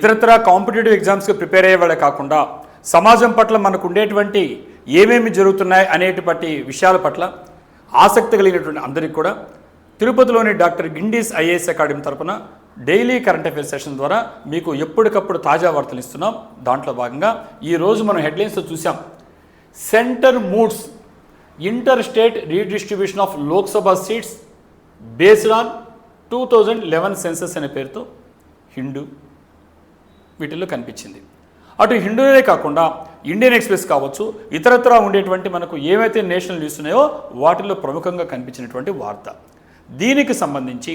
ఇతరత్ర కాంపిటేటివ్ ఎగ్జామ్స్కి ప్రిపేర్ అయ్యే వాళ్ళే కాకుండా సమాజం పట్ల మనకు ఉండేటువంటి ఏమేమి జరుగుతున్నాయి అనేటువంటి విషయాల పట్ల ఆసక్తి కలిగినటువంటి అందరికీ కూడా తిరుపతిలోని డాక్టర్ గిండీస్ ఐఏఎస్ అకాడమీ తరపున డైలీ కరెంట్ అఫైర్స్ సెషన్ ద్వారా మీకు ఎప్పటికప్పుడు తాజా వార్తలు ఇస్తున్నాం. దాంట్లో భాగంగా ఈరోజు మనం హెడ్లైన్స్లో చూసాం. Centre moods inter state redistribution of Lok Sabha seats based on 2011 census అనే పేరుతో హిందూ వీటిల్లో కనిపించింది. అటు హిందూనే కాకుండా ఇండియన్ ఎక్స్ప్రెస్ కావచ్చు, ఇతరత్రా ఉండేటువంటి మనకు ఏవైతే నేషనల్ న్యూస్ ఉన్నాయో వాటిల్లో ప్రముఖంగా కనిపించినటువంటి వార్త. దీనికి సంబంధించి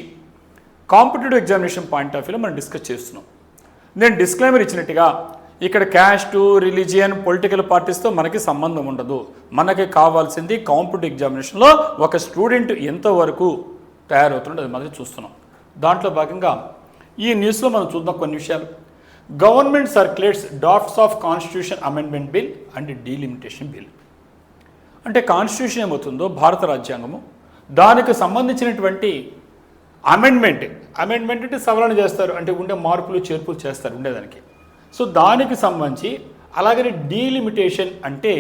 కాంపిటేటివ్ ఎగ్జామినేషన్ పాయింట్ ఆఫ్ వ్యూలో మనం డిస్కస్ చేస్తున్నాం. నేను డిస్క్లైమర్ ఇచ్చినట్టుగా ఇక్కడ క్యాస్ట్, రిలీజియన్, పొలిటికల్ పార్టీస్తో మనకి సంబంధం ఉండదు. మనకి కావాల్సింది కాంపిటేటివ్ ఎగ్జామినేషన్లో ఒక స్టూడెంట్ ఎంతవరకు తయారవుతుండో అది మనకి చూస్తున్నాం. దాంట్లో భాగంగా ఈ న్యూస్లో మనం చూద్దాం కొన్ని విషయాలు. Government circulates drafts of constitution amendment bill and delimitation bill. అంటే కాన్స్టిట్యూషన్ ఏమవుతుందో భారత రాజ్యాంగము, దానికి సంబంధించినటువంటి అమెండ్మెంట్ అంటే సవరణ చేస్తారు, అంటే ఉండే మార్పులు చేర్పులు చేస్తారు ఉండేదానికి. సో దానికి సంబంధించి అలాగనే డీలిమిటేషన్ అంటే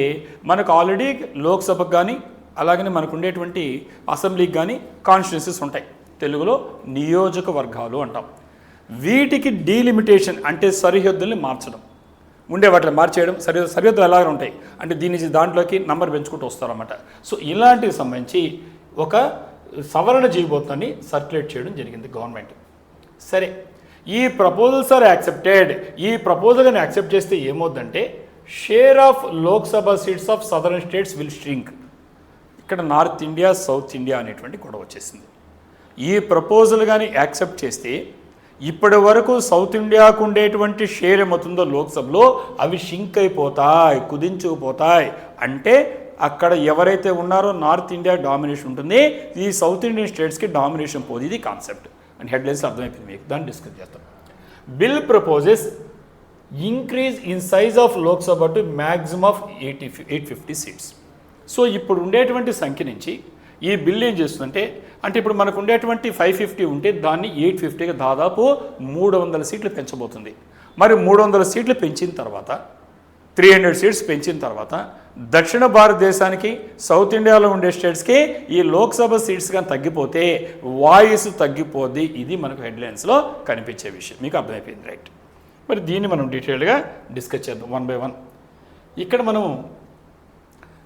మనకు ఆల్రెడీ లోక్సభకు కానీ అలాగనే మనకు ఉండేటువంటి అసెంబ్లీకి కానీ కాన్స్టిట్యున్సీస్ ఉంటాయి. తెలుగులో నియోజకవర్గాలు అంటాం. వీటికి డీలిమిటేషన్ అంటే సరిహద్దుల్ని మార్చడం, ఉండే వాటిని మార్చేయడం. సరిహద్దులు ఎలాగ ఉంటాయి అంటే దీని దాంట్లోకి నంబర్ పెంచుకుంటూ వస్తారన్నమాట. సో ఇలాంటికి సంబంధించి ఒక సవరణ చేయబోతుందని సర్క్యులేట్ చేయడం జరిగింది గవర్నమెంట్. సరే, ఈ ప్రపోజల్స్ ఆర్ యాక్సెప్టెడ్. ఈ ప్రపోజల్ని యాక్సెప్ట్ చేస్తే ఏమవుద్దంటే share of Lok Sabha seats of southern states will shrink. ఇక్కడ నార్త్ ఇండియా, సౌత్ ఇండియా అనేటువంటి గొడవ వచ్చేసింది. ఈ ప్రపోజల్ కానీ యాక్సెప్ట్ చేస్తే ఇప్పటి వరకు సౌత్ ఇండియాకు ఉండేటువంటి షేర్ ఏమవుతుందో లోక్సభలో అవి షింక్ అయిపోతాయి, కుదించుకుపోతాయి. అంటే అక్కడ ఎవరైతే ఉన్నారో నార్త్ ఇండియా డామినేషన్ ఉంటుంది, ఈ సౌత్ ఇండియన్ స్టేట్స్కి డామినేషన్ పోదు. ఇది కాన్సెప్ట్ అండ్ హెడ్లైన్స్ అర్థమైపోయింది మీకు. దాన్ని డిస్కస్ చేస్తాం. Bill proposes increase in size of Lok Sabha to maximum of 850 seats. So ఇప్పుడు ఉండేటువంటి సంఖ్య నుంచి ఈ బిల్ ఏం చేస్తుందంటే, అంటే ఇప్పుడు మనకు ఉండేటువంటి 550 ఉంటే దాన్ని 850గా దాదాపు 300 సీట్లు పెంచబోతుంది. మరి 300 సీట్లు పెంచిన తర్వాత 300 సీట్స్ పెంచిన తర్వాత దక్షిణ భారతదేశానికి, సౌత్ ఇండియాలో ఉండే స్టేట్స్కి ఈ లోక్సభ సీట్స్ కానీ తగ్గిపోతే వాయిస్ తగ్గిపోద్ది. ఇది మనకు హెడ్లైన్స్లో కనిపించే విషయం. మీకు అర్థమైపోయింది, రైట్? మరి దీన్ని మనం డీటెయిల్గా డిస్కస్ చేద్దాం వన్ బై వన్. ఇక్కడ మనం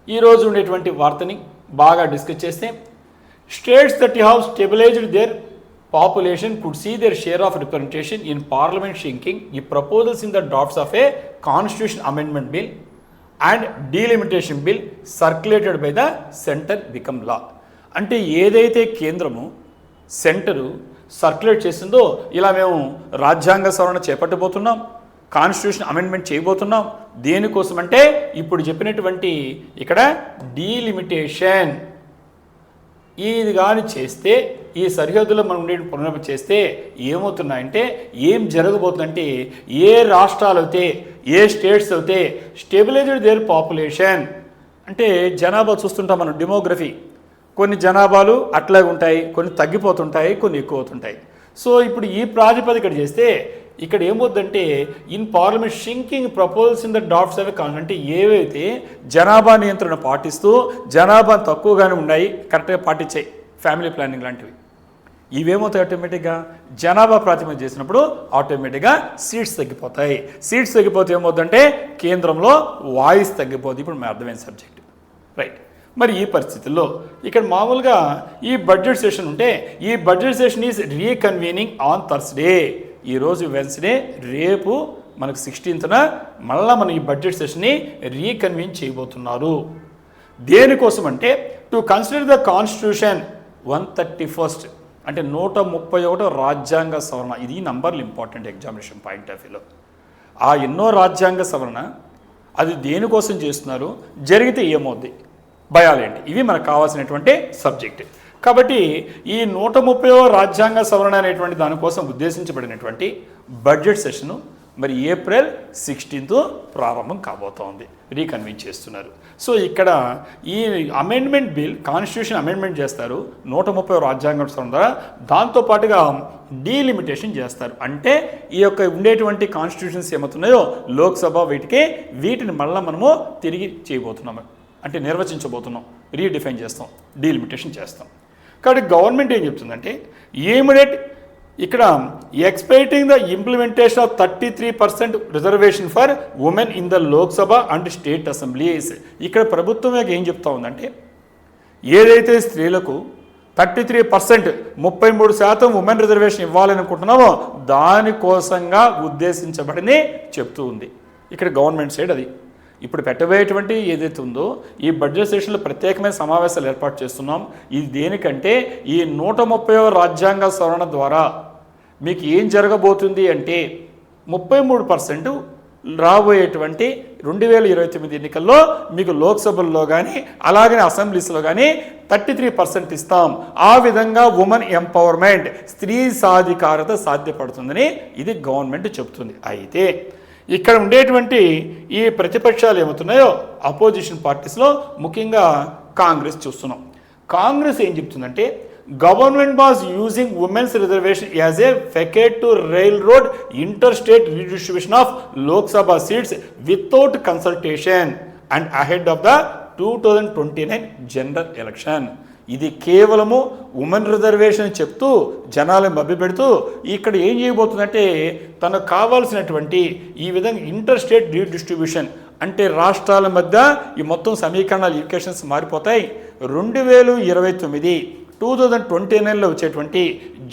ఈరోజు ఉండేటువంటి వార్తని బాగా డిస్కస్ చేస్తే, states that have stabilised their population could see their share of representation in parliament shrinking. ఈ proposals in the drafts of a constitution amendment bill and delimitation bill circulated by the centre become law. అంటే ఏదైతే కేంద్రము centre circulate చేసిందో, ఇలా మేము రాజ్యాంగ సవరణ చేపట్టబోతున్నాం, constitution amendment చేయబోతున్నాం. దేనికోసం అంటే ఇప్పుడు చెప్పినటువంటి ఇక్కడ డీలిమిటేషన్ ఇది కానీ చేస్తే, ఈ సరిహద్దులో మనం ఉండే పునరుద్ధరణ చేస్తే ఏమవుతున్నాయంటే, ఏం జరగబోతుందంటే ఏ రాష్ట్రాలు అయితే, ఏ స్టేట్స్ అయితే స్టెబిలైజ్డ్ దేర్ పాపులేషన్, అంటే జనాభా చూస్తుంటాం మనం, డెమోగ్రఫీ. కొన్ని జనాభాలు అట్లాగే ఉంటాయి, కొన్ని తగ్గిపోతుంటాయి, కొన్ని ఎక్కువ అవుతుంటాయి. సో ఇప్పుడు ఈ ప్రాతిపదికన చేస్తే ఇక్కడ ఏమవుద్దంటే in parliament shrinking proposals in the drafts of అంటే ఏవైతే జనాభా నియంత్రణ పాటిస్తూ జనాభా తక్కువగానే ఉన్నాయి, కరెక్ట్గా పాటించాయి, ఫ్యామిలీ ప్లానింగ్ లాంటివి, ఇవేమవుతాయి ఆటోమేటిక్గా జనాభా ప్రాతిపదిక చేసినప్పుడు ఆటోమేటిక్గా సీట్స్ తగ్గిపోతాయి. సీట్స్ తగ్గిపోతే ఏమవుతుందంటే కేంద్రంలో వాయిస్ తగ్గిపోతుంది. ఇప్పుడు మేము అర్థమైన సబ్జెక్ట్, రైట్? మరి ఈ పరిస్థితుల్లో ఇక్కడ మామూలుగా ఈ బడ్జెట్ సెషన్ ఉంటే, ఈ budget session is reconvening on Thursday. ఈరోజు వెన్స్డే, రేపు మనకు 16న మళ్ళీ మనం ఈ బడ్జెట్ సెషన్ని రీకన్వీన్ చేయబోతున్నారు. దేనికోసం అంటే టు కన్సిడర్ ద కాన్స్టిట్యూషన్ 131 అంటే 131 రాజ్యాంగ సవరణ. ఇది నంబర్లు ఇంపార్టెంట్ ఎగ్జామినేషన్ పాయింట్ ఆఫ్ వ్యూలో. ఆ ఎన్నో రాజ్యాంగ సవరణ అది దేనికోసం చేస్తున్నారు, జరిగితే ఏమవుద్ది, భయాలేంటి, ఇవి మనకు కావాల్సినటువంటి సబ్జెక్ట్. కాబట్టి ఈ 130వ రాజ్యాంగ సవరణ అనేటువంటి దానికోసం ఉద్దేశించబడినటువంటి బడ్జెట్ సెషను మరి ఏప్రిల్ 16th ప్రారంభం కాబోతోంది, రీకన్వీన్ చేస్తున్నారు. సో ఇక్కడ ఈ అమెండ్మెంట్ బిల్, కాన్స్టిట్యూషన్ అమెండ్మెంట్ చేస్తారు 130 రాజ్యాంగం ద్వారా, దాంతోపాటుగా డీలిమిటేషన్ చేస్తారు. అంటే ఈ యొక్క ఉండేటువంటి కాన్స్టిట్యూషన్స్ ఏమవుతున్నాయో లోక్సభ వీటిని మళ్ళీ మనము తిరిగి చేయబోతున్నాము, అంటే నిర్వచించబోతున్నాం, రీడిఫైన్ చేస్తాం, డీలిమిటేషన్ చేస్తాం. కాబట్టి గవర్నమెంట్ ఏం చెప్తుందంటే ఇమీడియట్ ఇక్కడ expecting the implementation of 33% reservation for women in the Lok Sabha and state assemblies. ఇక్కడ ప్రభుత్వం ఏం చెప్తా ఉందంటే ఏదైతే స్త్రీలకు 33% 33% ఉమెన్ రిజర్వేషన్ ఇవ్వాలనుకుంటున్నామో దానికోసంగా ఉద్దేశించబడిని చెప్తూ ఉంది ఇక్కడ గవర్నమెంట్ సైడ్. అది ఇప్పుడు పెట్టబోయేటువంటి ఏదైతే ఉందో ఈ బడ్జెట్ సెషన్లో ప్రత్యేకమైన సమావేశాలు ఏర్పాటు చేస్తున్నాం. ఇది దేనికంటే ఈ 130వ రాజ్యాంగ సవరణ ద్వారా మీకు ఏం జరగబోతుంది అంటే 33% రాబోయేటువంటి 2029 ఎన్నికల్లో మీకు లోక్సభల్లో కానీ అలాగే అసెంబ్లీస్లో కానీ 33% ఇస్తాం. ఆ విధంగా ఉమెన్ ఎంపవర్మెంట్, స్త్రీ సాధికారత సాధ్యపడుతుందని ఇది గవర్నమెంట్ చెబుతుంది. అయితే ఇక్కడ ఉండేటువంటి ఈ ప్రతిపక్షాలు ఏమవుతున్నాయో అపోజిషన్ పార్టీస్లో ముఖ్యంగా కాంగ్రెస్ చూస్తున్నాం. కాంగ్రెస్ ఏం చెప్తుందంటే government was using women's reservation as a facade to railroad interstate redistribution of Lok Sabha seats without consultation and ahead of the 2029 general election. ఇది కేవలము ఉమెన్ రిజర్వేషన్ చెప్తూ జనాలను మభ్యపెడుతూ ఇక్కడ ఏం చేయబోతుందంటే తనకు కావాల్సినటువంటి ఈ విధంగా ఇంటర్ స్టేట్ రీడిస్ట్రిబ్యూషన్, అంటే రాష్ట్రాల మధ్య ఈ మొత్తం సమీకరణాలు ఈక్వేషన్స్ మారిపోతాయి. 2029 వచ్చేటువంటి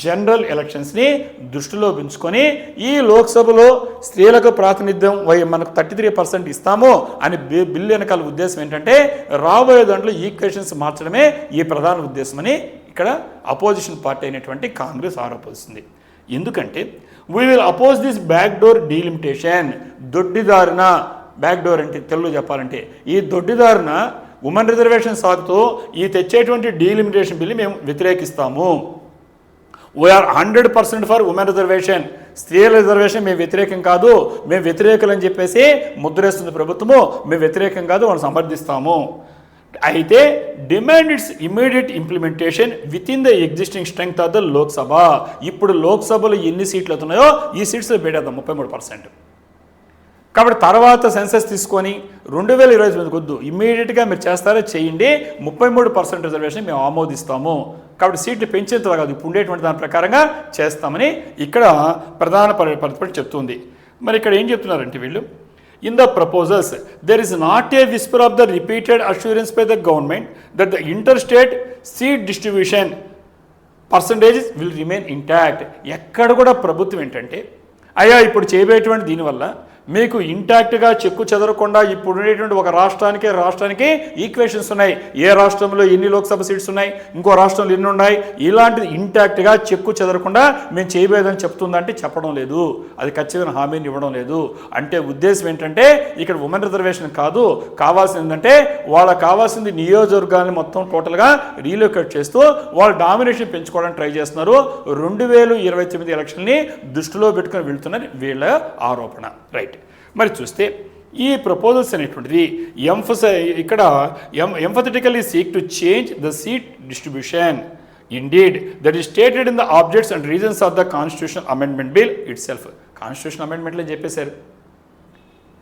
జనరల్ ఎలక్షన్స్ని దృష్టిలో ఉంచుకొని ఈ లోక్సభలో స్త్రీలకు ప్రాతినిధ్యం మనకు 33% ఇస్తాము అని బిల్లు వెనకాల ఉద్దేశం ఏంటంటే రాబోయే దాంట్లో ఈక్వేషన్స్ మార్చడమే ఈ ప్రధాన ఉద్దేశం అని ఇక్కడ అపోజిషన్ పార్టీ అయినటువంటి కాంగ్రెస్ ఆరోపిస్తుంది. ఎందుకంటే we will oppose this back door delimitation. దొడ్డిదారిన, బ్యాక్ డోర్ అంటే తెలుగులో చెప్పాలంటే ఈ దొడ్డిదారిన ఉమెన్ రిజర్వేషన్ సాగుతూ ఈ తెచ్చేటువంటి డీలిమిటేషన్ బిల్లు మేము వ్యతిరేకిస్తాము. We are 100% for women reservation. స్త్రీల రిజర్వేషన్ మేము వ్యతిరేకం కాదు, మేము వ్యతిరేకులని చెప్పేసి ముద్రేస్తుంది ప్రభుత్వము. మేము వ్యతిరేకం కాదు, వాళ్ళు సమర్థిస్తాము. అయితే demand it's immediate implementation with in the existing strength of the Lok Sabha. ఇప్పుడు లోక్సభలో ఎన్ని సీట్లు అవుతున్నాయో ఈ సీట్స్లో పెట్టేద్దాం 33%. కాబట్టి తర్వాత సెన్సస్ తీసుకొని 2029 వద్దు, ఇమ్మీడియట్గా మీరు చేస్తారో చేయండి, 33% రిజర్వేషన్ మేము ఆమోదిస్తాము. కాబట్టి సీట్లు పెంచేంత కాదు, ఇప్పుడు ఉండేటువంటి దాని ప్రకారంగా చేస్తామని ఇక్కడ ప్రధాన ప్రతిపక్షం చెప్తుంది. మరి ఇక్కడ ఏం చెప్తున్నారంటే వీళ్ళు in the proposals there is not a Whisper of the repeated assurance by the government that the inter state seat distribution percentages will remain intact. ఎక్కడ కూడా ప్రభుత్వం ఏంటంటే అయ్యా ఇప్పుడు చేయబోయేటువంటి దీనివల్ల మీకు ఇంటాక్ట్గా చెక్కు చెదరకుండా ఇప్పుడు ఉండేటువంటి ఒక రాష్ట్రానికి ఈక్వేషన్స్ ఉన్నాయి. ఏ రాష్ట్రంలో ఎన్ని లోక్సభ సీట్స్ ఉన్నాయి, ఇంకో రాష్ట్రంలో ఎన్ని ఉన్నాయి, ఇలాంటిది ఇంటాక్ట్గా చెక్కు చెదరకుండా మేము చేయబోయేదని చెప్తుందంటే చెప్పడం లేదు, అది ఖచ్చితమైన హామీని ఇవ్వడం లేదు. అంటే ఉద్దేశం ఏంటంటే ఇక్కడ ఉమెన్ రిజర్వేషన్ కాదు, కావాల్సింది ఏంటంటే వాళ్ళకి కావాల్సింది నియోజకవర్గాన్ని మొత్తం టోటల్గా రీలొకేట్ చేస్తూ వాళ్ళ డామినేషన్ పెంచుకోవడానికి ట్రై చేస్తున్నారు. 2029 ఎలక్షన్ని దృష్టిలో పెట్టుకుని వెళ్తున్నది వీళ్ళ ఆరోపణ. రైట్. మరి చూస్తే ఈ ప్రపోజల్స్ అనేటువంటిది ఇక్కడ emphatically seek to change the seat distribution. Indeed that is stated in the objects and reasons of the constitution amendment bill itself. Constitution అమెండ్మెంట్లో చెప్పేశారు,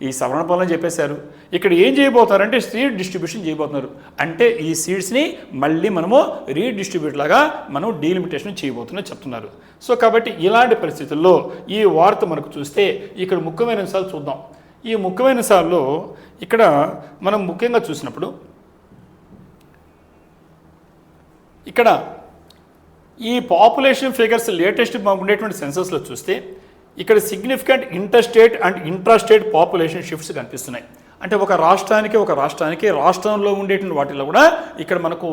ఈ సవరణ పనులను చెప్పేశారు. ఇక్కడ ఏం చేయబోతారంటే సీట్ డిస్ట్రిబ్యూషన్ చేయబోతున్నారు. అంటే ఈ సీట్స్ని మళ్ళీ మనము రీడిస్ట్రిబ్యూట్ లాగా మనం డీలిమిటేషన్ చేయబోతున్నా చెప్తున్నారు. సో కాబట్టి ఇలాంటి పరిస్థితుల్లో ఈ వార్త మనకు చూస్తే ఇక్కడ ముఖ్యమైన అంశాలు చూద్దాం. ఈ ముఖ్యమైన అంశాల్లో ఇక్కడ మనం ముఖ్యంగా చూసినప్పుడు ఇక్కడ ఈ పాపులేషన్ ఫిగర్స్ లేటెస్ట్ ఉండేటువంటి సెన్సస్లో చూస్తే ఇక్కడ significant inter state and intra state population shifts కనిపిస్తున్నాయి. అంటే ఒక రాష్ట్రానికి రాష్ట్రంలో ఉండేటువంటి వాటిలో కూడా ఇక్కడ మనకు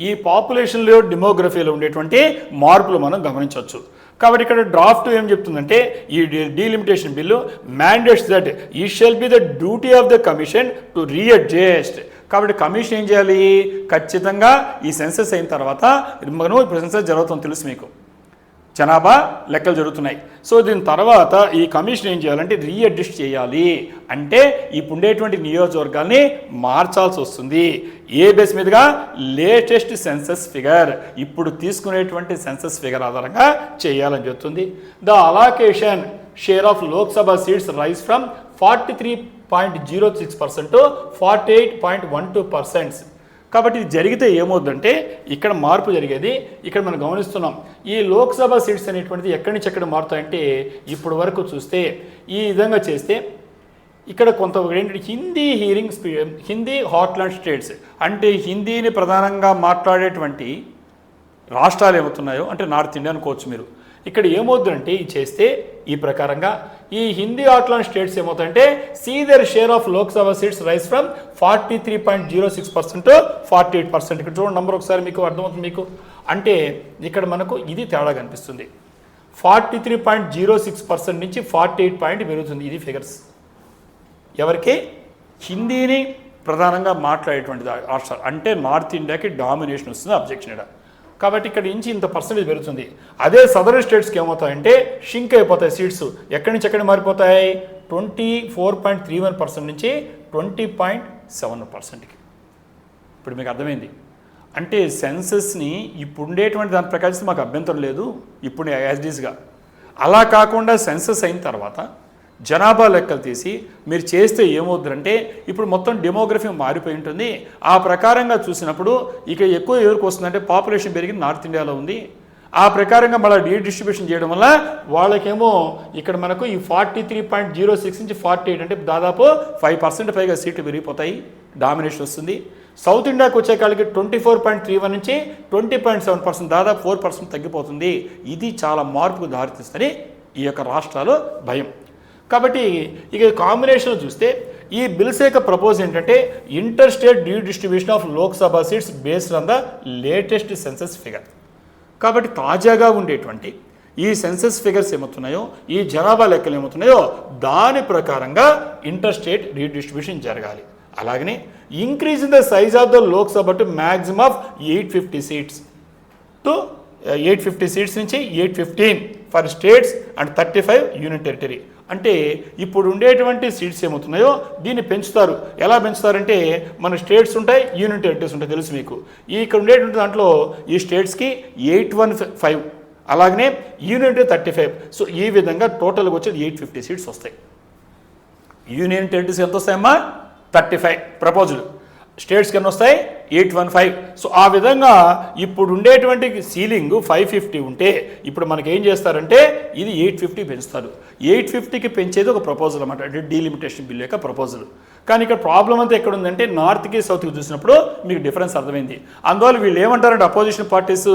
ఈ పాపులేషన్లో డెమోగ్రఫీలో ఉండేటువంటి మార్పులు మనం గమనించవచ్చు. కాబట్టి ఇక్కడ డ్రాఫ్ట్ ఏం చెప్తుందంటే ఈ డీలిమిటేషన్ బిల్లు మ్యాండేట్స్ దట్ ఈ shall be the duty of the commission to readjust. కాబట్టి కమిషన్ ఏం చేయాలి, ఖచ్చితంగా ఈ సెన్సస్ అయిన తర్వాత మనం ఇప్పుడు సెన్సస్ జరుగుతుందో తెలుసు మీకు, జనాభా లెక్కలు జరుగుతున్నాయి. సో దీని తర్వాత ఈ కమిషన్ ఏం చేయాలంటే రీఅడ్జస్ట్ చేయాలి. అంటే ఇప్పుడు ఉండేటువంటి నియోజకవర్గాల్ని మార్చాల్సి వస్తుంది. ఏ బేస్ మీదుగా? లేటెస్ట్ సెన్సస్ ఫిగర్, ఇప్పుడు తీసుకునేటువంటి సెన్సస్ ఫిగర్ ఆధారంగా చేయాలని చెప్తుంది. The allocation share of Lok Sabha seats rise from 43.06% to 48.12%. కాబట్టి ఇది జరిగితే ఏమవుతుందంటే ఇక్కడ మార్పు జరిగేది ఇక్కడ మనం గమనిస్తున్నాం. ఈ లోక్సభ సీట్స్ అనేటువంటిది ఎక్కడి నుంచి ఎక్కడ మారుతాయంటే ఇప్పుడు వరకు చూస్తే ఈ విధంగా చేస్తే ఇక్కడ కొంత ఏంటంటే హిందీ హార్ట్లాండ్ స్టేట్స్ అంటే హిందీని ప్రధానంగా మాట్లాడేటువంటి రాష్ట్రాలు ఏమవుతున్నాయో అంటే నార్త్ ఇండియా అనుకోవచ్చు మీరు. ఇక్కడ ఏమవుతుందంటే ఇది చేస్తే ఈ ప్రకారంగా ఈ హిందీ హార్ట్లాండ్ స్టేట్స్ ఏమవుతాయంటే see their share of Lok Sabha seats rise from 43.06% to 48%. ఇక్కడ చూడండి నంబర్ ఒకసారి మీకు అర్థమవుతుంది మీకు. అంటే ఇక్కడ మనకు ఇది తేడా కనిపిస్తుంది. 43.06% నుంచి 48 పెరుగుతుంది. ఇది ఫిగర్స్ ఎవరికి? హిందీని ప్రధానంగా మాట్లాడేటువంటి రాష్ట్రాలు అంటే నార్త్ ఇండియాకి డామినేషన్ వస్తుంది అబ్జెక్షన్ ఇక్కడ. కాబట్టి ఇక్కడ నుంచి ఇంత పర్సెంటేజ్ పెరుగుతుంది. అదే సదరన్ స్టేట్స్కి ఏమవుతాయంటే షింక్ అయిపోతాయి సీట్స్. ఎక్కడి నుంచి ఎక్కడ మారిపోతాయి? 24.31% నుంచి 20.7%కి. ఇప్పుడు మీకు అర్థమైంది. అంటే సెన్సస్ని ఇప్పుడు ఉండేటువంటి దాని ప్రకారం మాకు అభ్యంతరం లేదు ఇప్పుడు యాజ్డీస్గా. అలా కాకుండా సెన్సస్ అయిన తర్వాత జనాభా లెక్కలు తీసి మీరు చేస్తే ఏమవుతుందంటే ఇప్పుడు మొత్తం డెమోగ్రఫీ మారిపోయి ఉంటుంది. ఆ ప్రకారంగా చూసినప్పుడు ఇక ఎక్కువ ఎవరికి వస్తుందంటే పాపులేషన్ పెరిగింది నార్త్ ఇండియాలో ఉంది. ఆ ప్రకారంగా మళ్ళీ రీడిస్ట్రిబ్యూషన్ చేయడం వల్ల వాళ్ళకేమో ఇక్కడ మనకు ఈ 43.06 నుంచి 48 అంటే దాదాపు 5% పైగా సీట్లు పెరిగిపోతాయి, డామినేషన్ వస్తుంది. సౌత్ ఇండియాకి వచ్చే కాళ్ళకి 24.31 నుంచి 20.7% దాదాపు 4% తగ్గిపోతుంది. ఇది చాలా మార్పుకు దారితీస్తుంది ఈ యొక్క రాష్ట్రాలు భయం. కాబట్టి ఇక కాంబినేషన్ చూస్తే ఈ బిల్స్ యొక్క ప్రపోజ్ ఏంటంటే inter state redistribution of Lok Sabha seats based on the latest census figure. కాబట్టి తాజాగా ఉండేటువంటి ఈ సెన్సస్ ఫిగర్స్ ఏమవుతున్నాయో ఈ జనాభా లెక్కలు ఏమవుతున్నాయో దాని ప్రకారంగా ఇంటర్ స్టేట్ రీడిస్ట్రిబ్యూషన్ జరగాలి. అలాగనే increase in the size of the Lok Sabha to maximum of 850 seats to 850 seats నుంచి 815 for states and 35 union territory. అంటే ఇప్పుడు ఉండేటువంటి సీట్స్ ఏమవుతున్నాయో దీన్ని పెంచుతారు. ఎలా పెంచుతారంటే మన స్టేట్స్ ఉంటాయి, యూనియన్ టెరిటరీస్ ఉంటాయి తెలుసు మీకు. ఇక్కడ ఉండేటువంటి దాంట్లో ఈ స్టేట్స్కి 815 అలాగనే యూనియన్ టెరిటరీ 35. సో ఈ విధంగా టోటల్గా వచ్చేది 850 సీట్స్ వస్తాయి. యూనియన్ టెరిటరీస్ ఎంత వస్తాయమ్మా? 35 ప్రపోజల్. స్టేట్స్కి ఎన్ని వస్తాయి? 815. సో ఆ విధంగా ఇప్పుడు ఉండేటువంటి సీలింగ్ 550 ఉంటే ఇప్పుడు మనకి ఏం చేస్తారంటే ఇది 850 పెంచుతారు. 850కి పెంచేది ఒక ప్రపోజల్ అన్నమాట, అంటే డీలిమిటేషన్ బిల్ యొక్క ప్రపోజల్. కానీ ఇక్కడ ప్రాబ్లం అంతా ఎక్కడ ఉందంటే నార్త్కి సౌత్కి చూసినప్పుడు మీకు డిఫరెన్స్ అర్థమైంది. అందువల్ల వీళ్ళు ఏమంటారంటే అపోజిషన్ పార్టీస్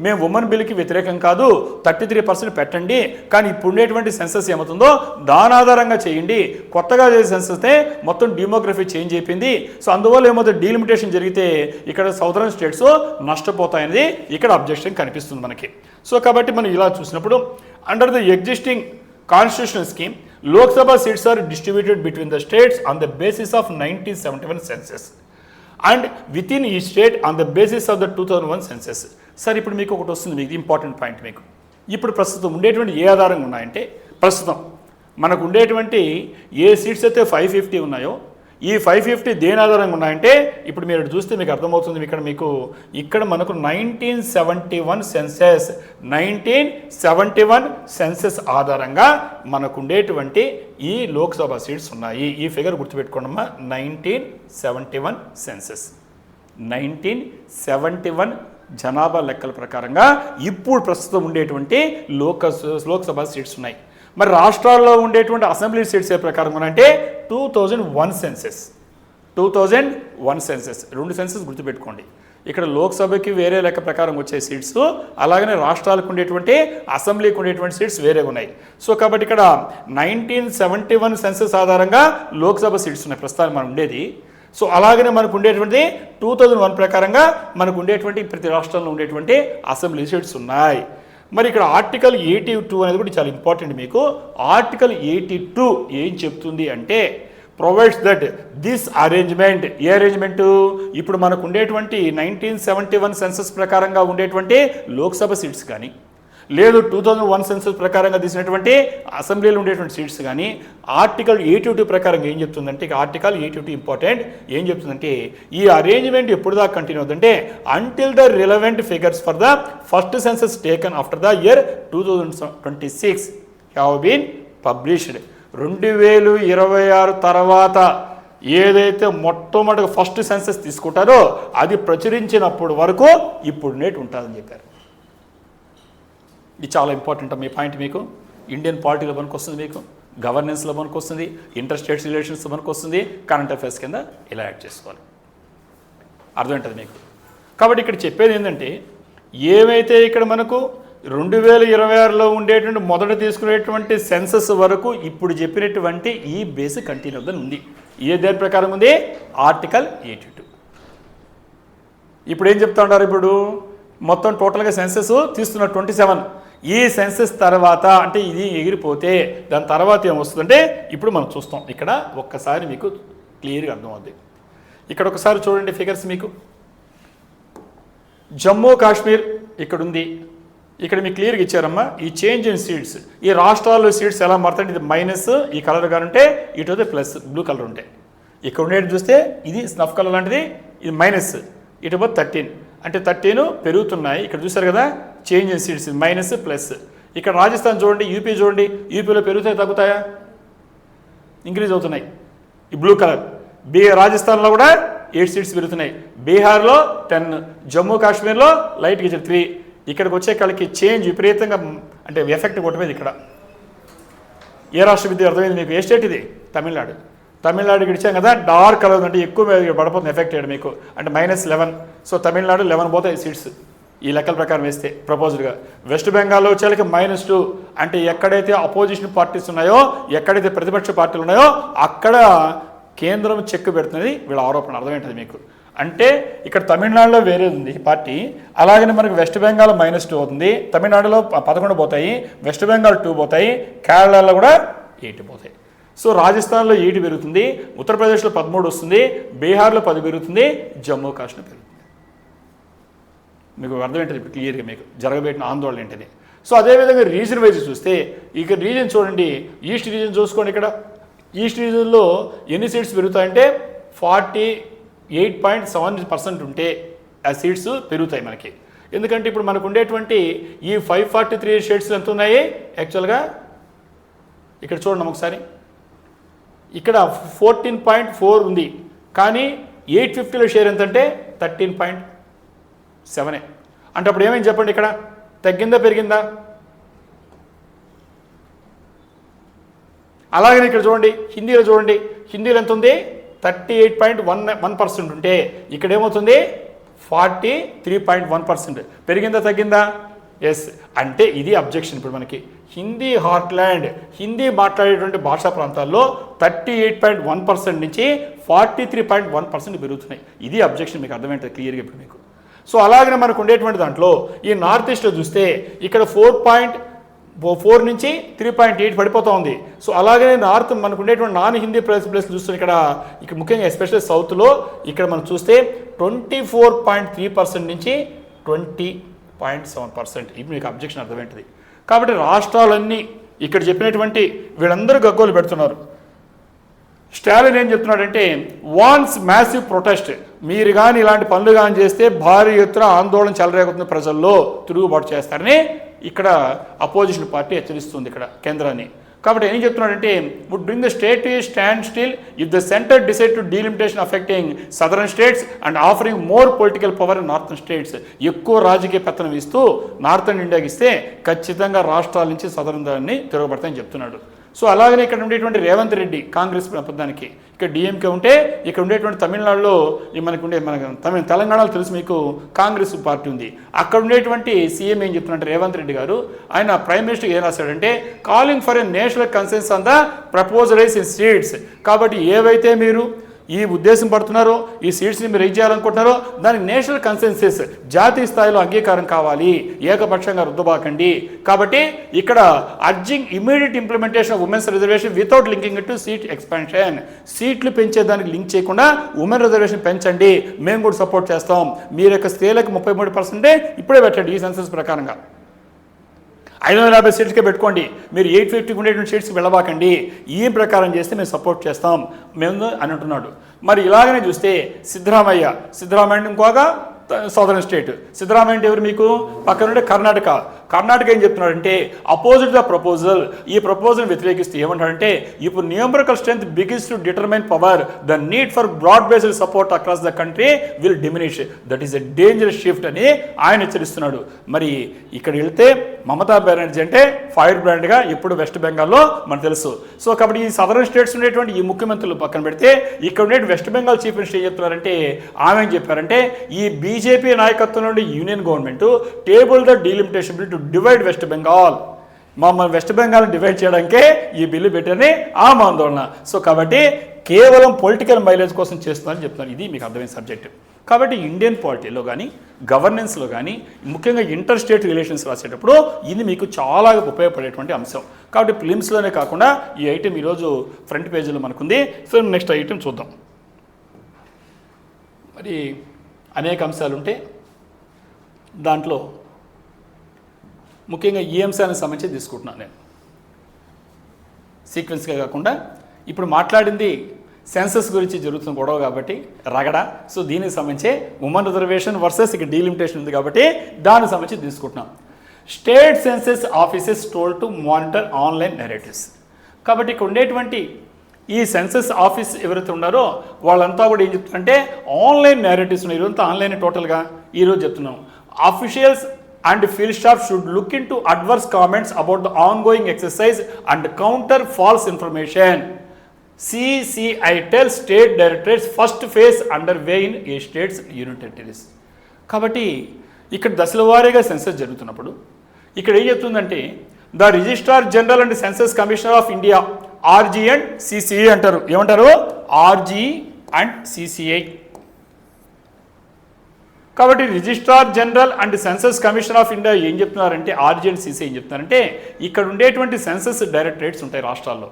మేము ఉమెన్ బిల్కి వ్యతిరేకం కాదు, 33% పెట్టండి, కానీ ఇప్పుడు ఉండేటువంటి సెన్సస్ ఏమవుతుందో దాని ఆధారంగా చేయండి, కొత్తగా చేసే సెన్సస్నే మొత్తం డెమోగ్రఫీ చేంజ్ అయిపోయింది. సో అందువల్ల ఏమవుతుంది డీలిమిటేషన్ జరిగితే ఇక్కడ సౌదరన్ స్టేట్స్ నష్టపోతాయనేది ఇక్కడ అబ్జెక్షన్ కనిపిస్తుంది మనకి. సో కాబట్టి మనం ఇలా చూసినప్పుడు under the existing constitutional scheme Lok Sabha seats are distributed between the states on the basis of 1971 census and within ఈ state on the basis of the 2001 census. Sir ఇప్పుడు మీకు ఒకటి వస్తుంది, మీకు ఇంపార్టెంట్ పాయింట్. మీకు ఇప్పుడు ప్రస్తుతం ఉండేటువంటి ఏ ఆధారంగా ఉన్నాయంటే ప్రస్తుతం మనకు ఉండేటువంటి ఏ సీట్స్ అయితే 550 ఉన్నాయో ఈ 550 దేని ఆధారంగా ఉన్నాయంటే ఇప్పుడు మీరు చూస్తే మీకు అర్థమవుతుంది. ఇక్కడ మనకు 1971 సెన్సెస్ ఆధారంగా మనకు ఉండేటువంటి ఈ లోక్సభ సీట్స్ ఉన్నాయి. ఈ ఫిగర్ గుర్తుపెట్టుకోండమ్మా, 1971 సెన్సెస్, 1971 జనాభా లెక్కల ప్రకారంగా ఇప్పుడు ప్రస్తుతం ఉండేటువంటి లోక్సభ సీట్స్ ఉన్నాయి. మరి రాష్ట్రాల్లో ఉండేటువంటి అసెంబ్లీ సీట్స్ ఏ ప్రకారం అంటే 2001 సెన్సెస్, 2001 సెన్సెస్. 2 సెన్సెస్ గుర్తుపెట్టుకోండి. ఇక్కడ లోక్సభకి వేరే లెక్క ప్రకారం వచ్చే సీట్స్, అలాగనే రాష్ట్రాలకు ఉండేటువంటి అసెంబ్లీకి ఉండేటువంటి సీట్స్ వేరే ఉన్నాయి. సో కాబట్టి ఇక్కడ 1971 సెన్సెస్ ఆధారంగా లోక్సభ సీట్స్ ఉన్నాయి ప్రస్తుతానికి మనం ఉండేది. సో అలాగనే మనకు ఉండేటువంటి 2001 ప్రకారంగా మనకు ఉండేటువంటి ప్రతి రాష్ట్రంలో ఉండేటువంటి అసెంబ్లీ సీట్స్ ఉన్నాయి. మరి ఇక్కడ ఆర్టికల్ 82 అనేది కూడా చాలా ఇంపార్టెంట్ మీకు. ఆర్టికల్ 82 ఏం చెప్తుంది అంటే provides that this arrangement, A arrangement ఇప్పుడు మనకు ఉండేటువంటి 1971 సెన్సస్ ప్రకారంగా ఉండేటువంటి లోక్సభ సీట్స్ కానీ లేదు 2001 సెన్సస్ ప్రకారంగా తీసినటువంటి అసెంబ్లీలో ఉండేటువంటి సీట్స్ కానీ ఆర్టికల్ 82 ప్రకారంగా ఏం చెప్తుందంటే ఇక ఆర్టికల్ 82 ఇంపార్టెంట్ ఏం చెప్తుందంటే ఈ అరేంజ్మెంట్ ఎప్పుడు దాకా కంటిన్యూ అవుతుందంటే until the relevant figures for the first census taken after the year 2026 have been published. 2026 తర్వాత ఏదైతే మొట్టమొదటి ఫస్ట్ సెన్సస్ తీసుకుంటారో అది ప్రచురించినప్పుడు వరకు ఇప్పుడు నేటి ఉంటుందని చెప్పారు. ఇది చాలా ఇంపార్టెంట్ మీ పాయింట్. మీకు ఇండియన్ పాలిటీలో మనకు వస్తుంది, మీకు గవర్నెన్స్లో మనకు వస్తుంది, ఇంటర్ స్టేట్స్ రిలేషన్స్లో మనకు వస్తుంది, కరెంట్ అఫైర్స్ కింద ఇలా యాడ్ చేసుకోవాలి. అర్థమవుతుంది మీకు. కాబట్టి ఇక్కడ చెప్పేది ఏంటంటే ఏవైతే ఇక్కడ మనకు 2026లో ఉండేటువంటి మొదట తీసుకునేటువంటి సెన్సస్ వరకు ఇప్పుడు చెప్పినటువంటి ఈ బేస్ కంటిన్యూ అవుతుంది ఉంది. ఏ దేని ప్రకారం ఉంది? ఆర్టికల్ 82. ఇప్పుడు ఏం చెప్తా ఉంటారు? ఇప్పుడు మొత్తం టోటల్గా సెన్సస్ తీస్తున్న 27. ఈ సెన్సస్ తర్వాత అంటే ఇది ఎగిరిపోతే దాని తర్వాత ఏమొస్తుందంటే ఇప్పుడు మనం చూస్తాం. ఇక్కడ ఒక్కసారి మీకు క్లియర్గా అర్థమవుద్ది. ఇక్కడ ఒకసారి చూడండి ఫిగర్స్. మీకు జమ్మూ కాశ్మీర్ ఇక్కడ ఉంది, ఇక్కడ మీకు క్లియర్గా ఇచ్చారమ్మా. ఈ చేంజ్ ఇన్ సీట్స్ ఈ రాష్ట్రాల్లో సీట్స్ ఎలా మారుతాయి? ఇది మైనస్ ఈ కలర్ కానీ ఉంటే ఇటు అయితే ప్లస్ బ్లూ కలర్ ఉంటాయి. ఇక్కడ ఉండేది చూస్తే ఇది స్నఫ్ కలర్ లాంటిది, ఇది మైనస్, ఇటు పోతే 13 అంటే 13 పెరుగుతున్నాయి. ఇక్కడ చూసారు కదా change in seats minus plus. ఇక్కడ రాజస్థాన్ చూడండి, యూపీ చూడండి, యూపీలో పెరుగుతాయి తగ్గుతాయా? ఇంక్రీజ్ అవుతున్నాయి ఈ బ్లూ కలర్. రాజస్థాన్లో కూడా 8 సీట్స్ పెరుగుతున్నాయి, బీహార్లో 10, జమ్మూ కాశ్మీర్లో లైట్గా 3. ఇక్కడికి వచ్చే కాళ్ళకి చేంజ్ విపరీతంగా అంటే ఎఫెక్ట్ కొట్టమేది. ఇక్కడ ఏ రాష్ట్ర విద్య అర్థమైంది మీకు? ఏ స్టేట్ ఇది? తమిళనాడు. తమిళనాడుకి ఇచ్చాం కదా డార్క్ కలర్ అంటే ఎక్కువ పడిపోతుంది ఎఫెక్ట్ అయ్యాడు మీకు అంటే -11. సో తమిళనాడు 11 పోతాయి సీట్స్ ఈ లెక్కల ప్రకారం వేస్తే ప్రపోజ్డ్గా. వెస్ట్ బెంగాల్లో వచ్చేళ్ళకి -2 అంటే ఎక్కడైతే అపోజిషన్ పార్టీస్ ఉన్నాయో, ఎక్కడైతే ప్రతిపక్ష పార్టీలు ఉన్నాయో అక్కడ కేంద్రం చెక్ పెడుతున్నది వీళ్ళ ఆరోపణ. అర్థమేంటది మీకు? అంటే ఇక్కడ తమిళనాడులో వేరే ఉంది పార్టీ, అలాగనే మనకు వెస్ట్ బెంగాల్ -2 అవుతుంది, తమిళనాడులో 11 పోతాయి, వెస్ట్ బెంగాల్ 2 పోతాయి, కేరళలో కూడా 8 పోతాయి. సో రాజస్థాన్లో 8 పెరుగుతుంది, ఉత్తరప్రదేశ్లో 13 వస్తుంది, బీహార్లో 10 పెరుగుతుంది, జమ్మూ కాశ్మీర్ పెరుగుతుంది. మీకు అర్థమేంటది ఇప్పుడు క్లియర్గా మీకు జరగబెట్టిన ఆందోళన ఏంటది. సో అదేవిధంగా రీజన్ వైజ్ చూస్తే ఇక రీజన్ చూడండి, ఈస్ట్ రీజన్ చూసుకోండి. ఇక్కడ ఈస్ట్ రీజన్లో ఎన్ని సీట్స్ పెరుగుతాయంటే 48.7% ఉంటే ఆ సీట్స్ పెరుగుతాయి మనకి. ఎందుకంటే ఇప్పుడు మనకు ఉండేటువంటి ఈ 543 సీట్స్ ఎంత ఉన్నాయి యాక్చువల్గా? ఇక్కడ చూడండి ఒకసారి, ఇక్కడ 14.4 ఉంది, కానీ 850లో షేర్ ఎంతంటే 13.7. అంటే అప్పుడు ఏమైంది చెప్పండి? ఇక్కడ తగ్గిందా పెరిగిందా? అలాగనే ఇక్కడ చూడండి, హిందీలో చూడండి, హిందీలో ఎంత ఉంది? 38.1% ఉంటే ఇక్కడ ఏమవుతుంది? 43.1%. పెరిగిందా తగ్గిందా? ఎస్. అంటే ఇది అబ్జెక్షన్. ఇప్పుడు మనకి హిందీ హార్ట్లాండ్, హిందీ మాట్లాడేటువంటి భాషా ప్రాంతాల్లో 38.1% నుంచి 43.1% పెరుగుతున్నాయి. ఇది అబ్జెక్షన్. మీకు అర్థమవుతుంది క్లియర్గా ఇప్పుడు మీకు. సో అలాగనే మనకు ఉండేటువంటి దాంట్లో ఈ నార్త్ ఈస్ట్లో చూస్తే ఇక్కడ 4 నుంచి 3.8 పడిపోతూ ఉంది. సో అలాగనే నార్త్ మనకు ఉండేటువంటి నాన్ హిందీ ప్లేస్ చూస్తే ఇక్కడ ముఖ్యంగా ఎస్పెషల్లీ సౌత్లో ఇక్కడ మనం చూస్తే 24.3% నుంచి 20.7%. ఇది మీకు అబ్జెక్షన్ అర్థమేంటిది. కాబట్టి రాష్ట్రాలన్నీ ఇక్కడ చెప్పినటువంటి వీళ్ళందరూ గగ్గోలు పెడుతున్నారు. స్టాలిన్ ఏం చెప్తున్నాడంటే వాన్స్ మ్యాసివ్ ప్రొటెస్ట్, మీరు కానీ ఇలాంటి పనులు కానీ చేస్తే భారీ ఎత్తున ఆందోళన చెలరేగుతుంది, ప్రజల్లో తిరుగుబాటు చేస్తారని ఇక్కడ అపోజిషన్ పార్టీ హెచ్చరిస్తుంది ఇక్కడ కేంద్రాన్ని. కాబట్టి ఏం చెప్తున్నాడంటే would bring the state to stand still if the centre decide to delimitation affecting southern states and offering more political power in northern states. ఎక్కువ రాజకీయ పెత్తనం ఇస్తూ నార్థన్ ఇండియాకి ఇస్తే ఖచ్చితంగా రాష్ట్రాల నుంచి సదరన్ దాన్ని తిరగబడతాయని చెప్తున్నాడు. సో అలాగనే ఇక్కడ ఉండేటువంటి రేవంత్ రెడ్డి కాంగ్రెస్ పదానికి ఇక్కడ డిఎంకే ఉంటే, ఇక్కడ ఉండేటువంటి తమిళనాడులో మనకు తెలంగాణలో తెలుసు మీకు కాంగ్రెస్ పార్టీ ఉంది. అక్కడ ఉండేటువంటి సీఎం ఏం చెప్తున్నట్టు రేవంత్ రెడ్డి గారు ఆయన ప్రైమ్ మినిస్టర్ ఏం రాశాడంటే calling for a national consensus on the proposal rise in seats. కాబట్టి ఏవైతే మీరు ఈ ఉద్దేశం పడుతున్నారో, ఈ సీట్స్ని మీరు రైజ్ చేయాలనుకుంటున్నారో దానికి నేషనల్ కన్సెన్సెస్ జాతీయ స్థాయిలో అంగీకారం కావాలి, ఏకపక్షంగా రుద్దబాకండి. కాబట్టి ఇక్కడ urging immediate implementation of women's reservation without linking it to seat expansion. సీట్లు పెంచేదానికి లింక్ చేయకుండా ఉమెన్ రిజర్వేషన్ పెంచండి, మేము కూడా సపోర్ట్ చేస్తాం. మీరు యొక్క స్త్రీలకు 33% ఇప్పుడే పెట్టండి ఈ సెన్సస్ ప్రకారంగా. 550 సీట్లకే పెట్టుకోండి, మీరు 850 ఉండేటువంటి సీట్స్కి వెళ్ళబాకండి, ఈ ప్రకారం చేస్తే మేము సపోర్ట్ చేస్తాం మేము అని అంటున్నాడు. మరి ఇలాగనే చూస్తే సిద్ధరామయ్య ఇంకోగా సదరన్ స్టేట్, సిద్ధరామయ్య అంటే ఎవరు మీకు పక్కన ఉంటే కర్ణాటక ఏం చెప్తున్నాడంటే అపోజిట్ ద ప్రపోజల్, ఈ ప్రపోజల్ వ్యతిరేకిస్తూ ఏమంటాడంటే ఇప్పుడు numerical strength begins to determine power, the need for broad based support across the country will diminish, that is a dangerous shift అని ఆయన హెచ్చరిస్తున్నాడు. మరి ఇక్కడ వెళ్తే మమతా బెనర్జీ అంటే ఫైర్ బ్రాండ్గా ఇప్పుడు వెస్ట్ బెంగాల్లో మనకు తెలుసు. సో కాబట్టి ఈ సదరన్ స్టేట్స్ ఉండేటువంటి ఈ ముఖ్యమంత్రులు పక్కన పెడితే ఇక్కడ ఉండే వెస్ట్ బెంగాల్ చీఫ్ మినిస్టర్ ఏం చెప్తున్నారంటే ఆమె ఏం చెప్పారంటే ఈ బీజేపీ నాయకత్వంలో ఉండే union government table the delimitation bill to divide west Bengal, మమ్మల్ని వెస్ట్ బెంగాల్ డివైడ్ చేయడానికే ఈ బిల్లు పెట్టని ఆందోళన. సో కాబట్టి కేవలం పొలిటికల్ మైలేజ్ కోసం చేస్తున్నారని చెప్తున్నారు. ఇది మీకు అర్థమైన సబ్జెక్ట్. కాబట్టి ఇండియన్ పాలిటీలో కానీ గవర్నెన్స్లో కానీ ముఖ్యంగా ఇంటర్ స్టేట్ రిలేషన్స్ రాసేటప్పుడు ఇది మీకు చాలా ఉపయోగపడేటువంటి అంశం. కాబట్టి ఫిలిమ్స్లోనే కాకుండా ఈ ఐటెం ఈరోజు ఫ్రంట్ పేజీలో మనకుంది. సో నెక్స్ట్ ఐటెం చూద్దాం. మరి అనేక అంశాలు ఉంటే దాంట్లో ముఖ్యంగా ఈ అంశానికి సంబంధించి తీసుకుంటున్నాను నేను సీక్వెన్స్గా కాకుండా. ఇప్పుడు మాట్లాడింది సెన్సస్ గురించి జరుగుతున్న గొడవ కాబట్టి రగడ. సో దీనికి సంబంధించి ఉమెన్ రిజర్వేషన్ వర్సెస్ ఇక డీలిమిటేషన్ ఉంది కాబట్టి దానికి సంబంధించి తీసుకుంటున్నాం. State census offices told to monitor online narratives. కాబట్టి ఇక్కడ ఉండేటువంటి ఈ సెన్సస్ ఆఫీస్ ఎవరైతే ఉన్నారో వాళ్ళంతా కూడా ఏం చెప్తారంటే ఆన్లైన్ నేరేటివ్స్ ఉన్నాయి. ఈరోజంతా ఆన్లైన్ టోటల్గా ఈరోజు చెప్తున్నాం. Officials and field staff should look in to adverse comments about the on going exercise and counter false information. CCI tells state directorates first phase underway in a states union territories. కాబట్టి ఇక్కడ దశల వారీగా census జరుగుతున్నప్పుడు ఇక్కడ ఏం చెప్తుందంటే the registrar general and census commissioner of India RG and CCI అంటారు. ఏమంటారు? RG and CCI. కాబట్టి registrar general and census commission of India ఏం చెప్తున్నారంటే RG అండ్ CCI ఏం చెప్తున్నారంటే ఇక్కడ ఉండేటువంటి సెన్సస్ డైరెక్టరేట్స్ ఉంటాయి రాష్ట్రాల్లో,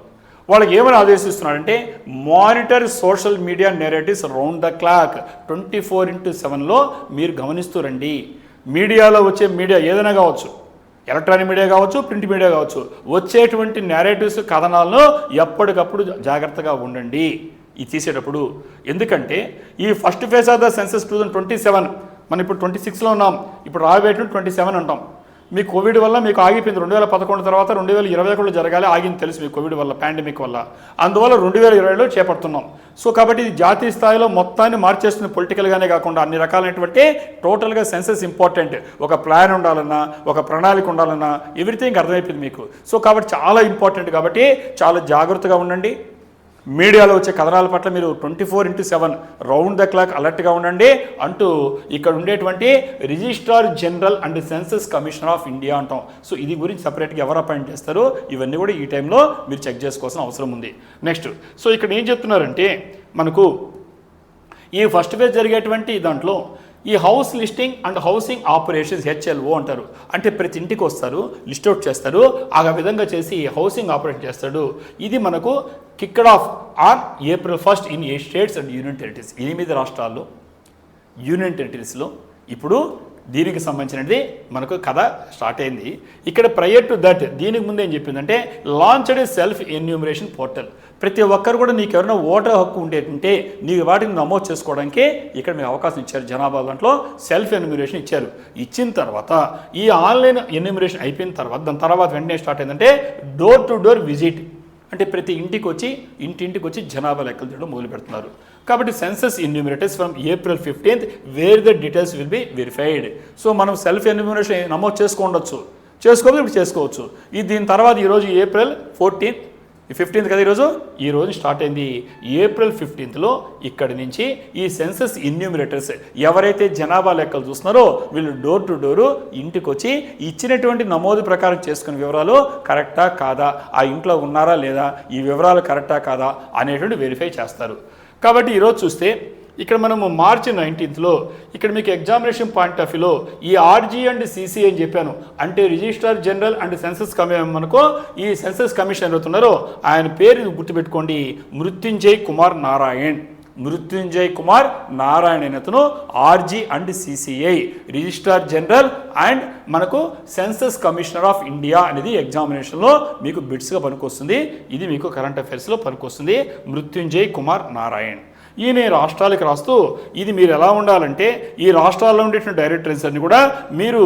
వాళ్ళకి ఏమని ఆదేశిస్తున్నాడంటే monitor social media narratives round the clock 24/7లో మీరు గమనిస్తూ రండి. మీడియాలో వచ్చే మీడియా ఏదైనా కావచ్చు, ఎలక్ట్రానిక్ మీడియా కావచ్చు, ప్రింట్ మీడియా కావచ్చు, వచ్చేటువంటి నేరేటివ్స్ కథనాలను ఎప్పటికప్పుడు జాగ్రత్తగా ఉండండి ఇది తీసేటప్పుడు. ఎందుకంటే ఈ first phase of the census 2027, మనం ఇప్పుడు 26లో ఉన్నాం, ఇప్పుడు రాబోయేటువంటి 27 అంటాం. మీ కోవిడ్ వల్ల మీకు ఆగిపోయింది. 2011 తర్వాత 2021 జరగాలి, ఆగింది తెలుసు మీకు కోవిడ్ వల్ల, పాండమిక్ వల్ల. అందువల్ల 2020లో చేపడుతున్నాం. సో కాబట్టి ఇది జాతీయ స్థాయిలో మొత్తాన్ని మార్చేస్తుంది, పొలిటికల్గానే కాకుండా అన్ని రకాలైనటువంటి టోటల్గా సెన్సస్ ఇంపార్టెంట్. ఒక ప్లాన్ ఉండాలన్నా, ఒక ప్రణాళిక ఉండాలన్నా ఎవ్రీథింగ్ అర్థమైపోయింది మీకు. సో కాబట్టి చాలా ఇంపార్టెంట్, కాబట్టి చాలా జాగ్రత్తగా ఉండండి. మీడియాలో వచ్చే కథనాల పట్ల మీరు 24/7 రౌండ్ ద క్లాక్ అలర్ట్గా ఉండండి అంటూ ఇక్కడ ఉండేటువంటి registrar general and census commissioner of India అంటాం. సో ఇది గురించి సపరేట్గా ఎవరు అపాయింట్ చేస్తారో ఇవన్నీ కూడా ఈ టైంలో మీరు చెక్ చేసుకోవాల్సిన అవసరం ఉంది. నెక్స్ట్, సో ఇక్కడ ఏం చెప్తున్నారంటే మనకు ఈ ఫస్ట్ ఫేజ్ జరిగేటువంటి దాంట్లో ఈ house listing and housing operations HLO అంటారు. అంటే ప్రతి ఇంటికి వస్తారు, లిస్ట్ అవుట్ చేస్తారు, ఆ విధంగా చేసి హౌసింగ్ ఆపరేట్ చేస్తాడు. ఇది మనకు kicked of on April 1 in 8 states and union territories. 8 రాష్ట్రాల్లో యూనియన్ టెరిటరీస్లో ఇప్పుడు దీనికి సంబంధించినది మనకు కథ స్టార్ట్ అయింది. ఇక్కడ ప్రయర్ టు దట్ దీనికి ముందు ఏం చెప్పిందంటే లాంచ్డ్ సెల్ఫ్ ఎన్యూమరేషన్ పోర్టల్. ప్రతి ఒక్కరు కూడా నీకు ఎవరైనా ఓటర్ హక్కు ఉండేటంటే నీకు వాటిని నమోదు చేసుకోవడానికి ఇక్కడ మీకు అవకాశం ఇచ్చారు. జనాభా దాంట్లో సెల్ఫ్ ఎన్యూమరేషన్ ఇచ్చారు. ఇచ్చిన తర్వాత ఈ ఆన్లైన్ ఎన్యూమరేషన్ అయిపోయిన తర్వాత దాని తర్వాత వెంటనే స్టార్ట్ అయిందంటే డోర్ టు డోర్ విజిట్. అంటే ప్రతి ఇంటికి వచ్చి ఇంటింటికి వచ్చి జనాభా లెక్కలు చేయడం మొదలు పెడుతున్నారు. కాబట్టి census enumerators from April 15 wear the details will be verified. So మనం సెల్ఫ్ ఎన్యూమరేషన్ నమోదు చేసుకోవచ్చు, ఇప్పుడు చేసుకోవచ్చు. ఇది దీని తర్వాత ఈరోజు April 14 15 కదా ఈరోజు స్టార్ట్ అయింది. April 15లో ఇక్కడి నుంచి ఈ సెన్సస్ ఎన్యూమరేటర్స్ ఎవరైతే జనాభా లెక్కలు చూస్తున్నారో వీళ్ళు డోర్ టు డోరు ఇంటికి వచ్చి ఇచ్చినటువంటి నమోదు ప్రకారం చేసుకునే వివరాలు కరెక్టా కాదా, ఆ ఇంట్లో ఉన్నారా లేదా, ఈ వివరాలు కరెక్టా కాదా అనేటువంటి వెరిఫై చేస్తారు. కాబట్టి ఈరోజు చూస్తే ఇక్కడ మనము March 19లో ఇక్కడ మీకు ఎగ్జామినేషన్ పాయింట్ ఆఫ్ వ్యూలో ఈ RG అండ్ CCI అని చెప్పాను. అంటే రిజిస్ట్రార్ జనరల్ అండ్ సెన్సస్ మనకు ఈ సెన్సస్ కమిషన్ అవుతున్నారో ఆయన పేరు గుర్తుపెట్టుకోండి, మృత్యుంజయ్ కుమార్ నారాయణ్. మృత్యుంజయ్ కుమార్ నారాయణ అతను RG and CCI registrar general and మనకు సెన్సస్ కమిషనర్ ఆఫ్ ఇండియా అనేది ఎగ్జామినేషన్లో మీకు బిట్స్గా పనికొస్తుంది. ఇది మీకు కరెంట్ అఫైర్స్లో పనికొస్తుంది. మృత్యుంజయ్ కుమార్ నారాయణ్ ఈయన రాష్ట్రాలకు రాస్తూ ఇది మీరు ఎలా ఉండాలంటే ఈ రాష్ట్రాల్లో ఉండేటువంటి డైరెక్టరీస్ అన్ని కూడా మీరు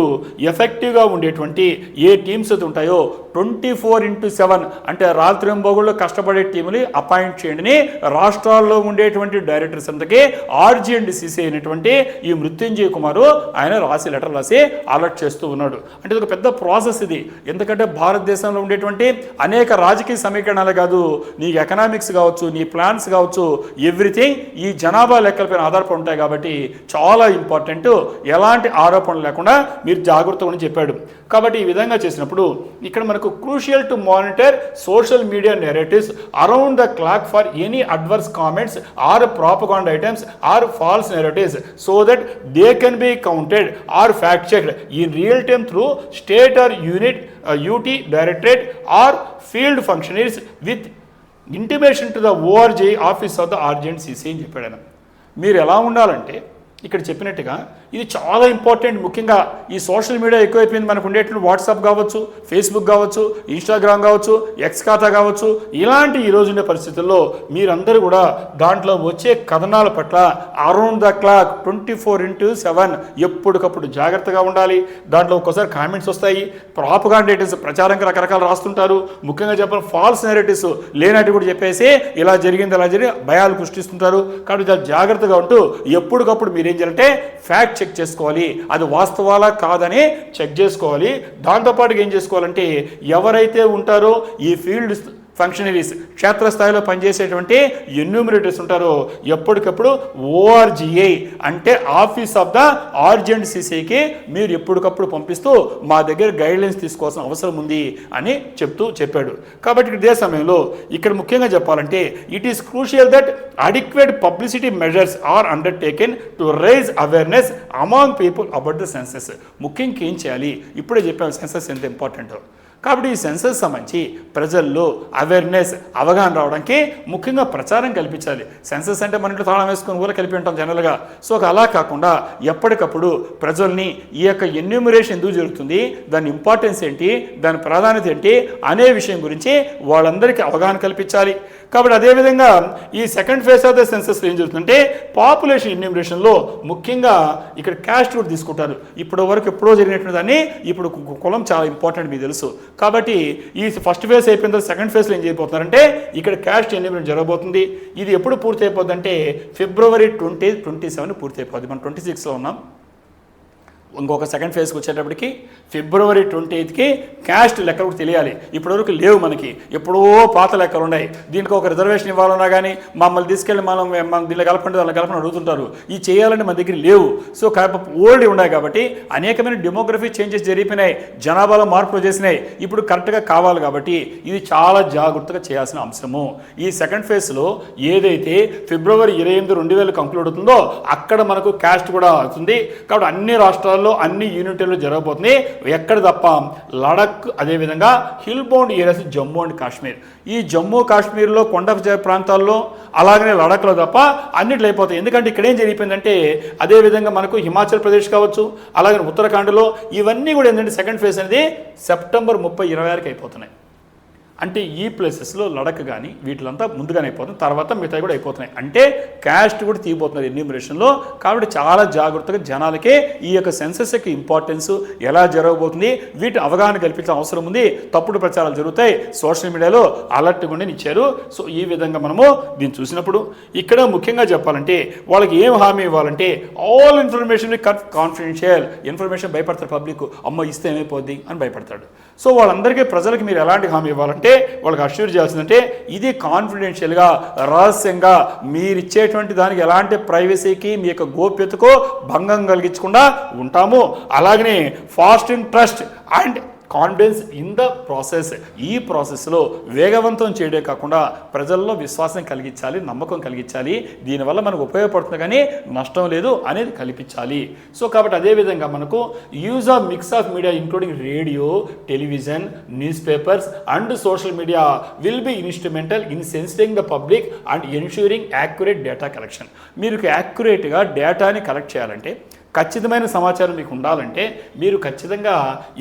ఎఫెక్టివ్గా ఉండేటువంటి ఏ టీమ్స్ అయితే ఉంటాయో 24/7 అంటే రాత్రింబొగుళ్ళు కష్టపడే టీముని అపాయింట్ చేయండి రాష్ట్రాల్లో ఉండేటువంటి డైరెక్టర్స్ అంతకే ఆర్జీ అండ్ సిసి అయినటువంటి ఈ మృత్యుంజయ్ కుమారు ఆయన లెటర్ రాసి అలర్ట్ చేస్తూ ఉన్నాడు. అంటే ఇది ఒక పెద్ద ప్రాసెస్ ఇది. ఎందుకంటే భారతదేశంలో ఉండేటువంటి అనేక రాజకీయ సమీకరణాలు కాదు, నీ ఎకనామిక్స్ కావచ్చు, నీ ప్లాన్స్ కావచ్చు, ఎవ్రీథింగ్ ఈ జనాభా లెక్కలపైన ఆధారపడి ఉంటాయి. కాబట్టి చాలా ఇంపార్టెంట్, ఎలాంటి ఆరోపణలు లేకుండా మీరు జాగ్రత్తగా అని చెప్పాడు. కాబట్టి ఈ విధంగా చేసినప్పుడు ఇక్కడ మనకు crucial to monitor social media narratives around the clock for any adverse comments or propaganda items or false narratives so that they can be counted or fact checked in real time through state or unit UT directorate or field functionaries with intimation to the ORG office of the urgent CC అని చెప్పాడు. మీరు ఎలా ఉండాలంటే ఇక్కడ చెప్పినట్టుగా ఇది చాలా important. ముఖ్యంగా ఈ సోషల్ మీడియా ఎక్కువైపోయింది. మనకు ఉండేటువంటి వాట్సాప్ కావచ్చు, ఫేస్బుక్ కావచ్చు, ఇన్స్టాగ్రామ్ కావచ్చు, ఎక్స్ ఖాతా కావచ్చు, ఇలాంటి ఈరోజు ఉండే పరిస్థితుల్లో మీరందరూ కూడా దాంట్లో వచ్చే కథనాల పట్ల అరౌండ్ ద క్లాక్ 24/7 ఎప్పటికప్పుడు జాగ్రత్తగా ఉండాలి. దాంట్లో ఒక్కోసారి కామెంట్స్ వస్తాయి, ప్రాపగాండా ఐటమ్స్ ప్రచారంగా రకరకాలు రాస్తుంటారు. ముఖ్యంగా చెప్పాలి ఫాల్స్ నెరేటివ్స్ లేనట్టు కూడా చెప్పేసి ఇలా జరిగింది అలా జరిగి భయాలు సృష్టిస్తుంటారు. కాబట్టి చాలా జాగ్రత్తగా ఉంటూ ఎప్పటికప్పుడు మీరేం చేయాలంటే ఫ్యాక్ట్ చెక్ చేసుకోవాలి, అది వాస్తవాలా కాదని చెక్ చేసుకోవాలి. దాంతోపాటుగా ఏం చేసుకోవాలంటే ఎవరైతే ఉంటారో ఈ ఫీల్డ్ ఫంక్షనరీస్ క్షేత్రస్థాయిలో పనిచేసేటువంటి ఎన్యూమరేటర్స్ ఉంటారో ఎప్పటికప్పుడు ఓఆర్జీఐ అంటే ఆఫీస్ ఆఫ్ ద ఆర్జెంట్ సిసికి మీరు ఎప్పటికప్పుడు పంపిస్తూ మా దగ్గర గైడ్లైన్స్ తీసుకోవాల్సిన అవసరం ఉంది అని చెప్పాడు. కాబట్టి ఇదే సమయంలో ఇక్కడ ముఖ్యంగా చెప్పాలంటే it is crucial that adequate publicity measures are undertaken to raise awareness among people about the census. ముఖ్యంగా ఏం చేయాలి, ఇప్పుడే చెప్పాను సెన్సెస్ ఎంత ఇంపార్టెంటో. కాబట్టి ఈ సెన్సస్ సంబంధించి ప్రజల్లో అవేర్నెస్ అవగాహన రావడానికి ముఖ్యంగా ప్రచారం కల్పించాలి. సెన్సస్ అంటే మన ఇంట్లో తాళం వేసుకొని కూడా కలిపి ఉంటాం జనరల్గా. సో అలా కాకుండా ఎప్పటికప్పుడు ప్రజల్ని ఈ యొక్క ఎన్యూమరేషన్ ఎందుకు జరుగుతుంది, దాని ఇంపార్టెన్స్ ఏంటి, దాని ప్రాధాన్యత ఏంటి అనే విషయం గురించి వాళ్ళందరికీ అవగాహన కల్పించాలి. కాబట్టి అదేవిధంగా ఈ సెకండ్ ఫేజ్ ఆఫ్ ద సెన్సస్లో ఏం జరుగుతుందంటే పాపులేషన్ ఎన్యూమరేషన్లో ముఖ్యంగా ఇక్కడ క్యాస్ట్ కూడా తీసుకుంటారు. ఇప్పటి వరకు ఎప్పుడో జరిగినటువంటి దాన్ని ఇప్పుడు కులం చాలా ఇంపార్టెంట్ మీకు తెలుసు. కాబట్టి ఈ ఫస్ట్ ఫేజ్ అయిపోయిన తర్వాత సెకండ్ ఫేజ్లో ఏం చేయబోతున్నారంటే ఇక్కడ క్యాస్ట్ ఎన్యూమరేషన్ జరగబోతుంది. ఇది ఎప్పుడు పూర్తి అయిపోద్ది అంటే February 2027 పూర్తి అయిపోద్ది. మనం 26లో ఉన్నాం. ఇంకొక సెకండ్ ఫేజ్కి వచ్చేటప్పటికి February 28కి క్యాస్ట్ లెక్కలు కూడా తెలియాలి. ఇప్పటివరకు లేవు, మనకి ఎప్పుడో పాత లెక్కలు ఉన్నాయి. దీనికి ఒక రిజర్వేషన్ ఇవ్వాలన్నా కానీ మమ్మల్ని తీసుకెళ్ళి మనం దీనిలో కలపండి దానిలో కలపని అడుగుతుంటారు. ఈ చేయాలంటే మన దగ్గర లేవు. సో ఓల్డ్ ఉన్నాయి కాబట్టి అనేకమైన డెమోగ్రఫీ చేంజెస్ జరిగిపోయినాయి, జనాభాలో మార్పులు చేసినాయి. ఇప్పుడు కరెక్ట్గా కావాలి కాబట్టి ఇది చాలా జాగ్రత్తగా చేయాల్సిన అంశము. ఈ సెకండ్ ఫేజ్లో ఏదైతే February 28, 2000 కంక్లూడ్ అవుతుందో అక్కడ మనకు క్యాస్ట్ కూడా అవుతుంది. కాబట్టి అన్ని రాష్ట్రాల్లో అన్ని యూనిట్లలో జరగబోతుంది. ఎక్కడ తప్ప లడక్, అదేవిధంగా hill bound areas Jammu and Kashmir, ఈ జమ్మూ కాశ్మీర్లో కొండ ప్రాంతాల్లో అలాగనే లడఖ్లో తప్ప అన్నిట్లో అయిపోతాయి. ఎందుకంటే ఇక్కడ ఏం జరిగిపోయిందంటే అదేవిధంగా మనకు హిమాచల్ ప్రదేశ్ కావచ్చు, అలాగే ఉత్తరాఖండ్లో ఇవన్నీ కూడా ఏంటంటే సెకండ్ ఫేజ్ అనేది September 30, 2026కి అయిపోతున్నాయి. అంటే ఈ ప్లేసెస్లో లడక్ కానీ వీటిలంతా ముందుగానే అయిపోతుంది, తర్వాత మిగతా కూడా అయిపోతున్నాయి. అంటే క్యాస్ట్ కూడా తీయబోతున్నారు ఎన్యూమరేషన్లో. కాబట్టి చాలా జాగ్రత్తగా జనాలకే ఈ యొక్క సెన్సస్ యొక్క ఇంపార్టెన్స్ ఎలా జరగబోతుంది వీటి అవగాహన కల్పించాల్సిన అవసరం ఉంది. తప్పుడు ప్రచారాలు జరుగుతాయి, సోషల్ మీడియాలో అలర్ట్గా ఉండి ఇచ్చారు. సో ఈ విధంగా మనము దీన్ని చూసినప్పుడు ఇక్కడ ముఖ్యంగా చెప్పాలంటే వాళ్ళకి ఏం హామీ ఇవ్వాలంటే ఆల్ ఇన్ఫర్మేషన్ కాన్ఫిడెన్షియల్. ఇన్ఫర్మేషన్ భయపడతారు పబ్లిక్, అమ్మ ఇస్తే ఏమైపోద్ది అని భయపడతాడు. సో వాళ్ళందరికీ ప్రజలకు మీరు ఎలాంటి హామీ ఇవ్వాలంటే వాళ్ళకి అష్యూర్ చేయాల్సిందంటే ఇది కాన్ఫిడెన్షియల్గా రహస్యంగా మీరు ఇచ్చేటువంటి దానికి ఎలాంటి ప్రైవసీకి మీ యొక్క గోప్యతకు భంగం కలిగించకుండా ఉంటాము. అలాగనే fast in trust and confidence in the process. ఈ ప్రాసెస్లో వేగవంతం చేయడే కాకుండా ప్రజల్లో విశ్వాసం కలిగించాలి, నమ్మకం కలిగించాలి, దీనివల్ల మనకు ఉపయోగపడుతుంది కానీ నష్టం లేదు అనేది కల్పించాలి. సో కాబట్టి అదేవిధంగా మనకు use of mix of media including radio, television, newspapers and social media will be instrumental in sensitising the public and ensuring accurate data collection. మీరు యాక్యురేట్గా డేటాని కలెక్ట్ చేయాలంటే, ఖచ్చితమైన సమాచారం మీకు ఉండాలంటే మీరు ఖచ్చితంగా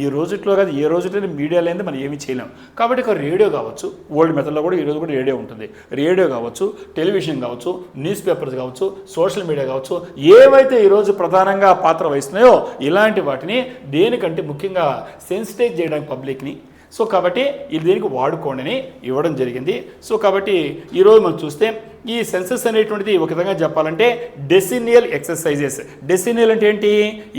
ఈ రోజుట్లో కాదు ఏ రోజులో మీడియా లేని మనం ఏమీ చేయలేం. కాబట్టి ఒక రేడియో కావచ్చు, ఓల్డ్ మెథడ్లో కూడా ఈరోజు కూడా రేడియో ఉంటుంది, రేడియో కావచ్చు, టెలివిజన్ కావచ్చు, న్యూస్ పేపర్స్ కావచ్చు, సోషల్ మీడియా కావచ్చు, ఏవైతే ఈరోజు ప్రధానంగా పాత్ర వహిస్తున్నాయో ఇలాంటి వాటిని దేనికంటే ముఖ్యంగా సెన్సిటైజ్ చేయడానికి పబ్లిక్ని. సో కాబట్టి ఇది దీనికి వాడుకోండి అని ఇవ్వడం జరిగింది. సో కాబట్టి ఈరోజు మనం చూస్తే ఈ సెన్సస్ అనేటువంటిది ఒక విధంగా చెప్పాలంటే డెసినియల్ ఎక్సర్సైజెస్. డెసినియల్ అంటే ఏంటి?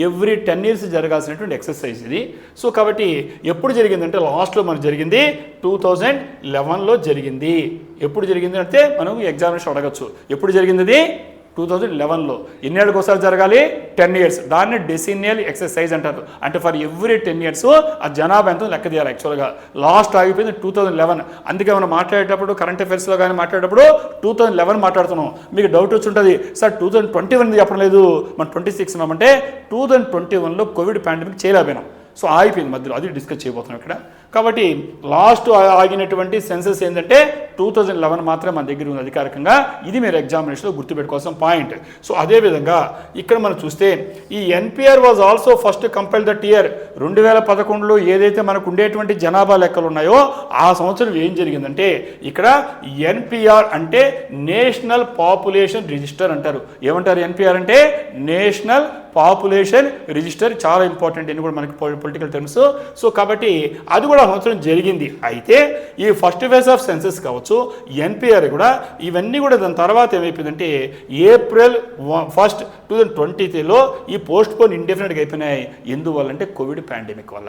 ఎవ్రీ 10 years జరగాల్సినటువంటి ఎక్సర్సైజ్ ఇది. సో కాబట్టి ఎప్పుడు జరిగిందంటే లాస్ట్లో మనకు జరిగింది 2011లో జరిగింది. ఎప్పుడు జరిగింది అంటే మనం ఎగ్జామినేషన్ అడగచ్చు. ఎప్పుడు జరిగింది అది? 2011లో. ఎన్నేళ్ళకి ఒకసారి జరగాలి? 10 years. దాన్ని డెసినియల్ ఎక్సర్సైజ్ అంటారు. అంటే ఫర్ ఎవ్రీ 10 years ఆ జనాభా ఎంతో లెక్క తీయాలి. యాక్చువల్గా లాస్ట్ ఆగిపోయింది 2011. అందుకే మనం మాట్లాడేటప్పుడు కరెంట్ అఫైర్స్లో కానీ మాట్లాడేటప్పుడు 2011 మాట్లాడుతున్నాం. మీకు డౌట్ వచ్చి ఉంటుంది, సార్ 2021 చెప్పడం లేదు, మనం 26 ఉన్నామంటే 2021లో కోవిడ్ పాండమిక్ చేయలేకపోయినాం. సో ఆగిపోయింది మధ్యలో, అది డిస్కస్ చేయబోతున్నాం ఇక్కడ. కాబట్టి లాస్ట్ ఆగినటువంటి సెన్సస్ ఏంటంటే 2011 మాత్రమే మన దగ్గర ఉంది అధికారికంగా. ఇది మీరు ఎగ్జామినేషన్లో గుర్తుపెట్టుకోవాల్సిన పాయింట్. సో అదేవిధంగా ఇక్కడ మనం చూస్తే ఈ NPR was also first compile that year. 2011లో ఏదైతే మనకు ఉండేటువంటి జనాభా లెక్కలు ఉన్నాయో ఆ సంవత్సరం ఏం జరిగిందంటే ఇక్కడ ఎన్పిఆర్ అంటే నేషనల్ పాపులేషన్ రిజిస్టర్ అంటారు. ఏమంటారు ఎన్పిఆర్ అంటే? National population register. చాలా ఇంపార్టెంట్ అని కూడా మనకి పొలిటికల్ టర్మ్స్. సో కాబట్టి అది కూడా సంవత్సరం జరిగింది. అయితే ఈ ఫస్ట్ ఫేజ్ ఆఫ్ సెన్సస్ కావచ్చు, ఎన్పిఆర్ కూడా ఇవన్నీ కూడా దాని తర్వాత ఏమైపోయిందంటే April 1, 2020లో ఈ పోస్ట్ పోన్ ఇండెఫినెట్గా అయిపోయినాయి. ఎందువల్లంటే కోవిడ్ పాండమిక్ వల్ల.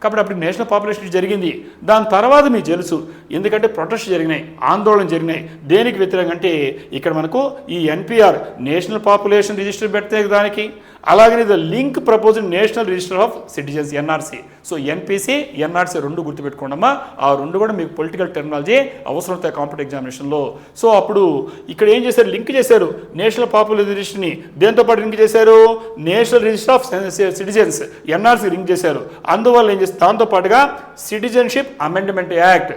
కాబట్టి అప్పుడు నేషనల్ పాపులేషన్ జరిగింది. దాని తర్వాత మీకు తెలుసు ఎందుకంటే ప్రొటెస్ట్ జరిగినాయి, ఆందోళన జరిగినాయి. దేనికి వ్యతిరేకంగా అంటే ఇక్కడ మనకు ఈ ఎన్పిఆర్ నేషనల్ పాపులేషన్ రిజిస్టర్ పెడితే దానికి, అలాగనే the link proposed national register of citizens NRC. So NPC, NRC రెండు గుర్తుపెట్టుకోండమ్మా. ఆ రెండు కూడా మీకు పొలిటికల్ టెర్మినాలజీ అవసరం అవుతాయి కాంపిటేటివ్ ఎగ్జామినేషన్లో. సో అప్పుడు ఇక్కడ ఏం చేశారు? లింక్ చేశారు నేషనల్ పాపులేషన్ రిజిస్టర్ని. దేంతో పాటు లింక్ చేశారు? National register of citizens NRC link చేశారు. అందువల్ల ఏం చేస్తారు? దాంతో పాటుగా citizenship amendment act,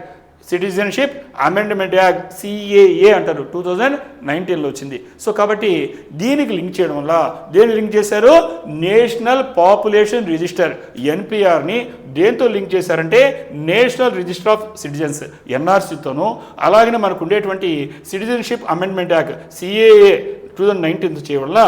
citizenship amendment act CAA అంటారు, 2019లో వచ్చింది. సో కాబట్టి దీనికి లింక్ చేయడం వల్ల దేన్ని లింక్ చేశారు? నేషనల్ పాపులేషన్ రిజిస్టర్ ఎన్పిఆర్ని దేంతో లింక్ చేశారంటే నేషనల్ రిజిస్టర్ ఆఫ్ సిటిజన్స్ ఎన్ఆర్సీతోనూ, అలాగనే మనకు ఉండేటువంటి సిటిజన్షిప్ అమెండ్మెంట్ యాక్ట్ సిఏఏ 2019 చేయడం వల్ల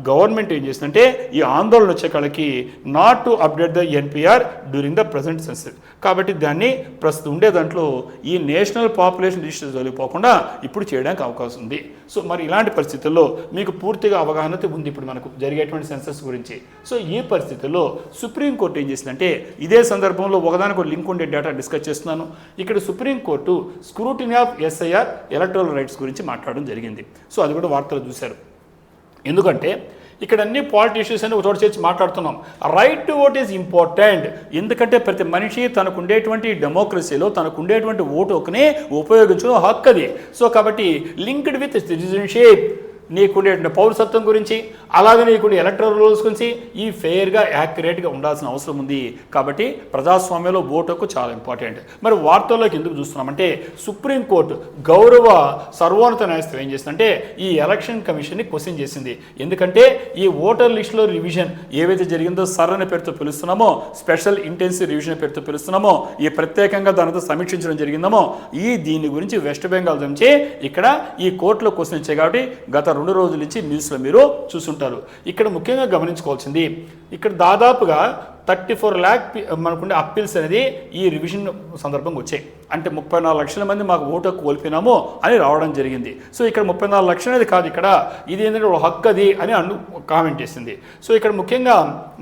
గవర్నమెంట్ ఏం చేసిందంటే ఈ ఆందోళన వచ్చే కాళ్ళకి not to update the NPR during the present census. కాబట్టి దాన్ని ప్రస్తుతం ఉండే దాంట్లో ఈ నేషనల్ పాపులేషన్ రిజిస్టర్ జరిగిపోకుండా ఇప్పుడు చేయడానికి అవకాశం ఉంది. సో మరి ఇలాంటి పరిస్థితుల్లో మీకు పూర్తిగా అవగాహన ఉంది ఇప్పుడు మనకు జరిగేటువంటి సెన్సస్ గురించి. సో ఈ పరిస్థితుల్లో సుప్రీంకోర్టు ఏం చేసిందంటే ఇదే సందర్భంలో ఒకదానికి ఒక లింక్ ఉండే డేటా డిస్కస్ చేస్తున్నాను. ఇక్కడ supreme court scrutiny of SIR electoral rights గురించి మాట్లాడడం జరిగింది. సో అది కూడా వార్తలు చూశారు. ఎందుకంటే ఇక్కడ అన్ని పాలిటీ ఇష్యూస్ అని ఒక చోట చేర్చి మాట్లాడుతున్నాం. Right to vote is important. ఎందుకంటే ప్రతి మనిషి తనకు ఉండేటువంటి డెమోక్రసీలో తనకు ఉండేటువంటి ఓటు హక్కుని ఉపయోగించడం హక్కు అది. సో కాబట్టి లింక్డ్ విత్ సిటిజన్షిప్, నీకుండే పౌరసత్వం గురించి, అలాగే నీకుండే ఎలక్టరల్ రూల్స్ గురించి ఈ ఫెయిర్గా యాక్యురేట్గా ఉండాల్సిన అవసరం ఉంది. కాబట్టి ప్రజాస్వామ్యంలో ఓటు హక్కు చాలా ఇంపార్టెంట్. మరి వార్తల్లోకి ఎందుకు చూస్తున్నామంటే సుప్రీంకోర్టు గౌరవ సర్వోన్నత న్యాయస్థానం ఏం చేసిందంటే ఈ ఎలక్షన్ కమిషన్ని క్వశ్చన్ చేసింది. ఎందుకంటే ఈ ఓటర్ లిస్టులో రివిజన్ ఏవైతే జరిగిందో సర్ అనే పేరుతో పిలుస్తున్నామో, స్పెషల్ ఇంటెన్సివ్ రివిజన్ పేరుతో పిలుస్తున్నామో, ఈ ప్రత్యేకంగా దానితో సమీక్షించడం జరిగిందామో, దీని గురించి వెస్ట్ బెంగాల్ నుంచి ఇక్కడ ఈ కోర్టులో క్వశ్చన్ ఇచ్చాయి. కాబట్టి గత 2 రోజుల నుంచి న్యూస్లో మీరు చూసుంటారు. ఇక్కడ ముఖ్యంగా గమనించుకోవాల్సింది ఇక్కడ దాదాపుగా 34 lakh మనకుండే అప్పీల్స్ అనేది ఈ రివిజన్ సందర్భంగా వచ్చాయి. అంటే 34 లక్షల మంది మాకు ఓటు హక్కు కోల్పోయినాము అని రావడం జరిగింది. సో ఇక్కడ 34 లక్షలు అనేది కాదు, ఇక్కడ ఇది ఏంటంటే ఒక హక్కు అది అని కామెంట్ చేసింది. సో ఇక్కడ ముఖ్యంగా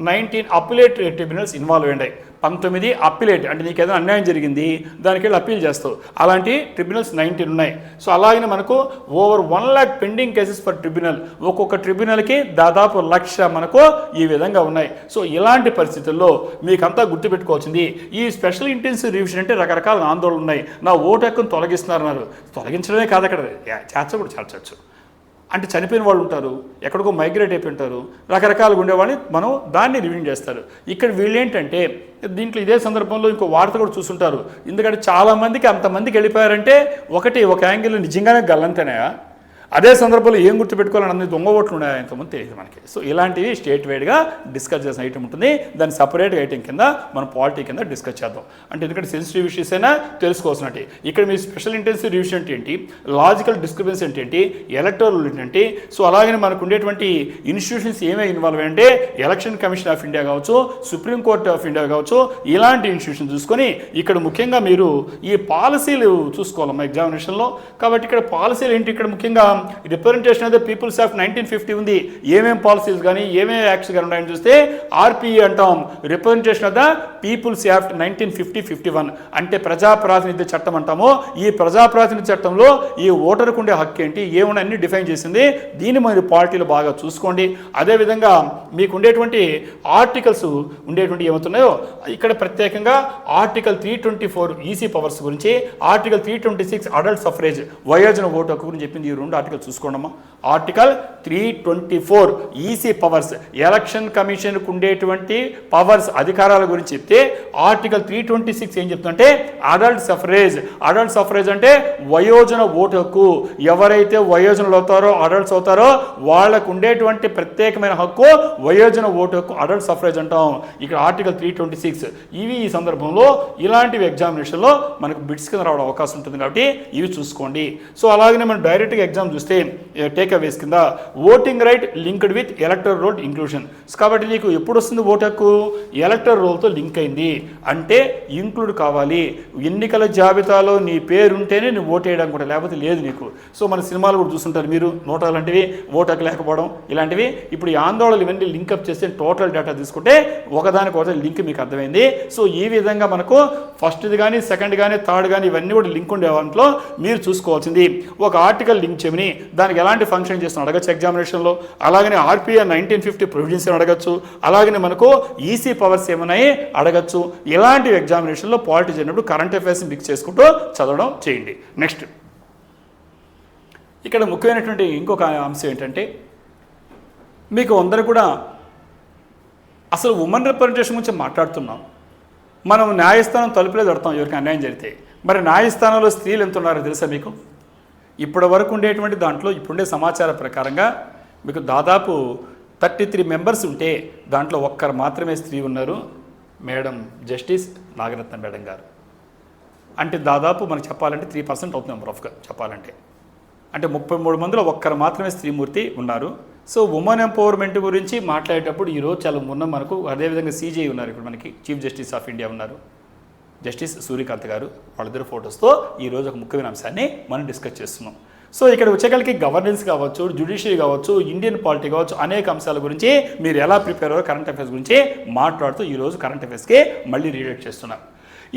19 అప్పీలేట్ ట్రిబ్యునల్స్ ఇన్వాల్వ్ అయ్యాయి. 19 అప్పీలేట్, అంటే నీకు ఏదైనా అన్యాయం జరిగింది దానికి వెళ్ళి అప్పీల్ చేస్తావు. అలాంటి ట్రిబ్యునల్స్ 19 ఉన్నాయి. సో అలాగే మనకు over 1 lakh pending cases for tribunal. ఒక్కొక్క ట్రిబ్యునల్కి దాదాపు 1,00,000 మనకు ఈ విధంగా ఉన్నాయి. సో ఇలాంటి పరిస్థితుల్లో మీకంతా గుర్తుపెట్టుకోవాల్సింది, ఈ స్పెషల్ ఇంటెన్సివ్ రివిజన్ అంటే రకరకాల ఆందోళనలు ఉన్నాయి. నా ఓటు హక్కును తొలగిస్తున్నారన్నారు. తొలగించడమే కాదు, అక్కడ చేర్చచ్చు. అంటే చనిపోయిన వాళ్ళు ఉంటారు, ఎక్కడికో మైగ్రేట్ అయిపోయి ఉంటారు, రకరకాలుగా ఉండేవాళ్ళని మనం దాన్ని రివ్యూ చేస్తారు. ఇక్కడ వీళ్ళు ఏంటంటే దీంట్లో ఇదే సందర్భంలో ఇంకో వార్త కూడా చూసుంటారు. ఎందుకంటే చాలామందికి అంతమందికి వెళ్ళిపోయారంటే ఒక యాంగిల్ నిజంగానే గల్లంతేనాయా, అదే సందర్భంలో ఏం గుర్తుపెట్టుకోవాలని అన్ని దొంగ ఓట్లు ఉన్నాయా ఇంతమంది తెలియదు మనకి. సో ఇలాంటివి స్టేట్ వైడ్గా డిస్కస్ చేసిన ఐటమ్ ఉంటుంది. దాన్ని సపరేట్ ఐటమ్ కింద మనం పాలిటీ కింద డిస్కస్ చేద్దాం. అంటే ఎందుకంటే సెన్సిటివ్ ఇష్యూస్ అయినా తెలుసుకోవాల్సినట్టు. ఇక్కడ మీ స్పెషల్ ఇంటెన్సివ్ రివిజన్ ఏంటి, లాజికల్ డిస్క్రిపెన్సీ ఏంటి, ఎలక్టోరల్ ఏంటి, సో అలాగే మనకు ఉండేటువంటి ఇన్స్టిట్యూషన్స్ ఏమేమి ఇన్వాల్వ్ అంటే ఎలక్షన్ కమిషన్ ఆఫ్ ఇండియా కావచ్చు, సుప్రీం కోర్ట్ ఆఫ్ ఇండియా కావచ్చు, ఇలాంటి ఇన్స్టిట్యూషన్ చూసుకొని ఇక్కడ ముఖ్యంగా మీరు ఈ పాలసీలు చూసుకోవాలమ్మా ఎగ్జామినేషన్లో. కాబట్టి ఇక్కడ పాలసీలు ఏంటి, ఇక్కడ ముఖ్యంగా representation of the peoples of 1950 ఉంది. ఏమేం పాలసీస్ కానీ ఏమేమి యాక్ట్స్ కానీ ఉన్నాయని చూస్తే ఆర్పిఈ అంటాం, representation of the people's act 1950-51 అంటే ప్రజాప్రాతినిధ్య చట్టం అంటాము. ఈ ప్రజాప్రాతినిధ్య చట్టంలో ఈ ఓటర్కు ఉండే హక్కు ఏంటి, ఏమన్నా అన్ని డిఫైన్ చేసింది. దీన్ని మీరు పాలిటీలో బాగా చూసుకోండి. అదేవిధంగా మీకు ఉండేటువంటి ఆర్టికల్స్ ఉండేటువంటి ఏమవుతున్నాయో ఇక్కడ ప్రత్యేకంగా ఆర్టికల్ 324 ఈసీ పవర్స్ గురించి, ఆర్టికల్ 326 అడల్ట్ సఫరేజ్ వయోజన ఓటు హక్కు గురించి చెప్పింది. ఈ రెండు ఆర్టికల్ చూసుకోండమ్మా. ఆర్టికల్ 324 ఈసీ పవర్స్, ఎలక్షన్ కమిషన్కు ఉండేటువంటి పవర్స్ అధికారాల గురించి చెప్తే, ఆర్టికల్ 326 ఏం చెప్తుందంటే అడల్ట్ సఫరేజ్. అడల్ట్ సఫరేజ్ అంటే వయోజన ఓటు హక్కు. ఎవరైతే వయోజనులు అవుతారో, అడల్ట్స్ అవుతారో వాళ్ళకు ఉండేటువంటి ప్రత్యేకమైన హక్కు వయోజన ఓటు హక్కు, అడల్ట్ సఫరేజ్ అంటాం. ఇక్కడ ఆర్టికల్ 326 ఇవి ఈ సందర్భంలో ఇలాంటివి ఎగ్జామినేషన్లో మనకు బిట్స్ కింద రావడం అవకాశం ఉంటుంది. కాబట్టి ఇవి చూసుకోండి. సో అలాగనే మనం డైరెక్ట్గా ఎగ్జామ్ చూస్తే టేక్ అవేస్ కింద voting right linked with elector roll inclusion. కాబట్టి నీకు ఎప్పుడు వస్తుంది ఓటు హక్కు, ఎలక్టర్ రోల్తో లింక్ అయింది అంటే ఇంక్లూడ్ కావాలి. ఎన్నికల జాబితాలో నీ పేరు ఉంటేనే నువ్వు ఓటు వేయడం కూడా, లేకపోతే లేదు నీకు. సో మన సినిమాలు కూడా చూస్తుంటారు మీరు, నోటా లాంటివి, ఓటు హక్కు లేకపోవడం ఇలాంటివి. ఇప్పుడు ఈ ఆందోళనలు ఇవన్నీ లింకప్ చేస్తే టోటల్ డేటా తీసుకుంటే ఒకదానికొకటి లింక్ మీకు అర్థమైంది. సో ఈ విధంగా మనకు ఫస్ట్ది కానీ సెకండ్ కానీ థర్డ్ కానీ ఇవన్నీ కూడా లింక్ ఉండే దాంట్లో మీరు చూసుకోవాల్సింది. ఒక ఆర్టికల్ లింక్ చేయమని దానికి ఎలాంటి ఫంక్షన్ చేస్తున్నా అడగచ్చు ఎగ్జామినేషన్లో. అలాగనే ఆర్పిఆర్ 1950 ప్రొవిజన్స్ అడగచ్చు. అలాగనే మనకు ఈసీ పవర్స్ ఏమన్నాయి అడగచ్చు. ఇలాంటి ఎగ్జామినేషన్లో పాలిటీ జరిగినప్పుడు కరెంట్ అఫైర్స్ని మిక్స్ చేసుకుంటూ చదవడం చేయండి. నెక్స్ట్ ఇక్కడ ముఖ్యమైనటువంటి ఇంకొక అంశం ఏంటంటే, మీకు అందరూ కూడా అసలు ఉమెన్ రిప్రజెంటేషన్ గురించి మాట్లాడుతున్నాం. మనం న్యాయస్థానం తలుపులే దొడతాం ఎవరికి అన్యాయం జరిగితే. మరి న్యాయస్థానంలో స్త్రీలు ఎంత ఉన్నారో తెలుసా మీకు? ఇప్పటి వరకు ఉండేటువంటి దాంట్లో ఇప్పుడుండే సమాచారం ప్రకారంగా మీకు దాదాపు 33 మెంబర్స్ ఉంటే దాంట్లో ఒక్కరు మాత్రమే స్త్రీ ఉన్నారు, మేడం జస్టిస్ నాగరత్న మేడం గారు. అంటే దాదాపు మనకు చెప్పాలంటే 3% అవుతుంది రఫ్గా చెప్పాలంటే. అంటే 33 మందిలో ఒక్కరు మాత్రమే స్త్రీమూర్తి ఉన్నారు. సో ఉమెన్ ఎంపవర్మెంట్ గురించి మాట్లాడేటప్పుడు ఈరోజు చాలా ఉన్నాం మనకు. అదేవిధంగా సీజేఐ ఉన్నారు, ఇప్పుడు మనకి చీఫ్ జస్టిస్ ఆఫ్ ఇండియా ఉన్నారు, జస్టిస్ సూర్యకాంత్ గారు. వాళ్ళిద్దరు ఫొటోస్తో ఈరోజు ఒక ముఖ్యమైన అంశాన్ని మనం డిస్కస్ చేస్తున్నాం. సో ఇక్కడ వచ్చేకలకి గవర్నెన్స్ కావచ్చు, జ్యుడిషియరీ కావచ్చు, ఇండియన్ పాలిటీ కావచ్చు, అనేక అంశాల గురించి మీరు ఎలా ప్రిపేర్ అయ్యారో కరెంట్ అఫైర్స్ గురించి మాట్లాడుతూ ఈరోజు కరెంట్ అఫైర్స్కి మళ్ళీ రీడేట్ చేస్తున్నాం.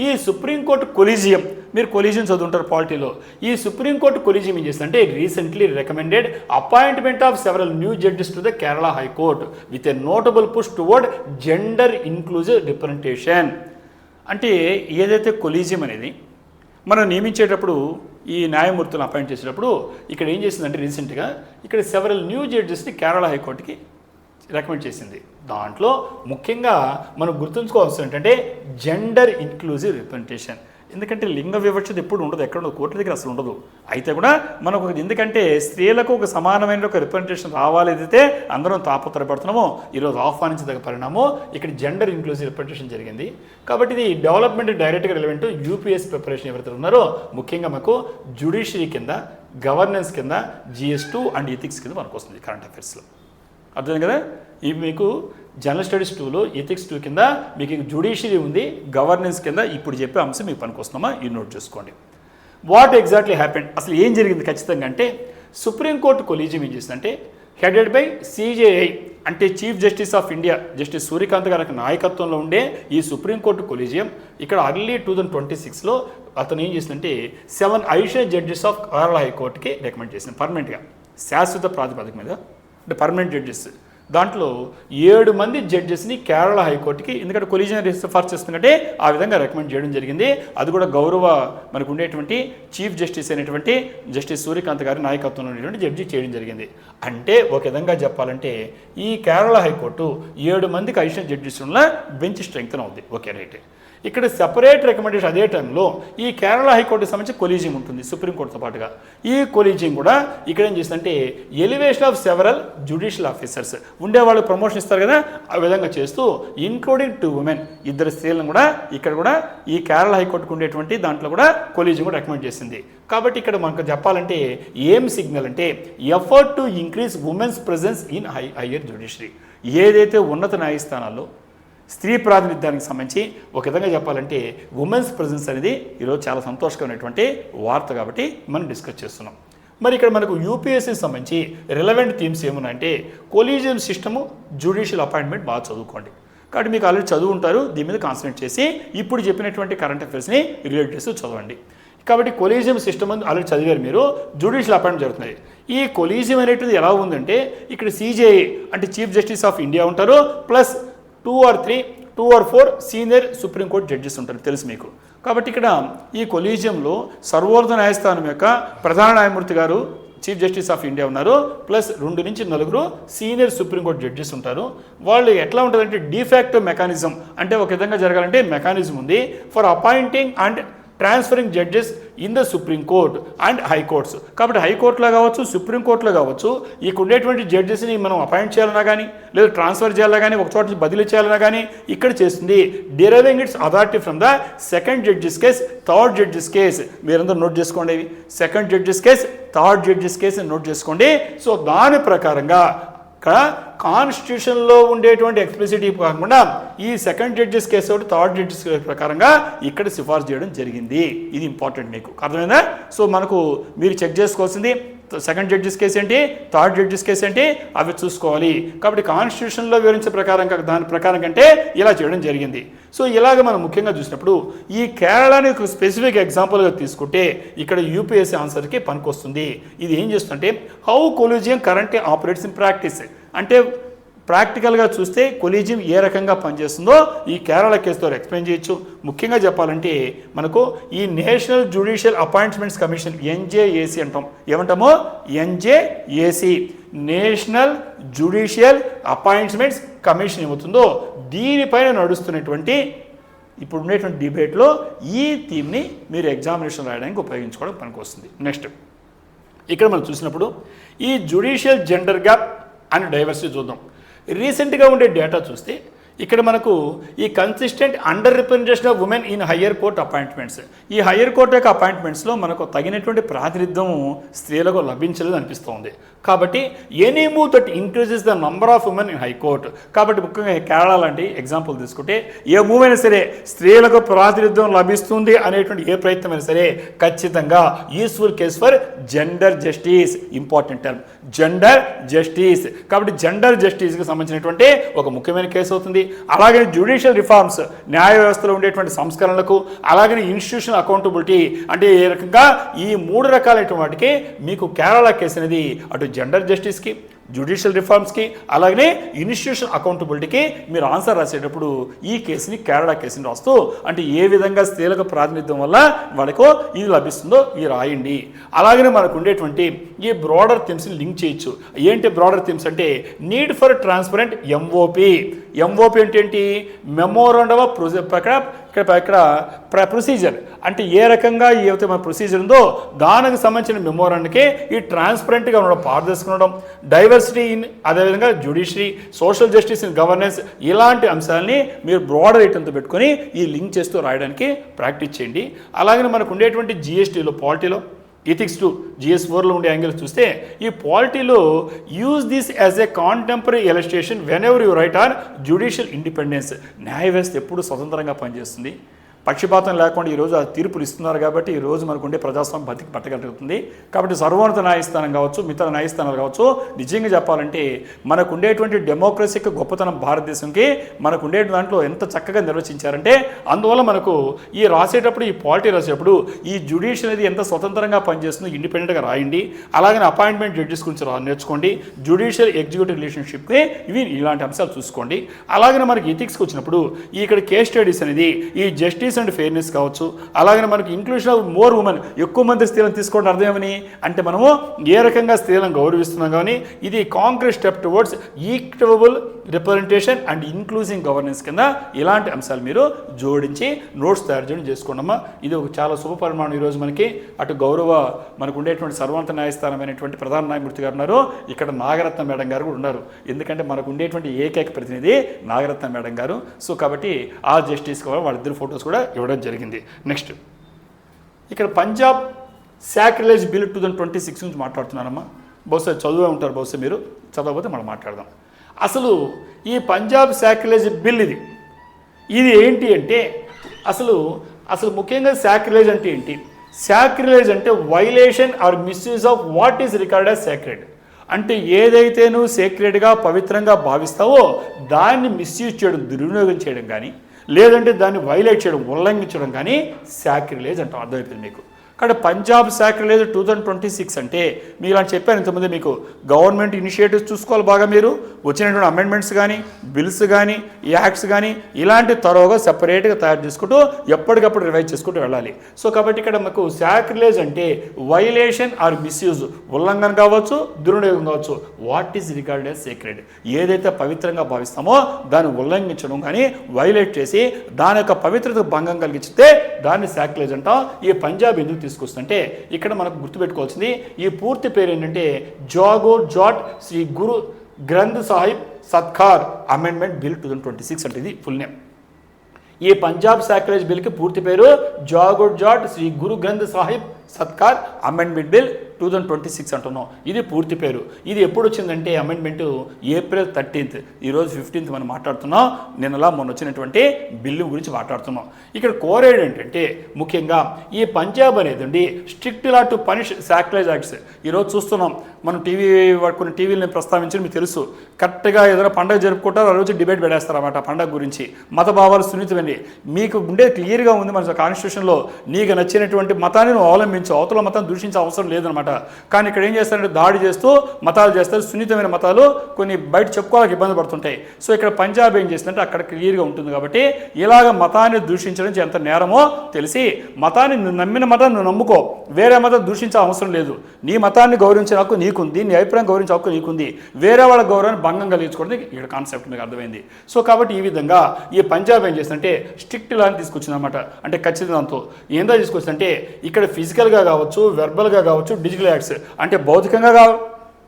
ఈ సుప్రీంకోర్టు కొలీజియం, మీరు కొలీజియం చదువుంటారు పాలిటీలో. ఈ సుప్రీంకోర్టు కొలీజియం ఏం చేస్తుందంటే recently recommended appointment of several new judges to the Kerala high court with a notable push towards gender inclusive representation. అంటే ఏదైతే కొలీజియం అనేది మనం నియమించేటప్పుడు ఈ న్యాయమూర్తులను అపాయింట్ చేసేటప్పుడు ఇక్కడ ఏం చేసిందంటే రీసెంట్గా ఇక్కడ సెవరల్ న్యూ జడ్జెస్ని కేరళ హైకోర్టుకి రికమెండ్ చేసింది. దాంట్లో ముఖ్యంగా మనం గుర్తుంచుకోవాల్సింది ఏంటంటే జెండర్ ఇన్క్లూజివ్ రిప్రజెంటేషన్. ఎందుకంటే లింగ వివక్షత ఎప్పుడు ఉండదు, ఎక్కడ ఉండదు, కోర్టు దగ్గర అసలు ఉండదు. అయితే కూడా మనకు ఎందుకంటే స్త్రీలకు ఒక సమానమైన ఒక రిప్రజెంటేషన్ రావాలి, ఏదైతే అందరం తాపత్రయపడుతున్నామో ఈరోజు ఆహ్వానించదగ్గ పరిణామం ఇక్కడ జెండర్ ఇంక్లూజివ్ రిప్రజెంటేషన్ జరిగింది. కాబట్టి ఇది డెవలప్మెంట్ డైరెక్ట్గా రిలవెంట్ యూపీఎస్ ప్రిపరేషన్ ఎవరైతే ఉన్నారో ముఖ్యంగా మాకు జ్యుడిషియరీ కింద, గవర్నెన్స్ కింద, GS2 అండ్ ఎథిక్స్ కింద మనకు వస్తుంది కరెంట్ అఫైర్స్లో. అర్థం కదా? ఇవి మీకు జనరల్ స్టడీస్ 2లో ఎథిక్స్ 2 కింద మీకు జ్యుడిషియరీ ఉంది, గవర్నెన్స్ కింద ఇప్పుడు చెప్పే అంశం మీకు పనికొస్తున్నామా ఈ నోట్ చేసుకోండి. వాట్ ఎగ్జాక్ట్లీ హ్యాపెండ్, అసలు ఏం జరిగింది ఖచ్చితంగా అంటే సుప్రీంకోర్టు కొలీజియం ఏం చేసిందంటే హెడెడ్ బై సిజేఐ అంటే chief justice of India justice Surya Kant గారి నాయకత్వంలో ఉండే ఈ సుప్రీంకోర్టు కొలీజియం ఇక్కడ అర్లీ 2026లో అతను ఏం చేసిందంటే 7 అడిషనల్ జడ్జెస్ ఆఫ్ కేరళ హైకోర్టుకి రికమెండ్ చేసింది పర్మనెంట్గా, శాశ్వత ప్రాతిపదిక మీద, అంటే పర్మనెంట్ జడ్జెస్. దాంట్లో 7 మంది జడ్జెస్ని కేరళ హైకోర్టుకి, ఎందుకంటే కొలీజియం సిఫార్సు చేస్తుందంటే ఆ విధంగా రికమెండ్ చేయడం జరిగింది. అది కూడా గౌరవ మనకు ఉండేటువంటి చీఫ్ జస్టిస్ అయినటువంటి జస్టిస్ సూర్యకాంత్ గారి నాయకత్వంలో ఉండేటువంటి జడ్జి చేయడం జరిగింది. అంటే ఒక విధంగా చెప్పాలంటే ఈ కేరళ హైకోర్టు 7 మందికి అడిషనల్ జడ్జెస్ ఉన్న బెంచ్ స్ట్రెంగ్త్ అవుతుంది. Okay right. ఇక్కడ సెపరేట్ రికమెండేషన్ అదే టైంలో ఈ కేరళ హైకోర్టుకి సంబంధించి కొలీజియం ఉంటుంది సుప్రీంకోర్టుతో పాటుగా. ఈ కొలీజియం కూడా ఇక్కడ ఏం చేస్తుందంటే elevation of several judicial officers ఉండేవాళ్ళు ప్రమోషన్ ఇస్తారు కదా, ఆ విధంగా చేస్తూ ఇంక్లూడింగ్ 2 ఉమెన్, 2 స్త్రీలను కూడా ఇక్కడ కూడా ఈ కేరళ హైకోర్టుకు ఉండేటువంటి దాంట్లో కూడా కొలీజియం కూడా రికమెండ్ చేసింది. కాబట్టి ఇక్కడ మనకు చెప్పాలంటే ఏం సిగ్నల్ అంటే effort to increase women's presence in higher judiciary. ఏదైతే ఉన్నత న్యాయస్థానాల్లో స్త్రీ ప్రాతినిధ్యానికి సంబంధించి ఒక విధంగా చెప్పాలంటే ఉమెన్స్ ప్రెజెన్స్ అనేది ఈరోజు చాలా సంతోషకరమైనటువంటి వార్త, కాబట్టి మనం డిస్కస్ చేస్తున్నాం. మరి ఇక్కడ మనకు యూపీఎస్సీకి సంబంధించి రిలవెంట్ థీమ్స్ ఏమున్నాయంటే కొలీజియం సిస్టము, జ్యుడిషియల్ అపాయింట్మెంట్ బాగా చదువుకోండి. కాబట్టి మీకు ఆల్రెడీ చదువు ఉంటారు, దీని మీద కాన్సన్ట్రేట్ చేసి ఇప్పుడు చెప్పినటువంటి కరెంట్ అఫైర్స్ని రిలేట్ చేస్తూ చదవండి. కాబట్టి కొలీజియం సిస్టమ్ ఆల్రెడీ చదివారు మీరు, జ్యుడిషియల్ అపాయింట్మెంట్ జరుగుతుంది. ఈ కొలీజియం అనేటిది ఎలా ఉందంటే ఇక్కడ సిజేఐ అంటే చీఫ్ జస్టిస్ ఆఫ్ ఇండియా ఉంటారు, plus 2 or 4 senior supreme court judges ఉంటారు, తెలుసు మీకు. కాబట్టి ఇక్కడ ఈ కొలీజియంలో సర్వోన్నత న్యాయస్థానం యొక్క ప్రధాన న్యాయమూర్తి గారు చీఫ్ జస్టిస్ ఆఫ్ ఇండియా ఉన్నారు, ప్లస్ 2 నుంచి 4 సీనియర్ సుప్రీంకోర్టు జడ్జెస్ ఉంటారు. వాళ్ళు ఎట్లా ఉంటుందంటే డిఫాక్టో మెకానిజం, అంటే ఒక విధంగా జరగాలంటే మెకానిజం ఉంది for appointing and transferring judges in the supreme court and high courts. కాబట్టి హైకోర్టులో కావచ్చు, సుప్రీంకోర్టులో కావచ్చు, ఇక్కడ ఉండేటువంటి జడ్జెస్ని మనం అపాయింట్ చేయాలన్నా కానీ, లేదా ట్రాన్స్ఫర్ చేయాలన్నా కానీ, ఒక చోట నుంచి బదిలీ చేయాలన్నా కానీ ఇక్కడ చేస్తుంది deriving it's authority from the second judges case, third judges case. మీరందరూ నోట్ చేసుకోండి, second judges case, third judges case note చేసుకోండి. సో దాని ప్రకారంగా ఇక్కడ కాన్స్టిట్యూషన్లో ఉండేటువంటి ఎక్స్ప్లిసిటీ కాకుండా ఈ సెకండ్ జడ్జెస్ కేసు ఒకటి థర్డ్ జడ్జెస్ కేసు ప్రకారంగా ఇక్కడ సిఫార్సు చేయడం జరిగింది. ఇది ఇంపార్టెంట్, మీకు అర్థమైందా? సో మనకు మీరు చెక్ చేసుకోవాల్సింది సెకండ్ జడ్జెస్ కేసు ఏంటి, థర్డ్ జడ్జెస్ కేసు ఏంటి, అవి చూసుకోవాలి. కాబట్టి కాన్స్టిట్యూషన్లో వివరించే ప్రకారంగా దాని ప్రకారం కంటే ఇలా చేయడం జరిగింది. సో ఇలాగ మనం ముఖ్యంగా చూసినప్పుడు ఈ కేరళని ఒక స్పెసిఫిక్ ఎగ్జాంపుల్గా తీసుకుంటే ఇక్కడ యూపీఎస్సీ ఆన్సర్కి పనికొస్తుంది. ఇది ఏం చేస్తుందంటే how collegium currently operates in practice, అంటే ప్రాక్టికల్గా చూస్తే కొలీజియం ఏ రకంగా పనిచేస్తుందో ఈ కేరళ కేసుతో ఎక్స్ప్లెయిన్ చేయొచ్చు. ముఖ్యంగా చెప్పాలంటే మనకు ఈ national judicial appointments commission NJAC అంటాం, ఏమంటామో NJAC national judicial appointments commission ఏమవుతుందో దీనిపైన నడుస్తున్నటువంటి ఇప్పుడు ఉండేటువంటి డిబేట్లో ఈ థీమ్ని మీరు ఎగ్జామినేషన్ రాయడానికి ఉపయోగించుకోవడం పనికొస్తుంది. నెక్స్ట్ ఇక్కడ మనం చూసినప్పుడు ఈ judicial gender gap and diversity చూద్దాం. రీసెంట్గా ఉండే డేటా చూస్తే ఇక్కడ మనకు ఈ consistent under representation of women in higher court appointments, ఈ హయ్యర్ కోర్ట్ యొక్క అపాయింట్మెంట్స్లో మనకు తగినటువంటి ప్రాతినిధ్యం స్త్రీలకు లభించలేదు అనిపిస్తుంది. కాబట్టి any move that increases the number of women in high court. కాబట్టి ముఖ్యంగా కేరళ లాంటి ఎగ్జాంపుల్ తీసుకుంటే ఏ మూవ్ అయినా సరే స్త్రీలకు ప్రాతినిధ్యం లభిస్తుంది అనేటువంటి ఏ ప్రయత్నం అయినా సరే ఖచ్చితంగా useful case for gender justice, important term gender justice. కాబట్టి జెండర్ జస్టిస్కి సంబంధించినటువంటి ఒక ముఖ్యమైన కేసు అవుతుంది. అలాగే జ్యుడిషియల్ రిఫార్మ్స్, న్యాయ వ్యవస్థలో ఉండేటువంటి సంస్కరణలకు, అలాగే ఇన్స్టిట్యూషనల్ అకౌంటబిలిటీ, అంటే ఏ రకంగా ఈ 3 రకాలైన వాటికి మీకు కేరళ కేసు అనేది అటు జెండర్ జస్టిస్కి, జ్యుడిషియల్ రిఫార్మ్స్కి, అలాగనే ఇన్స్టిట్యూషనల్ అకౌంటబిలిటీకి మీరు ఆన్సర్ రాసేటప్పుడు ఈ కేసుని కేరళ కేసుని రాస్తూ, అంటే ఏ విధంగా స్త్రీలకు ప్రాతినిధ్యం వల్ల వాళ్ళకు ఇది లభిస్తుందో ఇది రాయండి. అలాగనే మనకు ఉండేటువంటి ఈ బ్రాడర్ థీమ్స్ని లింక్ చేయొచ్చు. ఏంటి బ్రాడర్ థీమ్స్ అంటే need for transparent MOP. MOP అంటే ఏంటి, మెమోరాండం ఆఫ్ ఇక్కడ ప్రొసీజర్, అంటే ఏ రకంగా ఏవైతే మన ప్రొసీజర్ ఉందో దానికి సంబంధించిన మెమోరాండంకి ఈ ట్రాన్స్పరెంట్గా ఉండడం, పారదర్శకంగా ఉండడం, డైవర్సిటీ ఇన్, అదేవిధంగా judiciary, social justice in governance, ఇలాంటి అంశాలని మీరు బ్రాడర్ ఐటమ్తో పెట్టుకొని ఈ లింక్ చేస్తూ రాయడానికి ప్రాక్టీస్ చేయండి. అలాగే మనకు ఉండేటువంటి జిఎస్టీలో, పాలిటీలో, ఎథిక్స్ 2 GS4లో ఉండే యాంగిల్స్ చూస్తే ఈ పాలిటీలో use this as a contemporary illustration whenever you write on judicial independence. న్యాయ వ్యవస్థ ఎప్పుడు స్వతంత్రంగా పనిచేస్తుంది, పక్షపాతం లేకుండా ఈరోజు ఆ తీర్పులు ఇస్తున్నారు కాబట్టి ఈరోజు మనకు ఉండే ప్రజాస్వామ్యం బతికి పట్టగలుగుతుంది. కాబట్టి సర్వోన్నత న్యాయస్థానం కావచ్చు, మిగతా న్యాయస్థానాలు కావచ్చు, నిజంగా చెప్పాలంటే మనకు ఉండేటువంటి డెమోక్రసీకి గొప్పతనం భారతదేశంకి మనకు ఉండే దాంట్లో ఎంత చక్కగా నిర్వచించారంటే, అందువల్ల మనకు ఈ రాసేటప్పుడు, ఈ పాలిటీ రాసేటప్పుడు ఈ జ్యుడిషియల్ అనేది ఎంత స్వతంత్రంగా పనిచేస్తుందో ఇండిపెండెంట్గా రాయండి. అలాగే అపాయింట్మెంట్ జడ్జెస్ గురించి నేర్చుకోండి. జ్యుడిషియల్ ఎగ్జిక్యూటివ్ రిలేషన్షిప్కి ఇలాంటి అంశాలు చూసుకోండి. అలాగే మనకి ఎథిక్స్కి వచ్చినప్పుడు ఇక్కడ కేస్ స్టడీస్ అనేది ఈ జస్టిస్ అండ్ ఫెయిర్నెస్ కావచ్చు. అలాగే మనకి ఇంక్లూషన్ ఆఫ్ మోర్ ఉమెన్, ఎక్కువ మంది స్త్రీలను తీసుకోవడం అర్థమేమని అంటే మనము ఏ రకంగా స్త్రీలను గౌరవిస్తున్నాం. కానీ ఇది concrete step towards equitable representation and inclusive governance కింద ఇలాంటి అంశాలు మీరు జోడించి నోట్స్ తయారు చేయడం చేసుకోండమ్మా. ఇది ఒక చాలా శుభ పరిమాణం. ఈరోజు మనకి అటు గౌరవ మనకు ఉండేటువంటి సర్వోన్నత న్యాయస్థానమైనటువంటి ప్రధాన న్యాయమూర్తి గారు ఉన్నారు, ఇక్కడ నాగరత్న మేడం గారు కూడా ఉన్నారు. ఎందుకంటే మనకు ఉండేటువంటి ఏకైక ప్రతినిధి నాగరత్న మేడం గారు. సో కాబట్టి ఆ జస్టిస్ కూడా వాళ్ళిద్దరు ఫొటోస్ కూడా ఇవ్వడం జరిగింది. నెక్స్ట్ ఇక్కడ పంజాబ్ సాక్రిలేజ్ బిల్ 2026 నుంచి మాట్లాడుతున్నానమ్మా. బహుశా చదువే ఉంటారు, బహుశా మీరు చదవకపోతే మనం మాట్లాడదాం. అసలు ఈ పంజాబ్ సాక్రిలేజ్ బిల్ ఇది ఏంటి అంటే అసలు ముఖ్యంగా సాక్రిలేజ్ అంటే ఏంటి? సాక్రిలేజ్ అంటే violation are misuse of what is record as sacred. అంటే ఏదైతే నువ్వు సేక్రెడ్గా పవిత్రంగా భావిస్తావో దాన్ని మిస్యూజ్ చేయడం, దుర్వినియోగం చేయడం కానీ, లేదంటే దాన్ని వైలేట్ చేయడం, ఉల్లంఘించడం కానీ సాక్రిలేజ్ అంటాం. అర్థమైపోయింది మీకు. కాబట్టి పంజాబ్ సాక్రిలేజ్ 2026 అంటే మీరు ఇలా చెప్పాను ఇంతకుముందే, మీకు గవర్నమెంట్ ఇనిషియేటివ్స్ చూసుకోవాలి బాగా. మీరు వచ్చినటువంటి అమెండ్మెంట్స్ కానీ, బిల్స్ కానీ, యాక్ట్స్ కానీ ఇలాంటి తరోగా సెపరేట్గా తయారు చేసుకుంటూ ఎప్పటికప్పుడు రివైజ్ చేసుకుంటూ వెళ్ళాలి. సో కాబట్టి ఇక్కడ మాకు సాక్రిలేజ్ అంటే వైలేషన్ ఆర్ మిస్యూజ్, ఉల్లంఘన కావచ్చు, దుర్వినియోగం కావచ్చు. What is record as sacred, ఏదైతే పవిత్రంగా భావిస్తామో దాన్ని ఉల్లంఘించడం కానీ, వైలేట్ చేసి దాని యొక్క పవిత్రతకు భంగం కలిగిస్తే దాన్ని సాక్రిలేజ్ అంటాం. ఈ పంజాబ్ ఎందుకు తీసుకొస్తుంటే ఇక్కడ మనకు గుర్తుపెట్టుకోవాల్సింది ఈ పూర్తి పేరు ఏంటంటే జాగో జాట్ శ్రీ గురు గ్రంథ్ సాహిబ్ సత్కార్ అమెండ్మెంట్ బిల్ 2026 అంటే ఇది ఫుల్ నేమ్. ఈ పంజాబ్ సాక్రిలేజ్ బిల్కి పూర్తి పేరు జాగో జాట్ శ్రీ గురు గ్రంథ్ సాహిబ్ సత్కార్ అమెండ్మెంట్ బిల్ 2026 అంటున్నాం. ఇది పూర్తి పేరు. ఇది ఎప్పుడు వచ్చిందంటే అమెండ్మెంట్ ఏప్రిల్ 13th, ఈరోజు 15th మనం మాట్లాడుతున్నాం. నిన్నలా మొన్న వచ్చినటువంటి బిల్లు గురించి మాట్లాడుతున్నాం. ఇక్కడ కోరేడ్ ఏంటంటే ముఖ్యంగా ఈ పంజాబ్ అనేది అండి strict law to punish sacrilege acts. ఈరోజు చూస్తున్నాం మనం కొన్ని టీవీలు నేను ప్రస్తావించి మీకు తెలుసు. కరెక్ట్గా ఏదైనా పండుగ జరుపుకుంటారు, ఆ రోజు డిబేట్ పెడేస్తారు అన్నమాట పండుగ గురించి. మత భావాలు సున్నితమండి. మీకు ఉండే క్లియర్గా ఉంది మన కాన్స్టిట్యూషన్లో, నీకు నచ్చినటువంటి మతాన్ని నువ్వు అవలంబించు, అవతల మతం దూషించే అవసరం లేదనమాట. కానీ ఇక్కడ ఏం చేస్తారంటే దాడి చేస్తూ మతాలు చేస్తారు. సున్నితమైన మతాలు కొన్ని బయట చెప్పుకోవాలని ఇబ్బంది పడుతుంటాయి. సో ఇక్కడ పంజాబ్ ఏం చేస్తుందంటే అక్కడ క్లియర్గా ఉంటుంది కాబట్టి ఇలాగ మతాన్ని దూషించడం ఎంత నేరమో తెలిసి మతాన్ని నువ్వు నమ్మిన మతాన్ని నువ్వు నమ్ముకో, వేరే మతం దూషించే అవసరం లేదు. నీ మతాన్ని గౌరవించే హక్కు నీకుంది, నీ అభిప్రాయం గౌరవించే హక్కు నీకుంది. వేరే వాళ్ళ గౌరవాన్ని భంగం కలిగించుకోవడం ఇక్కడ కాన్సెప్ట్ మీకు అర్థమైంది. సో కాబట్టి ఈ విధంగా ఈ పంజాబ్ ఏం చేస్తుందంటే స్ట్రిక్ట్ లాని తీసుకొచ్చింది అనమాట. అంటే ఖచ్చితంతో ఏందో తీసుకొచ్చిందంటే ఇక్కడ ఫిజికల్గా కావచ్చు, వెర్బల్గా కావచ్చు, డిజిటల్ యాక్ట్స్ అంటే భౌతికంగా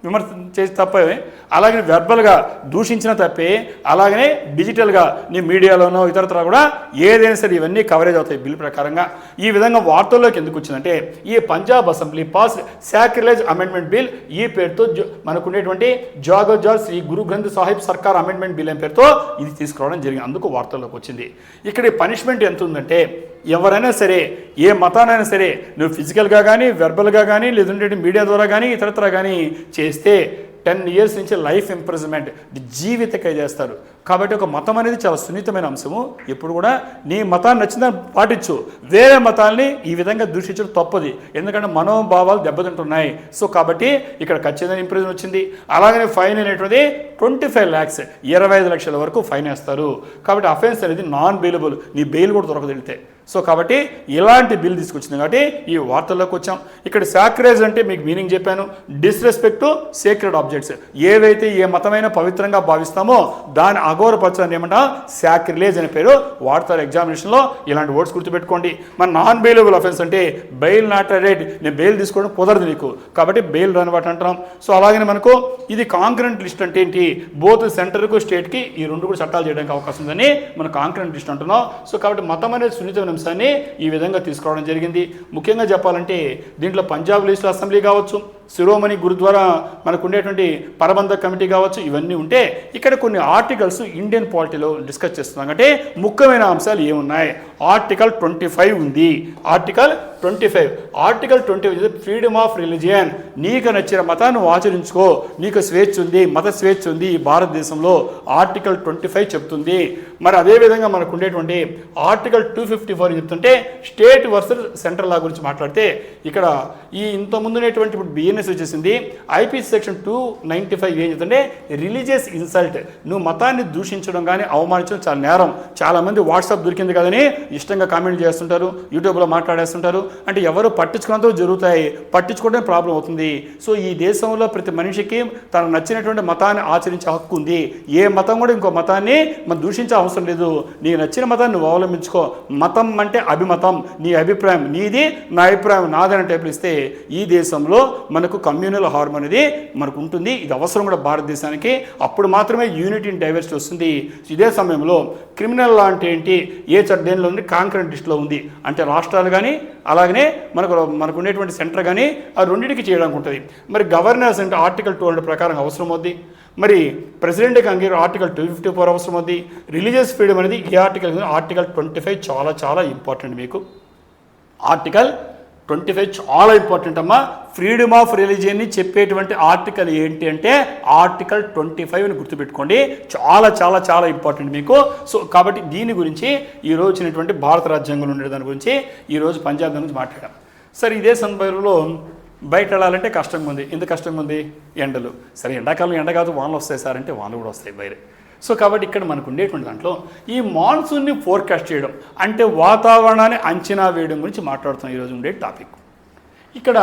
విమర్శ చేసి తప్పే, అలాగే వెర్బల్గా దూషించిన తప్పే, అలాగనే డిజిటల్గా నీ మీడియాలోనో ఇతరత్ర కూడా ఏదైనా సరే ఇవన్నీ కవరేజ్ అవుతాయి బిల్ ప్రకారంగా. ఈ విధంగా వార్తల్లోకి ఎందుకు వచ్చిందంటే ఈ Punjab assembly pass sacrilege amendment bill ఈ పేరుతో మనకు ఉండేటువంటి జాగో జాట్ శ్రీ గురు గ్రంథ్ సాహిబ్ సర్కార్ అమెండ్మెంట్ బిల్ అనే పేరుతో ఇది తీసుకురావడం జరిగింది. అందుకు వార్తల్లోకి వచ్చింది. ఇక్కడ పనిష్మెంట్ ఎంత ఉందంటే ఎవరైనా సరే, ఏ మతానైనా సరే, నువ్వు ఫిజికల్గా కానీ, వెర్బల్గా కానీ, లేదంటే మీడియా ద్వారా కానీ, ఇతరత్ర కానీ చేస్తే 10 years నుంచి లైఫ్ ఇంప్రిజన్మెంట్, జీవిత ఖైదు చేస్తారు. కాబట్టి ఒక మతం అనేది చాలా సున్నితమైన అంశము. ఎప్పుడు కూడా నీ మతాన్ని నచ్చిందని పాటించు, వేరే మతాల్ని ఈ విధంగా దూషించడం తప్పది. ఎందుకంటే మనోభావాలు దెబ్బతింటున్నాయి. సో కాబట్టి ఇక్కడ ఖచ్చితంగా ఇంప్రిజన్ వచ్చింది. అలాగనే ఫైన్ అనేటువంటిది 25 lakhs 25 లక్షల వరకు ఫైన్ వేస్తారు. కాబట్టి అఫెన్స్ అనేది నాన్ బెయిలబుల్, నీ బెయిల్ కూడా దొరకదు వెళ్తే. సో కాబట్టి ఇలాంటి బిల్ తీసుకొచ్చింది కాబట్టి ఈ వార్తల్లోకి వచ్చాం. ఇక్కడ సాక్రిలేజ్ అంటే మీకు మీనింగ్ చెప్పాను, డిస్రెస్పెక్ట్ టు సేక్రెడ్ ఆబ్జెక్ట్స్. ఏవైతే ఏ మతమైన పవిత్రంగా భావిస్తామో దాని అగౌరవపరచని ఏమంటా సాక్రిలేజ్ అనే పేరు వాడతారు ఎగ్జామినేషన్లో. ఇలాంటి వర్డ్స్ గుర్తుపెట్టుకోండి. మన నాన్ బెయిలబుల్ అఫెన్స్ అంటే బెయిల్ నాట్ రైట్, నేను బెయిల్ తీసుకోవడం కుదరదు నీకు, కాబట్టి బెయిల్ రాని వాటి అంటాం. సో అలాగే మనకు ఇది కాంకరెంట్ లిస్ట్ అంటే ఏంటి, బోత్ సెంటర్కు స్టేట్కి ఈ రెండు కూడా చట్టాలు చేయడానికి అవకాశం ఉందని మనం కాంకరెంట్ లిస్ట్ అంటున్నాం. సో కాబట్టి మతం అనేది సున్నితమైన అంశాన్ని ఈ విధంగా తీసుకురావడం జరిగింది. ముఖ్యంగా చెప్పాలంటే దీంట్లో పంజాబ్ లిస్ట్ అసెంబ్లీ కావచ్చు, శిరోమణి గురుద్వారా మనకు ఉండేటువంటి ప్రబంధ కమిటీ కావచ్చు, ఇవన్నీ ఉంటే ఇక్కడ కొన్ని ఆర్టికల్స్ ఇండియన్ పాలిటీలో డిస్కస్ చేస్తున్నాం. అంటే ముఖ్యమైన అంశాలు ఏమున్నాయి? ఆర్టికల్ 25 ఉంది. Article 25 freedom of religion. నీకు నచ్చిన మతాన్ని నువ్వు ఆచరించుకో, నీకు స్వేచ్ఛ ఉంది, మత స్వేచ్ఛ ఉంది ఈ భారతదేశంలో, ఆర్టికల్ 25 చెప్తుంది. మరి అదేవిధంగా మనకు ఉండేటువంటి ఆర్టికల్ 254 చెప్తుంటే స్టేట్ వర్సెస్ సెంట్రల్ లా గురించి మాట్లాడితే ఇక్కడ ఈ ఇంతకుముందు ఉన్నటువంటి ఇప్పుడు బిఎన్ఎస్ వచ్చేసింది. ఐపీసీ సెక్షన్ 295 ఏం చెప్తుంటే రిలీజియస్ ఇన్సల్ట్, నువ్వు మతాన్ని దూషించడం కానీ అవమానించడం చాలా నేరం. చాలామంది వాట్సాప్ దొరికింది కదని ఇష్టంగా కామెంట్ చేస్తుంటారు, యూట్యూబ్లో మాట్లాడేస్తుంటారు. అంటే ఎవరు పట్టించుకున్నంత జరుగుతాయి, పట్టించుకోవడమే ప్రాబ్లం అవుతుంది. సో ఈ దేశంలో ప్రతి మనిషికి తనకు నచ్చినటువంటి మతాన్ని ఆచరించే హక్కు ఉంది. ఏ మతం కూడా ఇంకో మతాన్ని మనం దూషించే అవసరం లేదు. నీకు నచ్చిన మతాన్ని నువ్వు అవలంబించుకో. మతం అంటే అభిమతం, నీ అభిప్రాయం నీది, నా అభిప్రాయం నాదని టైపులు ఇస్తే ఈ దేశంలో మనకు కమ్యూనల్ హార్మోనీ అనేది మనకు ఉంటుంది. ఇది అవసరం కూడా భారతదేశానికి. అప్పుడు మాత్రమే యూనిటీ ఇన్ డైవర్సిటీ వస్తుంది. ఇదే సమయంలో క్రిమినల్ లా అంటే ఏంటి? ఏ దేనిలో ఉంది? కాంకరెంట్ లిస్టులో ఉంది. అంటే రాష్ట్రాలు కానీ అలాగనే మనకు ఉండేటువంటి సెంటర్ కానీ ఆ రెండింటికి చేయడానికి ఉంటుంది. మరి గవర్నెన్స్ అంటే ఆర్టికల్ 200 ప్రకారం అవసరం అవుద్ది. మరి ప్రెసిడెంట్కి అంగీకారం ఆర్టికల్ 254 అవసరం అవుద్ది. రిలీజియస్ ఫ్రీడమ్ అనేది ఏ ఆర్టికల్? ఆర్టికల్ 25 చాలా చాలా ఇంపార్టెంట్. మీకు ఆర్టికల్ 25 చాలా ఇంపార్టెంట్ అమ్మా. ఫ్రీడమ్ ఆఫ్ రిలీజియన్ని చెప్పేటువంటి ఆర్టికల్ ఏంటి అంటే ఆర్టికల్ 25ని గుర్తుపెట్టుకోండి. చాలా చాలా చాలా ఇంపార్టెంట్ మీకు. సో కాబట్టి దీని గురించి ఈరోజు వచ్చినటువంటి భారత రాజ్యాంగంలో ఉండే దాని గురించి ఈరోజు పంజాబ్ గురించి మాట్లాడాం. సరే, ఇదే సందర్భంలో బయట వెళ్ళాలంటే కష్టంగా ఉంది. ఎందుకు కష్టంగా ఉంది? ఎండలు. సరే, ఎండాకాలం ఎండ కాదు, వానలు వస్తాయి సార్ అంటే వానలు కూడా వస్తాయి బయట. సో కాబట్టి ఇక్కడ మనకు ఉండేటువంటి దాంట్లో ఈ మాన్సూన్ని ఫోర్కాస్ట్ చేయడం అంటే వాతావరణాన్ని అంచనా వేయడం గురించి మాట్లాడుతున్నాం ఈరోజు ఉండే టాపిక్. ఇక్కడ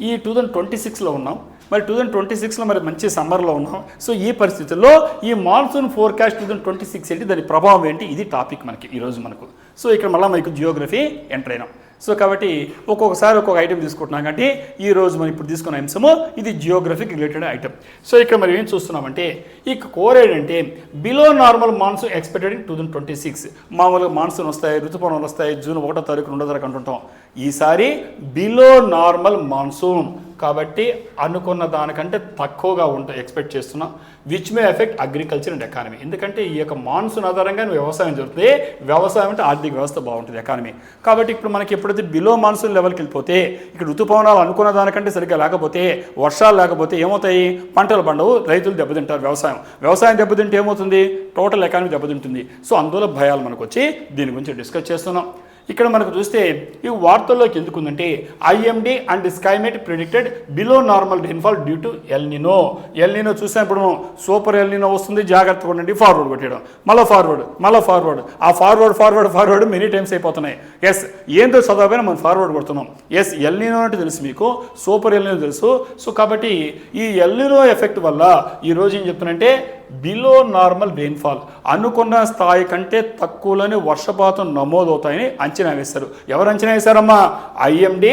ఈ 2026లో ఉన్నాం. మరి 2026లో మరి మంచి సమ్మర్లో ఉన్నాం. సో ఈ పరిస్థితుల్లో ఈ మాన్సూన్ ఫోర్కాస్ట్ 2026 ఏంటి, దాని ప్రభావం ఏంటి, ఇది టాపిక్ మనకి ఈరోజు మనకు. సో ఇక్కడ మళ్ళీ మనకు జియోగ్రఫీ ఎంటర్ అయినాం. సో కాబట్టి ఒక్కొక్కసారి ఒక్కొక్క ఐటెం తీసుకుంటున్నాం. కాబట్టి ఈరోజు మనం ఇప్పుడు తీసుకున్న అంశము ఇది జియోగ్రఫీకి రిలేటెడ్ ఐటెం. సో ఇక్కడ మనం ఏం చూస్తున్నామంటే ఈ కోర్ ఏంటంటే below normal monsoon expected in 2026. మామూలుగా మాన్సూన్ వస్తాయి, ఋతుపవనాలు వస్తాయి, జూన్ 1వ తారీఖు 2వ తారీఖు అంటుంటాం. ఈసారి బిలో నార్మల్ మాన్సూన్ కాబట్టి అనుకున్న దానికంటే తక్కువగా ఉంటాయి ఎక్స్పెక్ట్ చేస్తున్నాం. Which may affect agriculture and economy. ఎందుకంటే ఈ యొక్క మాన్సూన్ ఆధారంగా వ్యవసాయం జరుగుతుంది. వ్యవసాయం అంటే ఆర్థిక వ్యవస్థ బాగుంటుంది, ఎకానమీ. కాబట్టి ఇప్పుడు మనకి ఎప్పుడైతే బిలో మాన్సూన్ లెవెల్కి వెళ్ళిపోతే ఇక్కడ ఋతుపవనాలు అనుకున్న దానికంటే సరిగ్గా లేకపోతే, వర్షాలు లేకపోతే ఏమవుతాయి? పంటలు పండవు, రైతులు దెబ్బతింటారు. వ్యవసాయం దెబ్బతింటే ఏమవుతుంది? టోటల్ ఎకానమీ దెబ్బతింటుంది. సో అందువల్ల భయాలు మనకు వచ్చి దీని గురించి డిస్కస్ చేస్తున్నాం. ఇక్కడ మనకు చూస్తే ఈ వార్తల్లోకి ఎందుకుందంటే IMD and Skymet predicted below normal rainfall due to El Nino. El Nino చూసినప్పుడు సూపర్ ఎల్నినో వస్తుంది, జాగ్రత్తగా ఉండండి. ఫార్వర్డ్ కొట్టేయడం, మళ్ళీ ఫార్వర్డ్. ఆ ఫార్వర్డ్ మెనీ టైమ్స్ అయిపోతున్నాయి. ఎస్, ఏందో చదవకపోయినా మనం ఫార్వర్డ్ కొడుతున్నాం. ఎస్, ఎల్నినో అంటే తెలుసు మీకు, సూపర్ ఎల్నినో తెలుసు. సో కాబట్టి ఈ ఎల్నినో ఎఫెక్ట్ వల్ల ఈరోజు ఏం చెప్తున్నానంటే బిలో నార్మల్ రెయిన్ఫాల్, అనుకున్న స్థాయి కంటే తక్కువలోనే వర్షపాతం నమోదవుతాయని అంచనా వేశారు. ఎవరు అంచనా వేశారమ్మా? IMD,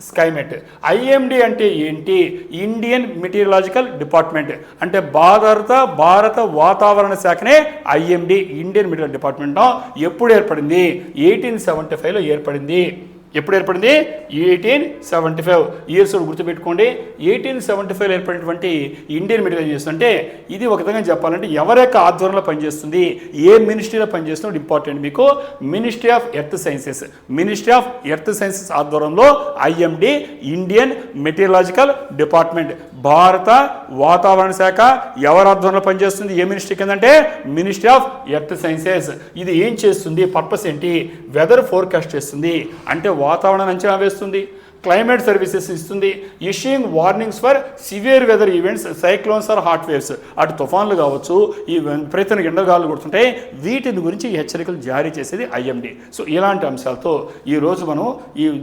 Skymet. ఐఎండీ అంటే ఏంటి? Indian meteorological department. అంటే భారత వాతావరణ శాఖనే ఐఎండీ, ఇండియన్ మెటీరియల్ డిపార్ట్మెంట్. ఎప్పుడు ఏర్పడింది? 1875లో ఏర్పడింది. ఎప్పుడు ఏర్పడింది? 1875 ఇయర్స్ గుర్తుపెట్టుకోండి. 1875లో ఏర్పడినటువంటి ఇండియన్ మెటీరియల్ ఏం చేస్తుంది అంటే ఇది ఒక విధంగా చెప్పాలంటే ఎవరి యొక్క ఆధ్వర్యంలో పనిచేస్తుంది, ఏ మినిస్ట్రీలో పనిచేస్తుంది ఇంపార్టెంట్ మీకు. మినిస్ట్రీ ఆఫ్ ఎర్త్ సైన్సెస్ ఆధ్వర్యంలో ఐఎండీ, ఇండియన్ మెటీరియలాజికల్ డిపార్ట్మెంట్, భారత వాతావరణ శాఖ ఎవరి ఆధ్వర్యంలో పనిచేస్తుంది? ఏ మినిస్ట్రీ కిందంటే మినిస్ట్రీ ఆఫ్ ఎర్త్ సైన్సెస్. ఇది ఏం చేస్తుంది? పర్పస్ ఏంటి? వెదర్ ఫోర్కాస్ట్ చేస్తుంది, అంటే వాతావరణాన్ని అంచనా వేస్తుంది. క్లైమేట్ సర్వీసెస్ ఇస్తుంది. Issuing warnings for severe weather events, cyclones or hot waves. అటు తుఫాన్లు కావచ్చు, ఈ విపరీతంగా ఎండగాలు కొడుతుంటాయి, వీటిని గురించి హెచ్చరికలు జారీ చేసేది ఐఎండీ. సో ఇలాంటి అంశాలతో ఈరోజు మనం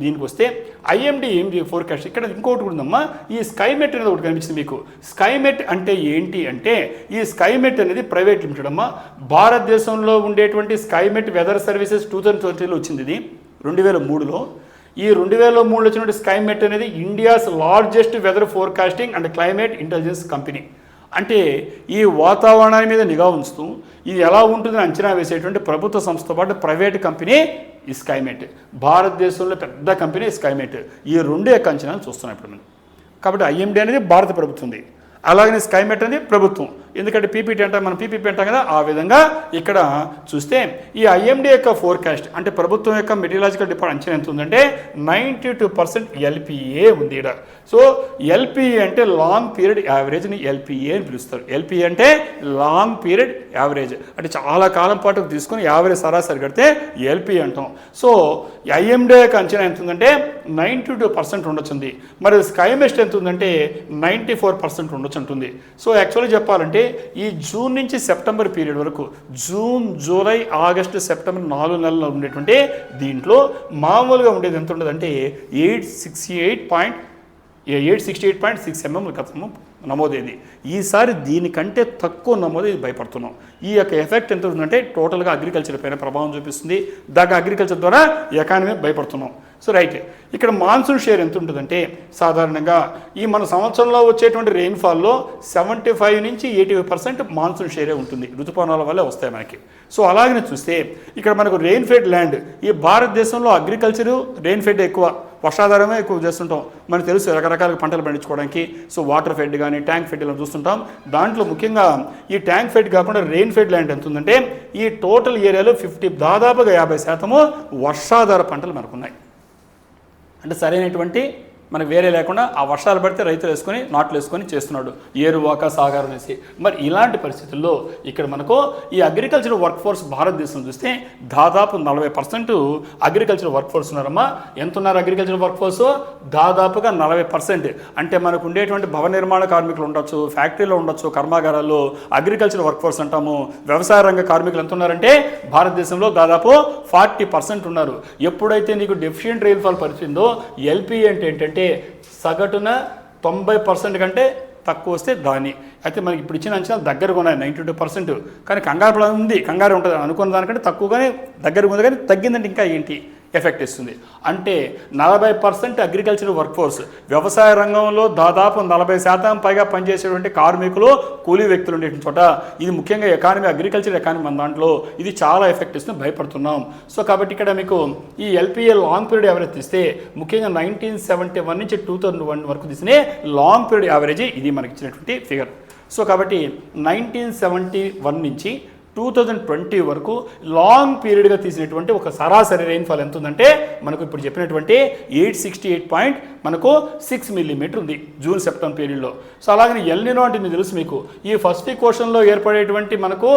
దీనికి వస్తే ఐఎండీ ఏంటి ఫోర్కాస్ట్. ఇక్కడ ఇంకోటి కూడా ఉందమ్మా, ఈ స్కైమెట్ అనేది ఒకటి కనిపిస్తుంది మీకు. స్కైమెట్ అంటే ఏంటి అంటే ఈ స్కైమెట్ అనేది ప్రైవేట్ లిమిటెడ్ అమ్మా. భారతదేశంలో ఉండేటువంటి స్కైమెట్ వెదర్ సర్వీసెస్ 2020లో వచ్చింది. ఇది 2003లో. ఈ 2003లో వచ్చినటువంటి స్కైమెట్ అనేది India's largest weather forecasting and climate intelligence company. అంటే ఈ వాతావరణాన్ని మీద నిఘా ఉంచుతూ ఇది ఎలా ఉంటుందని అంచనా వేసేటువంటి ప్రభుత్వ సంస్థతో పాటు ప్రైవేట్ కంపెనీ ఈ స్కైమెట్. భారతదేశంలో పెద్ద కంపెనీ స్కైమెట్. ఈ రెండు యొక్క అంచనాలు చూస్తున్నాం ఇప్పుడు మనం. కాబట్టి ఐఎండీ అనేది భారత ప్రభుత్వంది, అలాగనే స్కైమెట్ అనేది ప్రభుత్వం. ఎందుకంటే పీపీటీ అంటే మనం పీపీపీ అంటాం కదా, ఆ విధంగా ఇక్కడ చూస్తే ఈ ఐఎండీ యొక్క ఫోర్కాస్ట్ అంటే ప్రభుత్వం యొక్క మెటీరియలాజికల్ డిపార్ట్మెంట్ అంచనా ఎంత ఉందంటే 92% ఎల్పిఏ ఉంది ఇక్కడ. సో ఎల్పిఏ అంటే లాంగ్ పీరియడ్ యావరేజ్ని ఎల్పిఏ అని పిలుస్తారు. ఎల్పిఏ అంటే లాంగ్ పీరియడ్ యావరేజ్, అంటే చాలా కాలం పాటు తీసుకొని యావరేజ్ సరాసరి కడితే ఎల్పిఏ అంటాం. సో ఐఎండీ యొక్క అంచనా ఎంత ఉందంటే 92% ఉండొచ్చుంది. మరి స్కైమెస్ట్ ఎంత ఉందంటే 94% ఉండొచ్చు ఉంటుంది. సో యాక్చువల్గా చెప్పాలంటే ఈ జూన్ నుంచి సెప్టెంబర్ పీరియడ్ వరకు, జూన్, జూలై, ఆగస్టు, సెప్టెంబర్ 4 నెలల్లో ఉండేటువంటి దీంట్లో మామూలుగా ఉండేది ఎంత ఉండదు అంటే 868.6 mm గతము నమోదైంది. ఈసారి దీనికంటే తక్కువ నమోదు భయపడుతున్నాం. ఈ యొక్క ఎఫెక్ట్ ఎంత ఉందంటే టోటల్గా అగ్రికల్చర్ పైన ప్రభావం చూపిస్తుంది. దాకా అగ్రికల్చర్ ద్వారా ఎకానమీ భయపడుతున్నాం. సో రైట్, ఇక్కడ మాన్సూన్ షేర్ ఎంత ఉంటుందంటే సాధారణంగా ఈ మన సంవత్సరంలో వచ్చేటువంటి రెయిన్ఫాల్లో 75 నుంచి 80% మాన్సూన్ షేరే ఉంటుంది, ఋతుపవనాల వల్లే వస్తాయి మనకి. సో అలాగనే చూస్తే ఇక్కడ మనకు రెయిన్ ఫెడ్ ల్యాండ్, ఈ భారతదేశంలో అగ్రికల్చరు రెయిన్ ఫెడ్ ఎక్కువ, వర్షాధారమే ఎక్కువ చేస్తుంటాం. మనకు తెలుసు రకరకాల పంటలు పండించుకోవడానికి. సో వాటర్ ఫెడ్ కానీ ట్యాంక్ ఫెడ్ ఇలా చూస్తుంటాం. దాంట్లో ముఖ్యంగా ఈ ట్యాంక్ ఫెడ్ కాకుండా రెయిన్ ఫెడ్ ల్యాండ్ ఎంత ఉందంటే ఈ టోటల్ ఏరియాలో దాదాపుగా 50% వర్షాధార పంటలు మనకున్నాయి. అంటే సరైనటువంటి మనకు వేరే లేకుండా ఆ వర్షాలు పడితే రైతులు వేసుకొని నాట్లు వేసుకొని చేస్తున్నాడు, ఏరువాక సాగారం వేసి. మరి ఇలాంటి పరిస్థితుల్లో ఇక్కడ మనకు ఈ అగ్రికల్చర్ వర్క్ ఫోర్స్ భారతదేశం చూస్తే దాదాపు 40% అగ్రికల్చర్ వర్క్ ఫోర్స్ ఉన్నారమ్మా. ఎంత ఉన్నారు అగ్రికల్చర్ వర్క్ ఫోర్స్? దాదాపుగా 40%. అంటే మనకు ఉండేటువంటి భవన నిర్మాణ కార్మికులు ఉండొచ్చు, ఫ్యాక్టరీలో ఉండొచ్చు, కర్మాగారాల్లో అగ్రికల్చర్ వర్క్ ఫోర్స్ అంటాము. వ్యవసాయ రంగ కార్మికులు ఎంత ఉన్నారంటే భారతదేశంలో దాదాపు 40% ఉన్నారు. ఎప్పుడైతే నీకు డెఫిషియెంట్ రెయిన్ఫాల్ పరిచిందో ఎల్పీ అంటే ఏంటంటే సగటున 90% కంటే తక్కువ వస్తే దాన్ని అయితే మనకి ఇప్పుడు ఇచ్చిన అంచనా దగ్గరగా ఉన్నాయి 92%. కానీ కంగారు ఉంది, కంగారు ఉంటుంది అనుకున్న దానికంటే తక్కువగానే దగ్గరగా ఉంది. కానీ తగ్గిందంటే ఇంకా ఏంటి ఎఫెక్ట్ ఇస్తుంది అంటే 40% అగ్రికల్చర్ వర్క్ ఫోర్స్, వ్యవసాయ రంగంలో దాదాపు 40% పైగా పనిచేసేటువంటి కార్మికులు, కూలీ వ్యక్తులు ఉండే చోట ఇది ముఖ్యంగా ఎకానమీ, అగ్రికల్చర్ ఎకానమీ మన దాంట్లో ఇది చాలా ఎఫెక్ట్ ఇస్తుంది, భయపడుతున్నాం. సో కాబట్టి ఇక్కడ మీకు ఈ ఎల్పిఏ లాంగ్ పీరియడ్ యావరేజ్ తీస్తే ముఖ్యంగా 1971 నుంచి 2001 వరకు తీసిన లాంగ్ పీరియడ్ యావరేజ్ ఇది మనకి ఇచ్చినటువంటి ఫిగర్. సో కాబట్టి 1971 నుంచి 2020 వరకు లాంగ్ పీరియడ్గా తీసినటువంటి ఒక సరాసరి రెయిన్ఫాల్ ఎంత ఉందంటే మనకు ఇప్పుడు చెప్పినటువంటి 868.6 మిల్లీమీటర్ ఉంది జూన్ సెప్టెంబర్ పీరియడ్లో. సో అలాగే ఎల్నినో అంటే మీకు తెలుసు, మీకు ఈ పసిఫిక్ ఓషన్లో ఏర్పడేటువంటి మనకు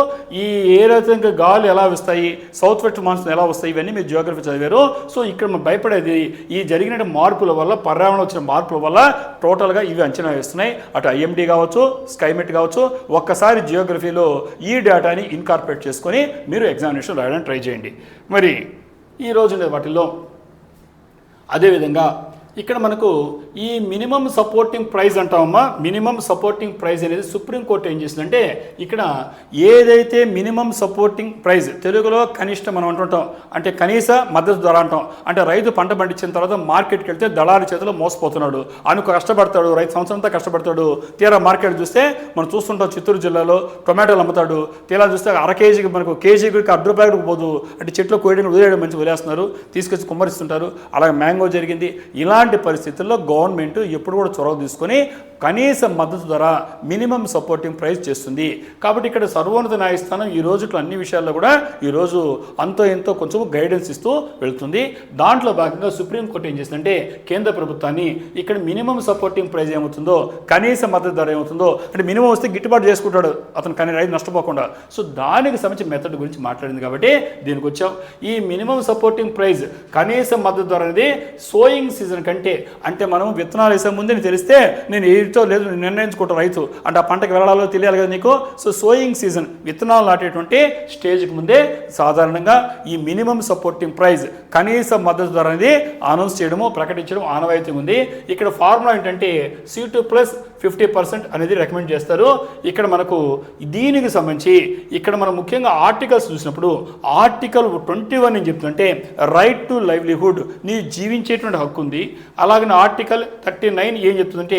ఈ ఏ రకంగా గాలి ఎలా వస్తాయి, సౌత్ వెస్ట్ మాన్సూన్ ఎలా వస్తాయి, ఇవన్నీ మీరు జియోగ్రఫీ చదివారు. సో ఇక్కడ మనం భయపడేది ఈ జరిగిన మార్పుల వల్ల, పర్యావరణం వచ్చిన మార్పుల వల్ల టోటల్గా ఇవి అంచనా వేస్తున్నాయి. అటు ఐఎండీ కావచ్చు, స్కైమెట్ కావచ్చు. ఒక్కసారి జియోగ్రఫీలో ఈ డేటాని ఇన్కార్పొరేట్ చేసుకొని మీరు ఎగ్జామినేషన్ రాయడానికి ట్రై చేయండి. మరి ఈరోజు వాటిల్లో అదేవిధంగా ఇక్కడ మనకు ఈ మినిమం సపోర్టింగ్ ప్రైస్ అంటామమ్మా. మినిమం సపోర్టింగ్ ప్రైస్ అనేది సుప్రీంకోర్టు ఏం చేసిందంటే ఇక్కడ ఏదైతే మినిమం సపోర్టింగ్ ప్రైస్, తెలుగులో కనిష్ట మనం అంటుంటాం అంటే కనీస మద్దతు ధర అంటాం. అంటే రైతు పంట పండించిన తర్వాత మార్కెట్కి వెళ్తే దళారి చేతిలో మోసపోతున్నాడు, కష్టపడతాడు, రైతు సంవత్సరం అంతా కష్టపడతాడు. తీరా మార్కెట్ చూస్తే మనం చూస్తుంటాం, చిత్తూరు జిల్లాలో టొమాటోలు అమ్ముతాడు, తీరా చూస్తే అర కేజీకి మనకు కేజీకి ₹1 పోదు. అంటే చెట్లు కోయడం వదిలేయడం మంచి వదిలేస్తున్నారు, తీసుకొచ్చి కుమ్మరిస్తుంటారు. అలాగే మ్యాంగో జరిగింది. ఇలాంటి పరిస్థితుల్లో గవర్నమెంట్ ఎప్పుడు కూడా చొరవ తీసుకొని కనీస మద్దతు ధర, మినిమం సపోర్టింగ్ ప్రైస్ చేస్తుంది. కాబట్టి ఇక్కడ సర్వోన్నత న్యాయస్థానం ఈ రోజుట్లో అన్ని విషయాల్లో కూడా ఈరోజు అంతో ఎంతో కొంచెం గైడెన్స్ ఇస్తూ వెళ్తుంది. దాంట్లో భాగంగా సుప్రీంకోర్టు ఏం చేసిందంటే కేంద్ర ప్రభుత్వాన్ని ఇక్కడ మినిమం సపోర్టింగ్ ప్రైస్ ఏమవుతుందో, కనీస మద్దతు ధర ఏమవుతుందో, అంటే మినిమం వస్తే గిట్టుబాటు చేసుకుంటాడు అతను, కానీ రైతు నష్టపోకుండా. సో దానికి సంబంధించిన మెథడ్ గురించి మాట్లాడింది కాబట్టి దీనికి వచ్చాం. ఈ మినిమం సపోర్టింగ్ ప్రైస్, కనీస మద్దతు ధర అనేది సోయింగ్ సీజన్ కంటే, అంటే మనం విత్తనాలు వేసే ముందే తెలిస్తే నేను ఏదో లేదు నిర్ణయించుకుంటాం రైతు, అంటే ఆ పంటకు వెళ్ళాలో తెలియాలి కదా నీకు. సో సోయింగ్ సీజన్, విత్తనాలు నాటేటువంటి స్టేజ్కి ముందే సాధారణంగా ఈ మినిమం సపోర్టింగ్ ప్రైస్, కనీస మద్దతు ధర అనేది అనౌన్స్ చేయడము, ప్రకటించడం ఆనవాయితీ ఉంది. ఇక్కడ ఫార్ములా ఏంటంటే C2+50% అనేది రికమెండ్ చేస్తారు. ఇక్కడ మనకు దీనికి సంబంధించి ఇక్కడ మనం ముఖ్యంగా ఆర్టికల్స్ చూసినప్పుడు ఆర్టికల్ 21 ఏం చెప్తుందంటే రైట్ టు లైవ్లీహుడ్, నీ జీవించేటువంటి హక్కు ఉంది. అలాగే ఆర్టికల్ 39 ఏం చెప్తుందంటే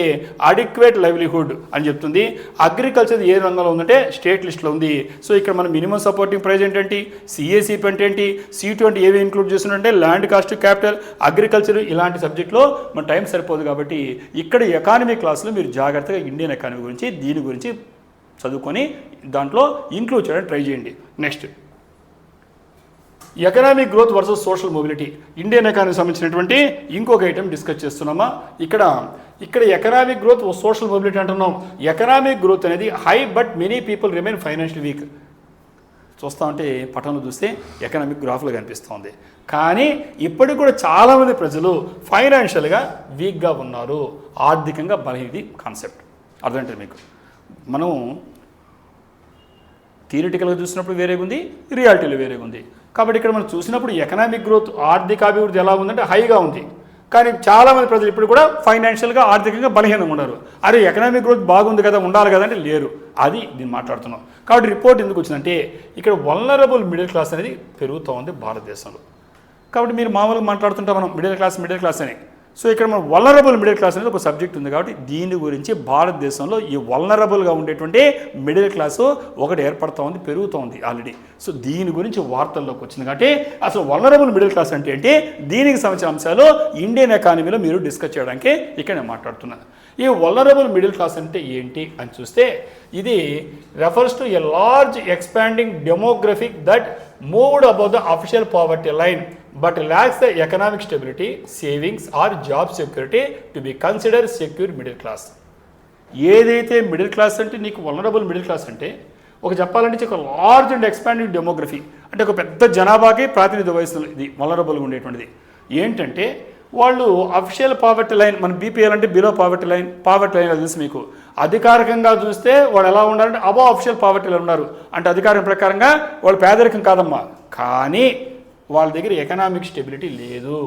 అడిక్వేట్ లైవ్లీహుడ్ అని చెప్తుంది. అగ్రికల్చర్ ఏ రంగంలో ఉందంటే స్టేట్ లిస్ట్లో ఉంది. సో ఇక్కడ మనం మినిమం సపోర్టింగ్ ప్రైస్ ఏంటంటే సిఏసిపి అంటే ఏంటి, C2 అంటే ఏవి ఇంక్లూడ్ చేస్తుందంటే ల్యాండ్ కాస్ట్, క్యాపిటల్, అగ్రికల్చర్ ఇలాంటి సబ్జెక్ట్లో మన టైం సరిపోదు. కాబట్టి ఇక్కడ ఎకానమీ క్లాస్లో మీరు జాగ్రత్తగా ఇండియన్ ఎకానమీ గురించి దీని గురించి చదువుకొని దాంట్లో ఇంక్లూడ్ చేయడానికి ట్రై చేయండి. Next economic growth versus social mobility, Indian economy సంబంధించినటువంటి ఇంకొక ఐటెం డిస్కస్ చేస్తున్నామా. ఇక్కడ ఎకనామిక్ గ్రోత్ సోషల్ మొబిలిటీ అంటున్నాం. ఎకనామిక్ గ్రోత్ అనేది high but many people remain financial week. చూస్తూ ఉంటే పటంలో చూస్తే ఎకనామిక్ గ్రాఫ్లో కనిపిస్తుంది. కానీ ఇప్పటికి కూడా చాలామంది ప్రజలు ఫైనాన్షియల్గా వీక్గా ఉన్నారు, ఆర్థికంగా బలహీనది కాన్సెప్ట్ అర్థమంటే మీకు. మనం థియరిటికల్గా చూసినప్పుడు వేరేగా ఉంది, రియాలిటీలో వేరేగా ఉంది. కాబట్టి ఇక్కడ మనం చూసినప్పుడు ఎకనామిక్ గ్రోత్ ఆర్థిక అభివృద్ధి ఎలా ఉందంటే హైగా ఉంది. కానీ చాలామంది ప్రజలు ఇప్పుడు కూడా ఫైనాన్షియల్గా ఆర్థికంగా బలహీనంగా ఉన్నారు. అరే ఎకనామిక్ గ్రోత్ బాగుంది కదా, ఉండాలి కదా అంటే లేరు. అది దీన్ని మాట్లాడుతున్నాం. కాబట్టి రిపోర్ట్ ఎందుకు వచ్చిందంటే ఇక్కడ వల్నరబుల్ మిడిల్ క్లాస్ అనేది పెరుగుతూ ఉంది భారతదేశంలో. కాబట్టి మీరు మామూలుగా మాట్లాడుతుంటాం మనం మిడిల్ క్లాస్ అని. సో ఇక్కడ మనం వల్నరబుల్ మిడిల్ క్లాస్ అనేది ఒక సబ్జెక్ట్ ఉంది. కాబట్టి దీని గురించి భారతదేశంలో ఈ వల్నరబుల్గా ఉండేటువంటి మిడిల్ క్లాసు ఒకటి ఏర్పడుతూ ఉంది, పెరుగుతూ ఉంది ఆల్రెడీ. సో దీని గురించి వార్తల్లోకి వచ్చింది. కాబట్టి అసలు వల్నరబుల్ మిడిల్ క్లాస్ అంటే ఏంటి, దీనికి సంబంధించిన అంశాలు ఇండియన్ ఎకానమీలో మీరు డిస్కస్ చేయడానికి ఇక్కడ నేను మాట్లాడుతున్నాను. ఈ వల్నరబుల్ మిడిల్ క్లాస్ అంటే ఏంటి అని చూస్తే ఇది refers to a large expanding demographic that moved about the official poverty line but lacks the economic stability, savings or job security to be considered secure middle class. ఏదైతే middle class అంటే నీకు vulnerable middle class అంటే ఒక చెప్పాలంటే ఒక large and expanding demography అంటే ఒక పెద్ద జనాభాకి ప్రాతినిధ్యం వహిస్తుంది. ఇది వల్నరబుల్గా ఉండేటువంటిది ఏంటంటే వాళ్ళు అఫిషియల్ పావర్టీ లైన్, మన బీపీఎల్ అంటే బిలో పావర్టీ లైన్ అది తెలుసు మీకు. అధికారికంగా చూస్తే వాళ్ళు ఎలా ఉండాలంటే అబో అఫిషియల్ పావర్టీ లైన్ ఉన్నారు అంటే అధికారం ప్రకారంగా వాళ్ళు పేదరికం కాదమ్మా. కానీ వాళ్ళ దగ్గర ఎకనామిక్ స్టెబిలిటీ లేదు,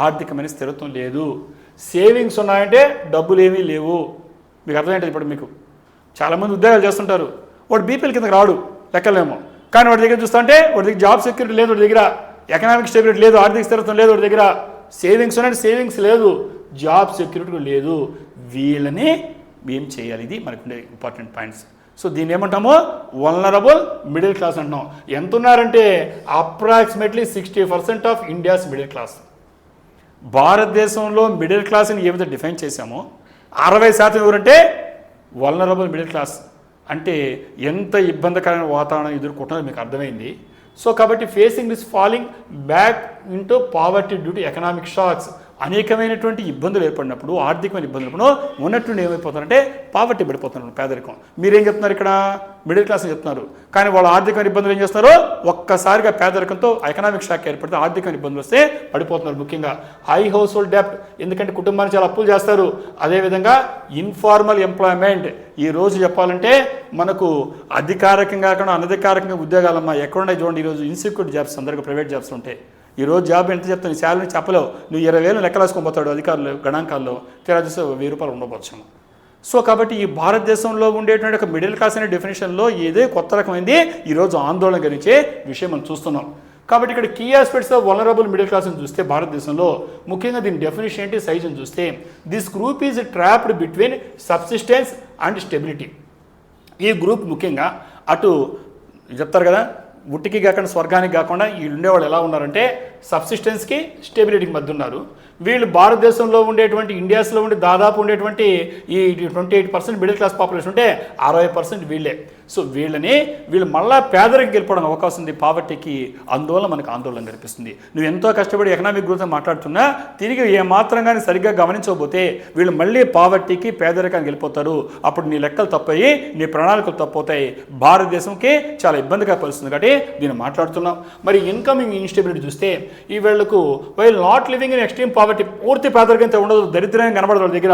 ఆర్థికమైన స్థిరత్వం లేదు, సేవింగ్స్ ఉన్నాయంటే డబ్బులు ఏమీ లేవు. మీకు అర్థమైంటుంది. ఇప్పుడు మీకు చాలామంది ఉద్యోగాలు చేస్తుంటారు, వాడు బీపీఎల్ కిందకి రాడు లెక్కలేమో. కానీ వాడి దగ్గర చూస్తుంటే వాడి దగ్గర జాబ్ సెక్యూరిటీ లేదు, వాడి దగ్గర ఎకనామిక్ స్టెబిలిటీ లేదు, ఆర్థిక స్థిరత్వం లేదు, వాడి దగ్గర సేవింగ్స్ ఉన్నాయంటే సేవింగ్స్ లేదు, జాబ్ సెక్యూరిటీ లేదు. వీళ్ళని ఏం చేయాలి, ఇది మనకుండే ఇంపార్టెంట్ పాయింట్స్. సో దీన్ని ఏమంటాము, వల్నరబుల్ మిడిల్ క్లాస్ అంటున్నాం. ఎంత ఉన్నారంటే approximately 60% of India's middle class. భారతదేశంలో మిడిల్ క్లాస్ని ఏ విధంగా డిఫైన్ చేశామో 60% ఎవరంటే వల్నరబుల్ మిడిల్ క్లాస్. అంటే ఎంత ఇబ్బందికరమైన వాతావరణం ఎదుర్కొంటున్నారో మీకు అర్థమైంది. సో కాబట్టి facing this falling back into poverty due to economic shocks, అనేకమైనటువంటి ఇబ్బందులు ఏర్పడినప్పుడు, ఆర్థికమైన ఇబ్బందులు ఏర్పడినప్పుడు ఉన్నట్టుండి ఏమైపోతారంటే పావర్టీ పడిపోతున్నారు, పేదరికం. మీరేం చెప్తున్నారు ఇక్కడ, మిడిల్ క్లాస్ చెప్తున్నారు. కానీ వాళ్ళ ఆర్థికమైన ఇబ్బందులు ఏం చేస్తున్నారు, ఒక్కసారిగా పేదరికంతో ఎకనామిక్ షాక్ ఏర్పడితే ఆర్థికమైన ఇబ్బందులు వస్తే పడిపోతున్నారు. ముఖ్యంగా హై హౌస్ హోల్డ్ డెప్ట్, ఎందుకంటే కుటుంబానికి చాలా అప్పులు చేస్తారు. అదేవిధంగా ఇన్ఫార్మల్ ఎంప్లాయ్మెంట్, ఈ రోజు చెప్పాలంటే మనకు అధికారికంగా కాకుండా అనధికారికంగా ఉద్యోగాలమ్మా ఎక్కడున్నాయి చూడండి. ఈరోజు ఇన్సెక్యూర్ జాబ్స్, అందరికీ ప్రైవేట్ జాబ్స్ ఉంటాయి. ఈరోజు జాబ్ ఎంత చెప్తాను, శాలరీ చెప్పలేవు. నువ్వు 20,000 లెక్కలేసుకొని పోతాడు అధికారులు గణాంకాల్లో, తీరా చూస్తే 1,000 రూపాయలు ఉండవచ్చు. సో కాబట్టి ఈ భారతదేశంలో ఉండేటువంటి ఒక మిడిల్ క్లాస్ అనే డెఫినేషన్లో ఏదే కొత్త రకమైంది ఈరోజు ఆందోళన కలిగించే విషయం మనం చూస్తున్నాం. కాబట్టి ఇక్కడ key aspects of vulnerable middle class అని చూస్తే భారతదేశంలో ముఖ్యంగా దీని డెఫినేషన్ ఏంటి, సైజ్ అని చూస్తే this group is trapped between subsistence and stability. ఈ గ్రూప్ ముఖ్యంగా అటు చెప్తారు కదా, ఉట్టికి కాకుండా స్వర్గానికి కాకుండా వీళ్ళు ఉండేవాళ్ళు ఎలా ఉన్నారంటే సబ్సిస్టెన్స్కి స్టెబిలిటీకి మధ్య ఉన్నారు. వీళ్ళు భారతదేశంలో ఉండేటువంటి ఇండియాస్లో ఉండే దాదాపు ఉండేటువంటి ఈ 28% మిడిల్ క్లాస్ పాపులేషన్ ఉంటే 60% వీళ్ళే. సో వీళ్ళు మళ్ళా పేదరికి గెలిపడం అవకాశం ఉంది పావర్టీకి. అందువల్ల మనకు ఆందోళన కనిపిస్తుంది. నువ్వు ఎంతో కష్టపడి ఎకనామిక్ గ్రోత్ మాట్లాడుతున్నా తిరిగి ఏమాత్రం కానీ సరిగ్గా గమనించకపోతే వీళ్ళు మళ్ళీ పావర్టీకి పేదరికానికి వెళ్ళిపోతారు. అప్పుడు నీ లెక్కలు తప్పయి, నీ ప్రణాళికలు తప్పవుతాయి, భారతదేశంకి చాలా ఇబ్బందిగా పరుస్తుంది. కాబట్టి దీన్ని మాట్లాడుతున్నాం. మరి ఇన్కమింగ్ ఇన్స్టెబిలిటీ చూస్తే ఈ వీళ్ళకు while not living in extreme poverty, పూర్తి పేదరికంతో ఉండదు, దరిద్రంగా కనబడదు వాళ్ళ దగ్గర.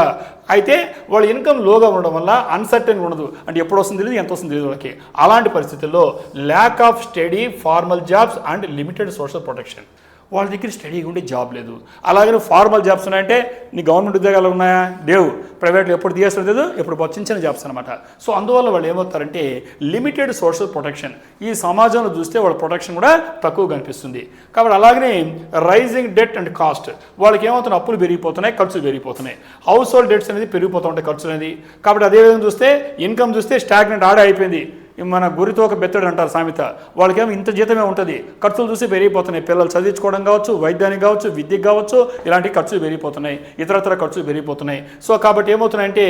అయితే వాళ్ళ ఇన్కమ్ లోగా ఉండడం వల్ల అన్సర్టెన్ ఉండదు, అంటే ఎప్పుడు వస్తుంది తెలియదు, ఎంత వస్తుంది తెలియదు వాళ్ళకి. అలాంటి పరిస్థితుల్లో lack of study formal jobs and limited social protection, వాళ్ళ దగ్గర స్టడీగా ఉండే జాబ్ లేదు. అలాగే ఫార్మల్ జాబ్స్ ఉన్నాయంటే నీ గవర్నమెంట్ ఉద్యోగాలు ఉన్నాయా? లేవు. ప్రైవేట్లో ఎప్పుడు తీయేసలేదు, ఎప్పుడు చిన్న చిన్న జాబ్స్ అనమాట. సో అందువల్ల వాళ్ళు ఏమవుతారంటే లిమిటెడ్ సోషల్ ప్రొటెక్షన్. ఈ సమాజంలో చూస్తే వాళ్ళ ప్రొటెక్షన్ కూడా తక్కువ కనిపిస్తుంది. కాబట్టి అలాగనే రైజింగ్ డెట్ అండ్ కాస్ట్, వాళ్ళకి ఏమవుతున్నాయి, అప్పులు పెరిగిపోతున్నాయి, ఖర్చులు పెరిగిపోతున్నాయి. హౌస్ హోల్డ్ డెట్స్ అనేది పెరిగిపోతూ ఉంటాయి, ఖర్చులు అనేది. కాబట్టి అదేవిధంగా చూస్తే ఇన్కమ్ చూస్తే స్టాగ్నెంట్ ఆడే అయిపోయింది. మన గురితో ఒక బెత్తడు అంటారు సామెత. వాళ్ళకేమో ఇంత జీతమే ఉంటుంది, ఖర్చులు చూసి పెరిగిపోతున్నాయి. పిల్లలు చదివించుకోవడం కావచ్చు, వైద్యానికి కావచ్చు, విద్యకు కావచ్చు, ఇలాంటి ఖర్చులు పెరిగిపోతున్నాయి, ఇతరత్ర ఖర్చులు పెరిగిపోతున్నాయి. సో కాబట్టి ఏమవుతున్నాయంటే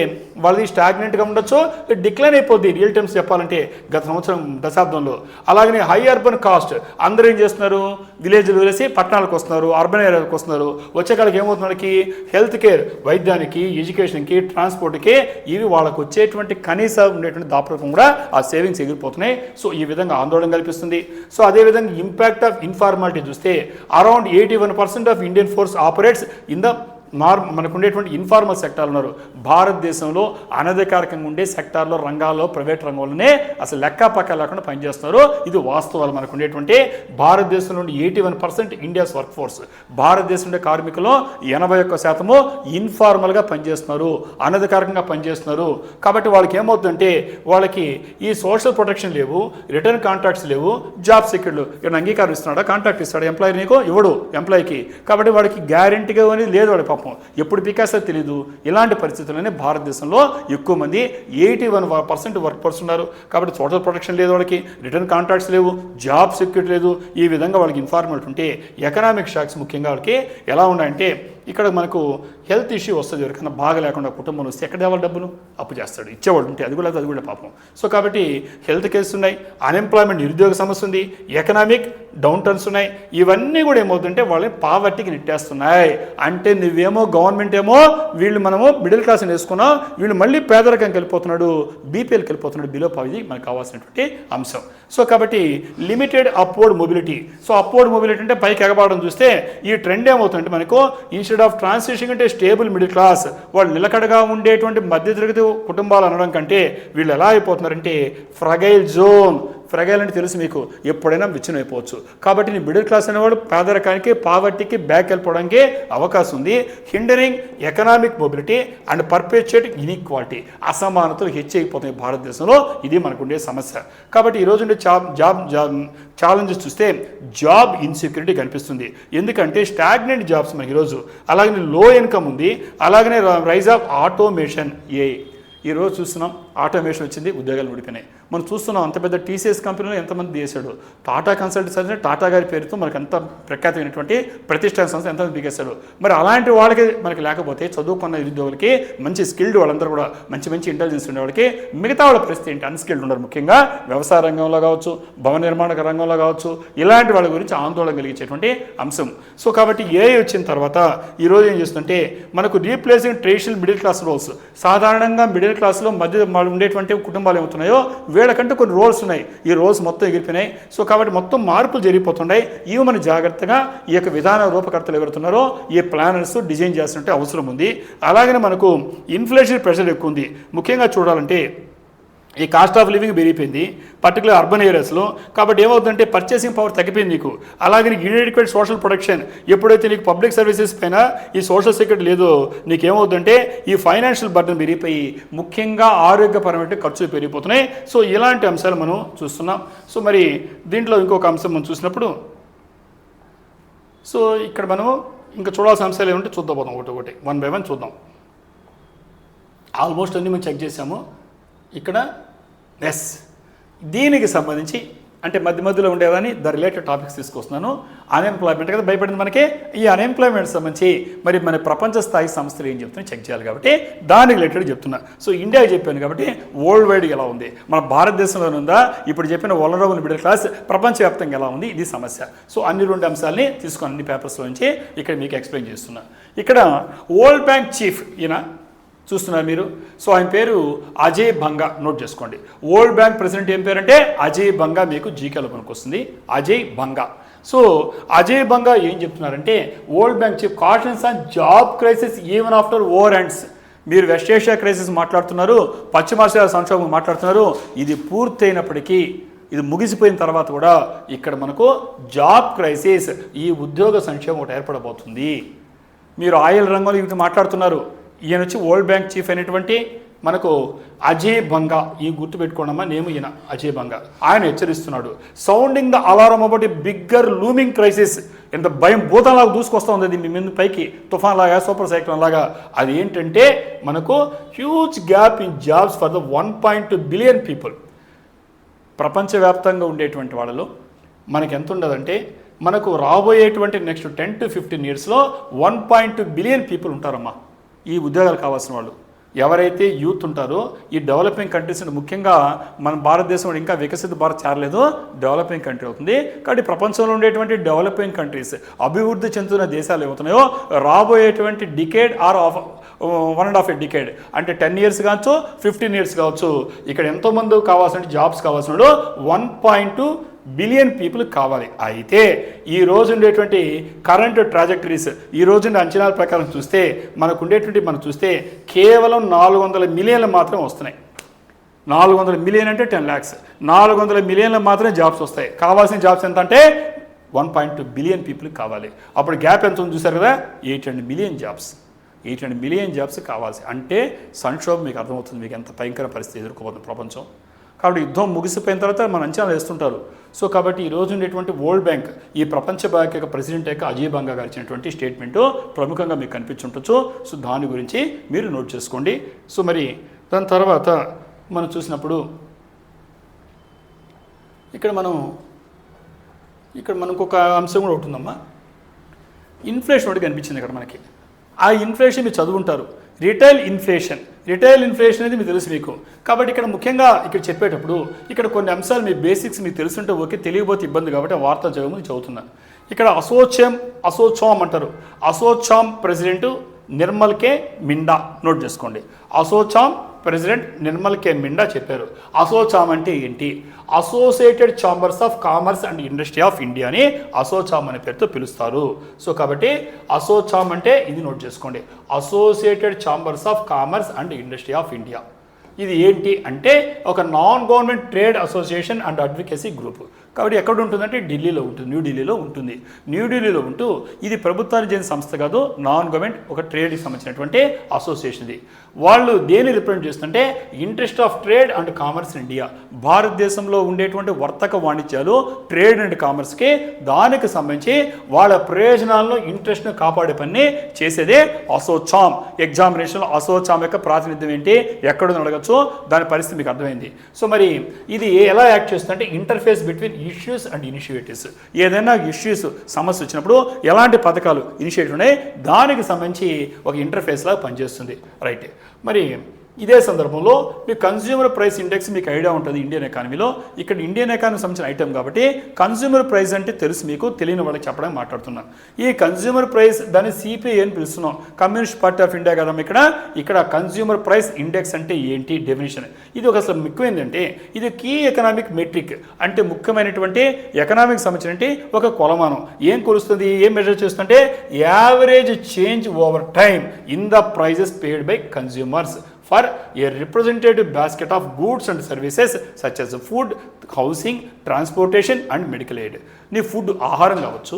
వాళ్ళది స్టాగ్నెంట్గా ఉండొచ్చు, డిక్లైన్ అయిపోద్ది రియల్ టైమ్స్ చెప్పాలంటే గత సంవత్సరం దశాబ్దంలో. అలాగనే హై అర్బన్ కాస్ట్, అందరూ ఏం చేస్తున్నారు, విలేజ్లు వదిలేసి పట్టణాలకు వస్తున్నారు, అర్బన్ ఏరియాలకు వస్తున్నారు. వచ్చే కాలకి ఏమవుతుంది, వాళ్ళకి హెల్త్ కేర్, వైద్యానికి, ఎడ్యుకేషన్కి, ట్రాన్స్పోర్ట్కి, ఇవి వాళ్ళకు వచ్చేటువంటి కనీస ఉండేటువంటి దాపరికం కూడా ఆ సేవింగ్స్ ఎగిరిపోతున్నాయి. సో ఈ విధంగా ఆందోళన కల్పిస్తుంది. సో అదేవిధంగా ఇంపాక్ట్ ఆఫ్ ఇన్ఫార్మాలిటీ చూస్తే around 81% of Indian force operates in the మనకు ఉండేటువంటి ఇన్ఫార్మల్ సెక్టార్లు ఉన్నారు. భారతదేశంలో అనధికారికంగా ఉండే సెక్టార్లో, రంగాల్లో, ప్రైవేట్ రంగంలోనే అసలు లెక్క పక్క లేకుండా పనిచేస్తున్నారు. ఇది వాస్తవాలు. మనకు ఉండేటువంటి భారతదేశంలో 81% ఇండియాస్ వర్క్ ఫోర్స్, భారతదేశం ఉండే కార్మికులు 81% ఇన్ఫార్మల్గా పనిచేస్తున్నారు, అనధికారికంగా పనిచేస్తున్నారు. కాబట్టి వాళ్ళకి ఏమవుతుందంటే వాళ్ళకి ఈ సోషల్ ప్రొటెక్షన్ లేవు, రిటర్న్ కాంట్రాక్ట్స్ లేవు, జాబ్ సెక్యూర్లు. ఏమైనా అంగీకారం ఇస్తున్నాడా? కాంట్రాక్ట్ ఇస్తాడు ఎంప్లాయీ, నీకు ఇవ్వడు ఎంప్లాయీకి. కాబట్టి వాడికి గ్యారెంటీగా అనేది లేదు, వాడి ఎప్పుడు పికాసో తెలీదు. ఇలాంటి పరిస్థితుల్లోనే భారతదేశంలో ఎక్కువ మంది 81% వర్క్ ఫోర్స్ ఉన్నారు. కాబట్టి సోషల్ ప్రొటెక్షన్ లేదు, వాళ్ళకి రిటర్న్ కాంట్రాక్ట్స్ లేవు, జాబ్ సెక్యూరిటీ లేదు. ఈ విధంగా వాళ్ళకి ఇన్ఫార్మల్ ఉంటే ఎకనామిక్ షాక్స్ ముఖ్యంగా వాళ్ళకి ఎలా ఉన్నాయంటే, ఇక్కడ మనకు హెల్త్ ఇష్యూ వస్తుంది. ఎవరికైనా బాగా లేకుండా కుటుంబం వస్తే ఎక్కడ ఇవ్వాలి డబ్బులు? అప్పు చేస్తాడు, ఇచ్చేవాడు ఉంటే అది కూడా పాపం. సో కాబట్టి హెల్త్ కేసెస్ ఉన్నాయి, అన్ఎంప్లాయ్మెంట్, నిరుద్యోగ సమస్య ఉంది, ఎకనామిక్ డౌన్ టర్న్స్ ఉన్నాయి. ఇవన్నీ కూడా ఏమవుతుంటే వాళ్ళని పావర్టీకి నెట్టేస్తున్నాయి. అంటే నువ్వేమో గవర్నమెంట్ ఏమో మనము మిడిల్ క్లాస్ వేసుకున్నాం, వీళ్ళు మళ్ళీ పేదరికంకి వెళ్ళిపోతున్నాడు, బీపీఎల్కి వెళ్ళిపోతున్నాడు, బిలో పావర్టీ మనకు కావాల్సినటువంటి అంశం. సో కాబట్టి limited upward mobility. So upward mobility అంటే పైకి ఎగబావడం చూస్తే ఈ ట్రెండ్ ఏమవుతుందంటే మనకు ఇన్స్టెడ్ ఆఫ్ ట్రాన్సిషన్ అంటే స్టేబుల్ మిడిల్ క్లాస్, వాళ్ళు నిలకడగా ఉండేటువంటి మధ్యతరగతి కుటుంబాలు అనడం కంటే వీళ్ళు ఎలా అయిపోతున్నారంటే ఫ్రగైల్ జోన్. ఫ్రగైల్ అంటే తెలుసు మీకు, ఎప్పుడైనా విచ్ఛిన్నం అయిపోవచ్చు. కాబట్టి నీ మిడిల్ క్లాస్ అనేవాడు పేదరికానికి, పావర్టీకి బ్యాక్ వెళ్ళిపోవడానికి అవకాశం ఉంది. Hindering economic mobility and perpetuating inequality, అసమానతలు హెచ్చైపోతాయి భారతదేశంలో. ఇది మనకు ఉండే సమస్య. కాబట్టి ఈరోజు ఉండే ఛాలెంజెస్ చూస్తే జాబ్ ఇన్సెక్యూరిటీ కనిపిస్తుంది. ఎందుకంటే స్టాగ్నెంట్ జాబ్స్ మనకి ఈరోజు, అలాగనే లో ఇన్కమ్ ఉంది, అలాగనే రైజ్ ఆఫ్ ఆటోమేషన్. ఈరోజు చూస్తున్నాం ఆటోమేషన్ వచ్చింది, ఉద్యోగాలు ఊడిపోయినాయి. మనం చూస్తున్నాం అంత పెద్ద టీసీఎస్ కంపెనీలో ఎంతమంది చేశాడు, టాటా కన్సల్టెన్సీ అంటే టాటా గారి పేరుతో మనకు అంత ప్రఖ్యాతమైనటువంటి ప్రతిష్టాన సంస్థ ఎంతమంది బిగేశాడు. మరి అలాంటి వాళ్ళకి మనకి లేకపోతే చదువుకున్న నిరుద్యోగులకి, మంచి స్కిల్డ్ వాళ్ళందరూ కూడా మంచి ఇంటెలిజెన్స్ ఉండే వాళ్ళకి, మిగతా వాళ్ళ పరిస్థితి ఏంటి? అన్స్కిల్డ్ ఉన్నారు. ముఖ్యంగా వ్యవసాయ రంగంలో కావచ్చు, భవన నిర్మాణ రంగంలో కావచ్చు, ఇలాంటి వాళ్ళ గురించి ఆందోళన కలిగించేటువంటి అంశం. సో కాబట్టి ఏఐ వచ్చిన తర్వాత ఈరోజు ఏం చేస్తుంటే మనకు replacing traditional middle class roles. సాధారణంగా మిడిల్ క్లాస్లో మధ్య ఉండేటువంటి కుటుంబాలు ఏమవుతున్నాయో వీళ్ళకంటే కొన్ని రోల్స్ ఉన్నాయి, ఈ రోల్స్ మొత్తం ఎగిరిపోయినాయి. సో కాబట్టి మొత్తం మార్పులు జరిగిపోతున్నాయి. ఇవి మన జాగ్రత్తగా ఈ యొక్క విధాన రూపకర్తలు ఎవరుతున్నారో ఈ ప్లానర్స్ డిజైన్ చేయాల్సిన అవసరం ఉంది. అలాగనే మనకు ఇన్ఫ్లేషన్ ప్రెషర్ ఎక్కువ ఉంది. ముఖ్యంగా చూడాలంటే ఈ కాస్ట్ ఆఫ్ లివింగ్ పెరిగిపోయింది, పర్టికులర్ అర్బన్ ఏరియాస్లో. కాబట్టి ఏమవుతుందంటే పర్చేసింగ్ పవర్ తగ్గిపోయింది నీకు. అలాగే నీకు ఇన్ఎడిక్వేట్ సోషల్ ప్రొటెక్షన్, ఎప్పుడైతే నీకు పబ్లిక్ సర్వీసెస్ పైన ఈ సోషల్ సెక్యూరిటీ లేదో నీకేమవుతుందంటే ఈ ఫైనాన్షియల్ బర్డన్ పెరిగిపోయి ముఖ్యంగా ఆరోగ్యపరమైన ఖర్చులు పెరిగిపోతున్నాయి. సో ఇలాంటి అంశాలు మనం చూస్తున్నాం. సో మరి దీంట్లో ఇంకొక అంశం మనం చూసినప్పుడు, సో ఇక్కడ మనం ఇంకా చూడాల్సిన అంశాలు ఏమంటే చూద్దాం, పోదాం ఒకటి 1 by 1 చూద్దాం. ఆల్మోస్ట్ అన్నీ మనం చెక్ చేసాము. ఇక్కడ దీనికి సంబంధించి అంటే మధ్యలో ఉండేదని ద రిలేటెడ్ టాపిక్స్ తీసుకొస్తున్నాను. అన్ఎంప్లాయ్మెంట్ కదా భయపడింది మనకి. ఈ అన్ఎంప్లాయ్మెంట్ సంబంధించి మరి మన ప్రపంచ స్థాయి సంస్థలు ఏం చెప్తున్నాయి చెక్ చేయాలి కాబట్టి దానికి రిలేటెడ్ చెప్తున్నా. సో ఇండియాకి చెప్పాను కాబట్టి వరల్డ్ వైడ్ ఎలా ఉంది, మన భారతదేశంలోనే ఉందా, ఇప్పుడు చెప్పిన వలనరబుల్ మిడిల్ క్లాస్ ప్రపంచవ్యాప్తంగా ఎలా ఉంది, ఇది సమస్య. సో అన్ని 2 అంశాలని తీసుకొని అన్ని పేపర్స్లో నుంచి ఇక్కడ మీకు ఎక్స్ప్లెయిన్ చేస్తున్నా. ఇక్కడ వరల్డ్ బ్యాంక్ చీఫ్ ఈయన చూస్తున్నారు మీరు. సో ఆయన పేరు అజయ్ బంగా, నోట్ చేసుకోండి. వరల్డ్ బ్యాంక్ ప్రెసిడెంట్ ఏం పేరంటే అజయ్ బంగా, మీకు జీకేలో పనికి వస్తుంది అజయ్ బంగా. సో అజయ్ బంగా ఏం చెప్తున్నారంటే world bank chief cautions on job crisis even after over ends. మీరు వెస్ట్ ఏషియా క్రైసిస్ మాట్లాడుతున్నారు, పశ్చిమాసియా సంక్షోభం మాట్లాడుతున్నారు, ఇది పూర్తయినప్పటికీ ఇది ముగిసిపోయిన తర్వాత కూడా ఇక్కడ మనకు జాబ్ క్రైసిస్, ఈ ఉద్యోగ సంక్షేమం ఒకటి ఏర్పడబోతుంది. మీరు ఆయిల్ రంగంలో ఇది మాట్లాడుతున్నారు. ఈయన వచ్చి వరల్డ్ బ్యాంక్ చీఫ్ అయినటువంటి మనకు అజయ్ బంగా, ఈ గుర్తుపెట్టుకోండమ్మా, నేము ఈయన అజయ్ బంగా. ఆయన హెచ్చరిస్తున్నాడు, sounding the alarm about a bigger looming crisis. ఎంత భయం భూతంలాగా దూసుకొస్తూ ఉంది మీ ముందు పైకి, తుఫాన్ లాగా, సూపర్ సైక్లోన్ లాగా. అది ఏంటంటే మనకు huge gap in jobs for the 1.2 billion people. ప్రపంచవ్యాప్తంగా ఉండేటువంటి వాళ్ళలో మనకి ఎంత ఉండదంటే, మనకు రాబోయేటువంటి నెక్స్ట్ 10 to 15 yearsలో 1.2 బిలియన్ పీపుల్ ఉంటారమ్మా ఈ ఉద్యోగాలు కావాల్సిన వాళ్ళు. ఎవరైతే యూత్ ఉంటారో ఈ డెవలపింగ్ కంట్రీస్, ముఖ్యంగా మన భారతదేశంలో ఇంకా వికసిత భారత్ చేరలేదు, డెవలపింగ్ కంట్రీ అవుతుంది. కాబట్టి ప్రపంచంలో ఉండేటువంటి డెవలపింగ్ కంట్రీస్, అభివృద్ధి చెందుతున్న దేశాలు ఏమవుతున్నాయో రాబోయేటువంటి డికేడ్ ఆర్ 1.5 డికేడ్ అంటే 10 years కావచ్చు, 15 years కావచ్చు, ఇక్కడ ఎంతోమంది కావాల్సిన జాబ్స్ కావాల్సిన 1.2 బిలియన్ పీపుల్ కావాలి. అయితే ఈ రోజు ఉండేటువంటి కరెంట్ ట్రాజెక్టరీస్, ఈ రోజు అంచనాల ప్రకారం చూస్తే మనం చూస్తే కేవలం 400 మిలియన్లు మాత్రమే వస్తున్నాయి. 400 మిలియన్ అంటే 10 lakhs, 400 మిలియన్లు మాత్రమే జాబ్స్ వస్తాయి. కావాల్సిన జాబ్స్ ఎంత అంటే 1.2 బిలియన్ పీపుల్ కావాలి. అప్పుడు గ్యాప్ ఎంత ఉంది చూసారు కదా, 800 మిలియన్ జాబ్స్. 800 మిలియన్ జాబ్స్ కావాల్సి అంటే సంక్షోభం మీకు అర్థమవుతుంది, మీకు ఎంత భయంకర పరిస్థితి ఎదుర్కోబోతుంది ప్రపంచం. కాబట్టి యుద్ధం ముగిసిపోయిన తర్వాత మన అంచనాలు వేస్తుంటారు. సో కాబట్టి ఈరోజు ఉండేటువంటి వరల్డ్ బ్యాంక్, ఈ ప్రపంచ బ్యాంక్ యొక్క ప్రెసిడెంట్ యొక్క అజయ్ బంగా గారు ఇచ్చినటువంటి స్టేట్మెంటు ప్రముఖంగా మీకు కనిపించుండొచ్చు. సో దాని గురించి మీరు నోట్ చేసుకోండి. సో మరి దాని తర్వాత మనం చూసినప్పుడు ఇక్కడ మనకు ఒక అంశం కూడా ఉంటుందమ్మా, ఇన్ఫ్లేషన్ ఒకటి కనిపించింది ఇక్కడ మనకి. ఆ ఇన్ఫ్లేషన్ మీరు చదువుంటారు, రిటైల్ ఇన్ఫ్లేషన్ అనేది మీకు తెలుసు మీకు. కాబట్టి ఇక్కడ ముఖ్యంగా ఇక్కడ చెప్పేటప్పుడు ఇక్కడ కొన్ని అంశాలు మీ బేసిక్స్ మీకు తెలుసుంటే ఓకే, తెలియకపోతే ఇబ్బంది కాబట్టి ఆ వార్తా చదువుతున్నాను. ఇక్కడ అసోచామ్ అంటారు. అసోచామ్ ప్రెసిడెంట్ నిర్మల్ కే మిండా, నోట్ చేసుకోండి. అసోచామ్ ప్రెసిడెంట్ నిర్మల్ కే మిండా చెప్పారు. అసోచామ్ అంటే ఏంటి? Associated chambers of commerce and industry of India అని అసోచామ్ అనే పేరుతో పిలుస్తారు. సో కాబట్టి అసోచామ్ అంటే ఇది నోట్ చేసుకోండి, associated chambers of commerce and industry of India. ఇది ఏంటి అంటే ఒక non government trade association and advocacy group. కాబట్టి ఎక్కడ ఉంటుందంటే ఢిల్లీలో ఉంటుంది, న్యూఢిల్లీలో ఉంటుంది. న్యూఢిల్లీలో ఉంటూ ఇది ప్రభుత్వానికి చెందిన సంస్థ కాదు, నాన్ గవర్నమెంట్ ఒక ట్రేడ్కి సంబంధించినటువంటి అసోసియేషన్. ఇది వాళ్ళు దేన్ని రిప్రజెంట్ చేస్తుంటే interest of trade and commerce in India. భారతదేశంలో ఉండేటువంటి వర్తక వాణిజ్యాలు, ట్రేడ్ అండ్ కామర్స్కి దానికి సంబంధించి వాళ్ళ ప్రయోజనాలను, ఇంట్రెస్ట్ను కాపాడే పని చేసేదే అసోచామ్. ఎగ్జామినేషన్లో అసోచామ్ యొక్క ప్రాతినిధ్యం ఏంటి, ఎక్కడుంది అడగచ్చు, దాని పరిస్థితి మీకు అర్థమైంది. సో మరి ఇది ఎలా యాక్ట్ చేస్తుందంటే interface between issues and initiatives. ఏదైనా ఇష్యూస్, సమస్య వచ్చినప్పుడు ఎలాంటి పథకాలు, ఇనిషియేటివ్ ఉన్నాయి, దానికి సంబంధించి ఒక ఇంటర్ఫేస్ లాగా పనిచేస్తుంది. రైట్. మరి ఇదే సందర్భంలో మీ కన్స్యూమర్ ప్రైస్ ఇండెక్స్ మీకు ఐడియా ఉంటుంది ఇండియన్ ఎకానమీలో. ఇక్కడ ఇండియన్ ఎకానమీ సంబంధించిన ఐటమ్ కాబట్టి కన్స్యూమర్ ప్రైస్ అంటే తెలుసు మీకు, తెలియని వాళ్ళకి చెప్పడానికి మాట్లాడుతున్నాను. ఈ కన్స్యూమర్ ప్రైస్ దాన్ని సిపిఐ అని పిలుస్తున్నాం, కమ్యూనిస్ట్ పార్టీ ఆఫ్ ఇండియా కదా. ఇక్కడ కన్స్యూమర్ ప్రైస్ ఇండెక్స్ అంటే ఏంటి డెఫినేషన్, ఇది ఒక అసలు ముఖ్యమైనదంటే ఇది కీ ఎకనామిక్ మెట్రిక్, అంటే ముఖ్యమైనటువంటి ఎకనామిక్ సంబంధించిన ఒక కొలమానం. ఏం కొలుస్తుంది, ఏం మెజర్ చేస్తుందంటే average change over time in the prices paid by consumers for a representative basket of goods and services such as food, housing, transportation and medical aid. నీ ఫుడ్, ఆహారం కావచ్చు,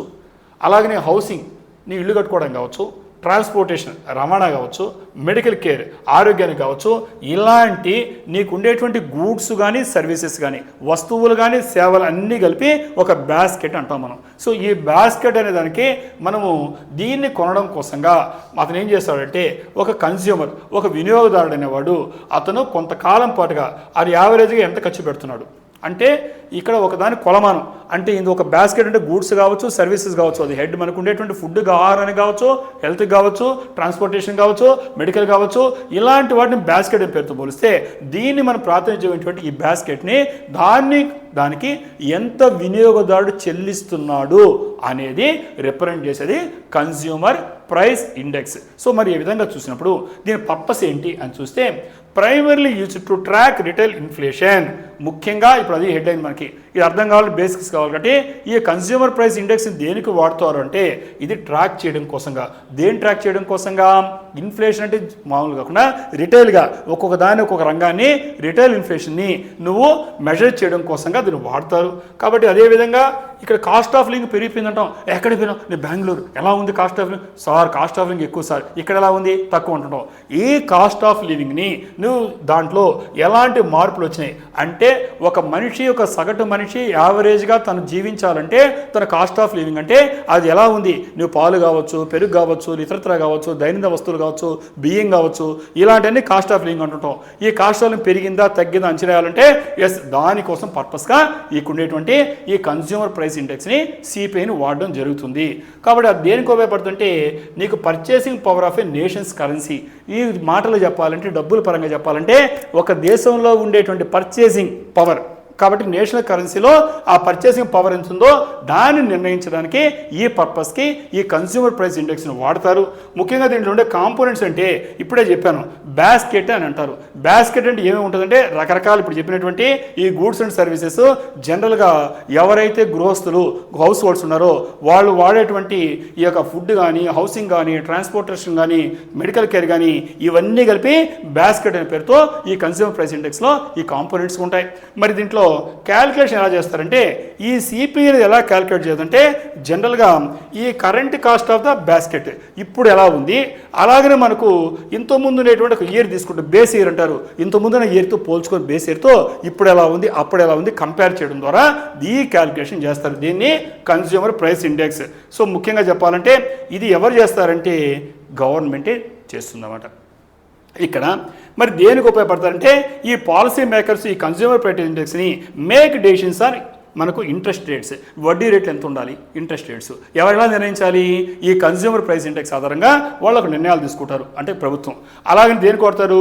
అలాగే నీ హౌసింగ్, నీ ఇల్లు కట్టుకోవడం కావచ్చు, ట్రాన్స్పోర్టేషన్, రవాణా కావచ్చు, మెడికల్ కేర్, ఆరోగ్యానికి కావచ్చు, ఇలాంటి నీకు ఉండేటువంటి గూడ్స్ కానీ, సర్వీసెస్ కానీ, వస్తువులు కానీ, సేవలు అన్నీ కలిపి ఒక బాస్కెట్ అంటాం మనం. సో ఈ బాస్కెట్ అనే దానికి మనము దీన్ని కొనడం కోసంగా అతను ఏం చేస్తాడంటే ఒక కన్స్యూమర్, ఒక వినియోగదారుడు అనేవాడు అతను కొంతకాలం పాటుగా అది యావరేజ్గా ఎంత ఖర్చు పెడుతున్నాడు అంటే ఇక్కడ ఒకదాని కొలమానం. అంటే ఇది ఒక బాస్కెట్ అంటే గూడ్స్ కావచ్చు, సర్వీసెస్ కావచ్చు, అది హెడ్ మనకు ఉండేటువంటి ఫుడ్, ఆహారానికి కావచ్చు, హెల్త్కి కావచ్చు, ట్రాన్స్పోర్టేషన్ కావచ్చు, మెడికల్ కావచ్చు, ఇలాంటి వాటిని బాస్కెట్ పేరుతో పోలిస్తే దీన్ని మనం ప్రాతినిధ్యమైనటువంటి ఈ బాస్కెట్ని దానికి ఎంత వినియోగదారుడు చెల్లిస్తున్నాడు అనేది రిప్రజెంట్ చేసేది కన్స్యూమర్ ప్రైస్ ఇండెక్స్. సో మరి ఈ విధంగా చూసినప్పుడు దీని పర్పస్ ఏంటి అని చూస్తే primarily use to track retail inflation. ముఖ్యంగా ఇప్పుడు అది హెడ్లైన్ మనకి ఇది అర్థం కావాలి, బేసిక్స్ కావాలి. కాబట్టి ఈ కన్స్యూమర్ ప్రైస్ ఇండెక్స్ దేనికి వాడుతారు అంటే ఇది ట్రాక్ చేయడం కోసంగా. దేని ట్రాక్ చేయడం కోసంగా? ఇన్ఫ్లేషన్ అంటే మామూలు కాకుండా రిటైల్గా ఒక్కొక్క దాన్ని ఒక్కొక్క రంగాన్ని రిటైల్ ఇన్ఫ్లేషన్ని నువ్వు మెజర్ చేయడం కోసంగా దీన్ని వాడతారు. కాబట్టి అదేవిధంగా ఇక్కడ కాస్ట్ ఆఫ్ లివింగ్ పెరిగిపోయిందంటాం. ఎక్కడ పోయినావు? నేను బెంగళూరు. ఎలా ఉంది cost of living? Sir cost of living ఎక్కువ సార్. ఇక్కడ ఎలా ఉంది? తక్కువ అంటుంటావు. ఈ కాస్ట్ ఆఫ్ లివింగ్ని నువ్వు దాంట్లో ఎలాంటి మార్పులు వచ్చినాయి అంటే ఒక మనిషి, ఒక సగటు మనిషి యావరేజ్గా తను జీవించాలంటే తన కాస్ట్ ఆఫ్ లివింగ్ అంటే అది ఎలా ఉంది? నువ్వు పాలు కావచ్చు, పెరుగు కావచ్చు, ఇతరత్ర కావచ్చు, దైనందిన వస్తువులు కావచ్చు, బియ్యం కావచ్చు, ఇలాంటివన్నీ కాస్ట్ ఆఫ్ లివింగ్ అంటుంటాం. ఈ కాస్ట్ ఆఫ్ లివింగ్ పెరిగిందా తగ్గిందా అంచనా వేయాలంటే ఎస్ దానికోసం పర్పస్గా ఉండేటువంటి ఈ కన్స్యూమర్ ప్రైస్ ఇండెక్స్ని సిపిఐని వాడడం జరుగుతుంది. కాబట్టి అది దేనికి ఉపయోగపడుతుంటే నీకు purchasing power of A nations currency. ఈ మాటలు చెప్పాలంటే డబ్బుల పరంగా చెప్పాలంటే ఒక దేశంలో ఉండేటువంటి పర్చేసింగ్ పవర్. కాబట్టి నేషనల్ కరెన్సీలో ఆ పర్చేసింగ్ పవర్ ఎంత ఉందో దాన్ని నిర్ణయించడానికి ఈ పర్పస్కి ఈ కన్స్యూమర్ ప్రైస్ ఇండెక్స్ని వాడతారు. ముఖ్యంగా దీంట్లో ఉండే కాంపోనెంట్స్ అంటే ఇప్పుడే చెప్పాను బాస్కెట్ అని అంటారు. బాస్కెట్ అంటే ఏమేమి ఉంటుందంటే రకరకాలు ఇప్పుడు చెప్పినటువంటి ఈ గూడ్స్ అండ్ సర్వీసెస్ జనరల్గా ఎవరైతే గృహస్థులు హౌస్ హోల్డ్స్ ఉన్నారో వాళ్ళు వాడేటువంటి ఈ యొక్క ఫుడ్ కానీ, హౌసింగ్ కానీ, ట్రాన్స్పోర్టేషన్ కానీ, మెడికల్ కేర్ కానీ ఇవన్నీ కలిపి బాస్కెట్ అనే పేరుతో ఈ కన్స్యూమర్ ప్రైస్ ఇండెక్స్లో ఈ కాంపోనెంట్స్ ఉంటాయి. మరి దీంట్లో క్యాలిక్యులేషన్ ఎలా చేస్తారంటే ఈ సిపిఐని ఎలా క్యాలిక్యులేట్ చేయాలంటే జనరల్గా ఈ current cost of the basket ఇప్పుడు ఎలా ఉంది, అలాగనే మనకు ఇంతకుముందు ఉండేటువంటి ఒక ఇయర్ తీసుకుంటే బేస్ ఇయర్ అంటారు. ఇంతకుముందున్న ఇయర్తో పోల్చుకొని బేస్ ఇయర్తో ఇప్పుడు ఎలా ఉంది, అప్పుడు ఎలా ఉంది కంపేర్ చేయడం ద్వారా ఈ క్యాలిక్యులేషన్ చేస్తారు. దీన్ని కన్స్యూమర్ ప్రైస్ ఇండెక్స్. సో ముఖ్యంగా చెప్పాలంటే ఇది ఎవరు చేస్తారంటే గవర్నమెంటే చేస్తుందన్నమాట. ఇక్కడ మరి దేనికి ఉపయోగపడతారంటే ఈ పాలసీ మేకర్స్ ఈ కన్స్యూమర్ ప్రైస్ ఇండెక్స్ని మేక్ డెసిషన్స్ ఆర్ మనకు ఇంట్రెస్ట్ రేట్స్, వడ్డీ రేట్లు ఎంత ఉండాలి, ఇంట్రెస్ట్ రేట్స్ ఎవరెలా నిర్ణయించాలి? ఈ కన్స్యూమర్ ప్రైస్ ఇండెక్స్ ఆధారంగా వాళ్ళకు నిర్ణయాలు తీసుకుంటారు అంటే ప్రభుత్వం. అలాగని దేనికి కొడతారు?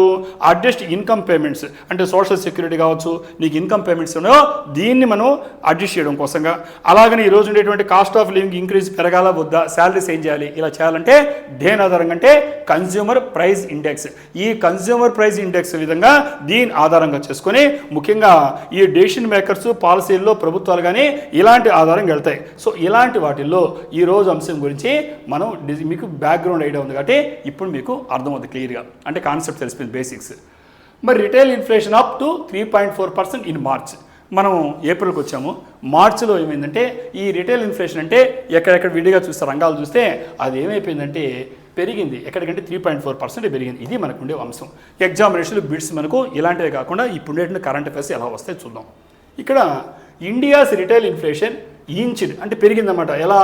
అడ్జస్ట్ ఇన్కమ్ పేమెంట్స్ అంటే సోషల్ సెక్యూరిటీ కావచ్చు, నీకు ఇన్కమ్ పేమెంట్స్ ఉన్నాయో దీన్ని మనం అడ్జస్ట్ చేయడం కోసంగా. అలాగని ఈరోజు ఉండేటువంటి కాస్ట్ ఆఫ్ లివింగ్ ఇంక్రీజ్ పెరగాల వద్దా, శాలరీస్ ఏం చేయాలి, ఇలా చేయాలంటే దేని ఆధారంగా అంటే కన్స్యూమర్ ప్రైస్ ఇండెక్స్. ఈ కన్స్యూమర్ ప్రైస్ ఇండెక్స్ విధంగా దీని ఆధారంగా చేసుకొని ముఖ్యంగా ఈ డెసిషన్ మేకర్స్ పాలసీల్లో ప్రభుత్వం కానీ ఇలాంటి ఆధారంగా వెళ్తాయి. సో ఇలాంటి వాటిల్లో ఈరోజు అంశం గురించి మనం మీకు బ్యాక్గ్రౌండ్ ఐడియా ఉంది కాబట్టి ఇప్పుడు మీకు అర్థమవుతుంది క్లియర్గా, అంటే కాన్సెప్ట్ తెలిసిపోయింది బేసిక్స్. మరి retail inflation up to 3.4% in March. మనం ఏప్రిల్కి వచ్చాము. మార్చిలో ఏమైందంటే ఈ రిటైల్ ఇన్ఫ్లేషన్ అంటే ఎక్కడెక్కడ విడిగా చూస్తే రంగాలు చూస్తే అది ఏమైపోయిందంటే పెరిగింది. ఎక్కడికంటే 3.4% పెరిగింది. ఇది మనకు ఉండే అంశం. ఎగ్జామినేషన్లు బిట్స్ మనకు ఇలాంటివే కాకుండా ఇప్పుడు ఉండేటువంటి కరెంట్ అఫైర్స్ ఎలా వస్తాయి చూద్దాం. ఇక్కడ ఇండియాస్ రిటైల్ ఇన్ఫ్లేషన్ ఇంచ్డ్ అంటే పెరిగిందన్నమాట. ఎలా?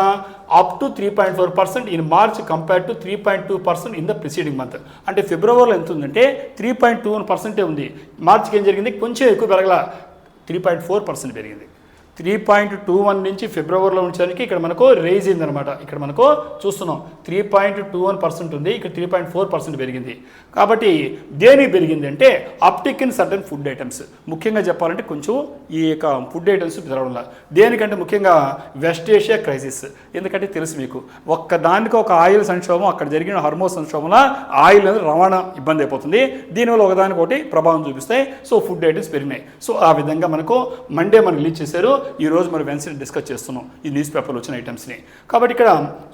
Up to 3.4% in March compare to 3.2% in the preceding month. అంటే ఫిబ్రవరిలో ఎంత ఉందంటే 3.21% ఉంది. మార్చికి ఏం జరిగింది? కొంచెం ఎక్కువ పెరగల, 3.4% పెరిగింది. 3.21 నుంచి ఫిబ్రవరిలో ఉంచడానికి ఇక్కడ మనకు రేజ్ అయిందనమాట. ఇక్కడ మనకు చూస్తున్నాం 3.21% ఉంది, ఇక్కడ 3.4% పెరిగింది. కాబట్టి దేనికి పెరిగింది అంటే uptick in certain food items. ముఖ్యంగా చెప్పాలంటే కొంచెం ఈ యొక్క ఫుడ్ ఐటమ్స్ పెరగడం. దేనికంటే ముఖ్యంగా వెస్ట్ ఏషియా క్రైసిస్. ఎందుకంటే తెలుసు మీకు ఒక్కదానికి ఒక ఆయిల్ సంక్షోభం, అక్కడ జరిగిన హార్మోన్ సంక్షోభంలో ఆయిల్ అనేది రవాణా ఇబ్బంది అయిపోతుంది. దీనివల్ల ఒకదానికి ఒకటి ప్రభావం చూపిస్తాయి. సో ఫుడ్ ఐటమ్స్ పెరిగినాయి. సో ఆ విధంగా మనకు మండే మనం రిలీజ్ చేశారు. ఈరోజు మనం వెన్స్డే డిస్కస్ చేస్తున్నాం ఈ న్యూస్ పేపర్లో వచ్చిన ఐటమ్స్ని. కాబట్టి ఇక్కడ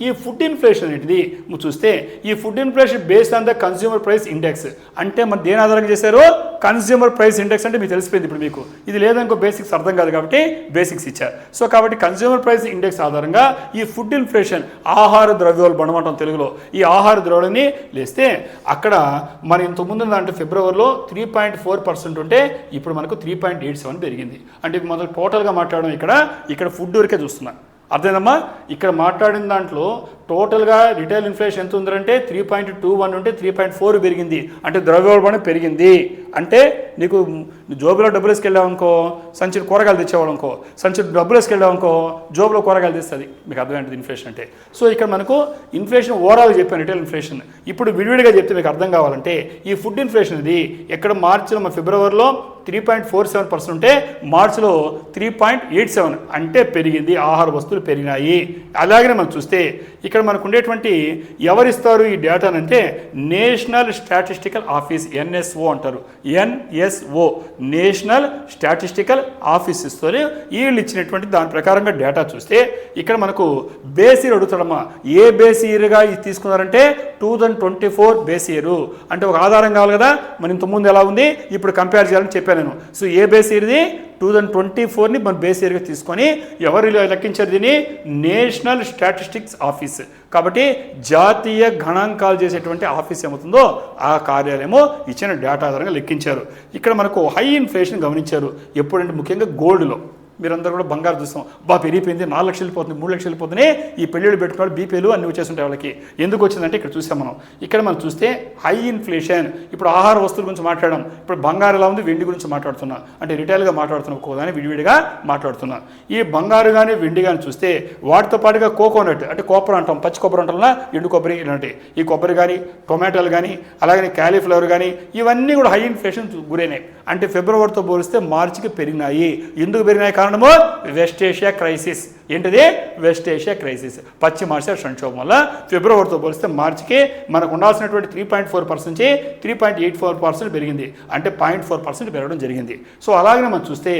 ఈ ఫుడ్ ఇన్ఫ్లేషన్ ఏంటిది చూస్తే ఈ food inflation based on the consumer price index. అంటే మన దేని ఆధారంగా చేశారు? కన్స్యూమర్ ప్రైస్ ఇండెక్స్ అంటే మీకు తెలిసిపోయింది. ఇప్పుడు మీకు ఇది లేదనుకో బేసిక్స్ అర్థం కాదు కాబట్టి బేసిక్స్ ఇచ్చారు. సో కాబట్టి కన్స్యూమర్ ప్రైస్ ఇండెక్స్ ఆధారంగా ఈ ఫుడ్ ఇన్ఫ్లేషన్ ఆహార ద్రవ్యాలు బణమంటాం తెలుగులో. ఈ ఆహార ద్రవ్యాలని లేస్తే అక్కడ మన ఇంతకుముందు దాంట్లో ఫిబ్రవరిలో 3.4% ఉంటే ఇప్పుడు మనకు 3.87 పెరిగింది. అంటే మనకు టోటల్గా మాట్లాడడం ఇక్కడ ఫుడ్ వరకే చూస్తున్నా. అర్థమైందమ్మా? ఇక్కడ మాట్లాడిన దాంట్లో టోటల్గా రిటైల్ ఇన్ఫ్లేషన్ ఎంత ఉందంటే 3.21 ఉంటే 3.4 పెరిగింది. అంటే ద్రవ్యోల్బణం పెరిగింది. అంటే నీకు జోబులో డబ్బులు వేసుకెళ్ళావు అనుకో, సంచులు కూరగాయలు తెచ్చేవాడు అనుకో, సంచులు డబ్బులు వేసుకెళ్ళావు అనుకో, జోబులో కూరగాయలు తెస్తుంది. మీకు అర్థమైంది ఇన్ఫ్లేషన్ అంటే. సో ఇక్కడ మనకు ఇన్ఫ్లేషన్ ఓవరాల్ చెప్పాను రిటైల్ ఇన్ఫ్లేషన్. ఇప్పుడు విడివిడిగా చెప్తే మీకు అర్థం కావాలంటే ఈ ఫుడ్ ఇన్ఫ్లేషన్ ఇది ఎక్కడ మార్చిలో మన ఫిబ్రవరిలో 3.47% ఉంటే మార్చిలో 3.87 అంటే పెరిగింది. ఆహార వస్తువులు పెరిగినాయి. అలాగనే మనం చూస్తే ఇక ఇక్కడ మనకు ఉండేటువంటి ఎవరిస్తారు ఈ డేటానంటే నేషనల్ స్టాటిస్టికల్ ఆఫీస్, ఎన్ఎస్ఓ అంటారు. ఎన్ఎస్ఓ నేషనల్ స్టాటిస్టికల్ ఆఫీస్ ఇస్తారు. వీళ్ళు ఇచ్చినటువంటి దాని ప్రకారంగా డేటా చూస్తే ఇక్కడ మనకు బేస్ ఇయర్ అడుగుతాడమ్మా. ఏ బేస్ ఇయర్గా ఇది తీసుకున్నారంటే 2024 బేస్ ఇయర్. అంటే ఒక ఆధారం కావాలి కదా, మన ఇంతకుముందు ఎలా ఉంది ఇప్పుడు కంపేర్ చేయాలని చెప్పాను నేను. సో ఏ బేస్ ఇయర్ది 2024ని మన బేస్ ఇయర్గా తీసుకొని ఎవరు లెక్కించారు దీన్ని? National statistics office. కాబట్టి జాతీయ గణాంకాలు చేసేటువంటి ఆఫీస్ ఏమవుతుందో ఆ కార్యాలయము ఇచ్చిన డేటా ఆధారంగా లెక్కించారు. ఇక్కడ మనకు హై ఇన్ఫ్లేషన్ గమనించారు. ఎప్పుడంటే ముఖ్యంగా గోల్డ్లో. మీరందరూ కూడా బంగారు చూస్తాం, పెరిగిపోయింది, 4 లక్షలు వెళ్ళిపోతుంది, 3 లక్షలు వెళ్ళిపోతుంది. ఈ పెళ్ళిళ్ళు పెట్టుకోవాలి, బీపీలు అన్ని వచ్చేస్తుంటాయి వాళ్ళకి. ఎందుకు వచ్చిందంటే ఇక్కడ చూసాం మనం. ఇక్కడ మనం చూస్తే హై ఇన్ఫ్లేషన్. ఇప్పుడు ఆహార వస్తువుల గురించి మాట్లాడడం, ఇప్పుడు బంగారు ఎలా ఉంది, వెండి గురించి మాట్లాడుతున్నా. అంటే రిటైల్గా మాట్లాడుతున్నా, ఒక్కోదాన్ని విడివిడిగా మాట్లాడుతున్నా. ఈ బంగారు కానీ వెండి కానీ చూస్తే వాటితో పాటుగా కోకోనట్ అంటే కొబ్బరి అంటాం, పచ్చి కొబ్బరి అంటాం, ఎండు కొబ్బరి ఇలాంటి ఈ కొబ్బరి కానీ, టొమాటోలు కానీ, అలాగే క్యాలీఫ్లవర్ కానీ, ఇవన్నీ కూడా హై ఇన్ఫ్లేషన్ గురైనాయి. అంటే ఫిబ్రవరితో పోలిస్తే మార్చికి పెరిగినాయి. ఎందుకు పెరిగినాయి? కారణము వెస్ట్ ఏషియా క్రైసిస్. ఏంటిది? వెస్ట్ ఏషియా క్రైసిస్, పశ్చిమ ఆసియా సంక్షోభం వల్ల ఫిబ్రవరితో పోలిస్తే మార్చికి మనకు ఉండాల్సినటువంటి 3.4% నుంచి 3.84% పెరిగింది. అంటే 0.4% పెరగడం జరిగింది. సో అలాగే మనం చూస్తే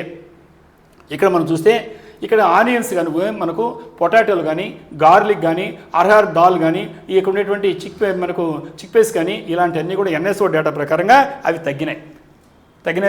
ఇక్కడ ఆనియన్స్ కానీ, మనకు పొటాటోలు కానీ, గార్లిక్ కానీ, అర్హర్ దాల్ కానీ, ఇక్కడ ఉండేటువంటి చిక్పేస్ కానీ, ఇలాంటివన్నీ కూడా ఎన్ఎస్ఓ డేటా ప్రకారంగా అవి తగ్గినాయి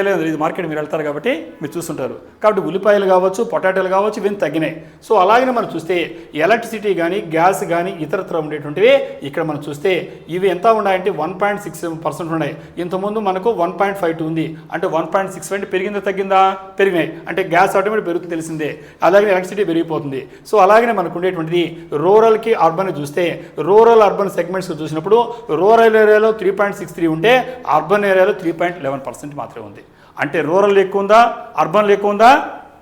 లేదు. ఇది మార్కెట్ మీరు వెళ్తారు కాబట్టి మీరు చూస్తుంటారు. కాబట్టి ఉల్లిపాయలు కావచ్చు, పొటాటోలు కావచ్చు, ఇవన్నీ తగ్గినాయి. సో అలాగే మనం చూస్తే ఎలక్ట్రిసిటీ కానీ, గ్యాస్ కానీ, ఇతరత్ర ఉండేటువంటివి ఇక్కడ మనం చూస్తే ఇవి ఎంత ఉన్నాయంటే 1.67% ఉన్నాయి. ఇంతకుముందు మనకు 1.52 ఉంది. అంటే 1.65 అంటే పెరిగిందా తగ్గిందా? పెరిగినాయి. అంటే గ్యాస్ ఆటోమేటిక్ పెరుగుతుంది తెలిసిందే. అలాగే ఎలక్ట్రిసిటీ పెరిగిపోతుంది. సో అలాగే మనకు ఉండేటువంటిది రూరల్కి అర్బన్ చూస్తే రూరల్ అర్బన్ సెగ్మెంట్స్ చూసినప్పుడు రూరల్ ఏరియాలో 3.63 ఉంటే అర్బన్ ఏరియాలో 3.11% మాత్రమే ఉంది. అంటే రూరల్ ఎక్కువ ఉందా, అర్బన్లో ఎక్కువ ఉందా?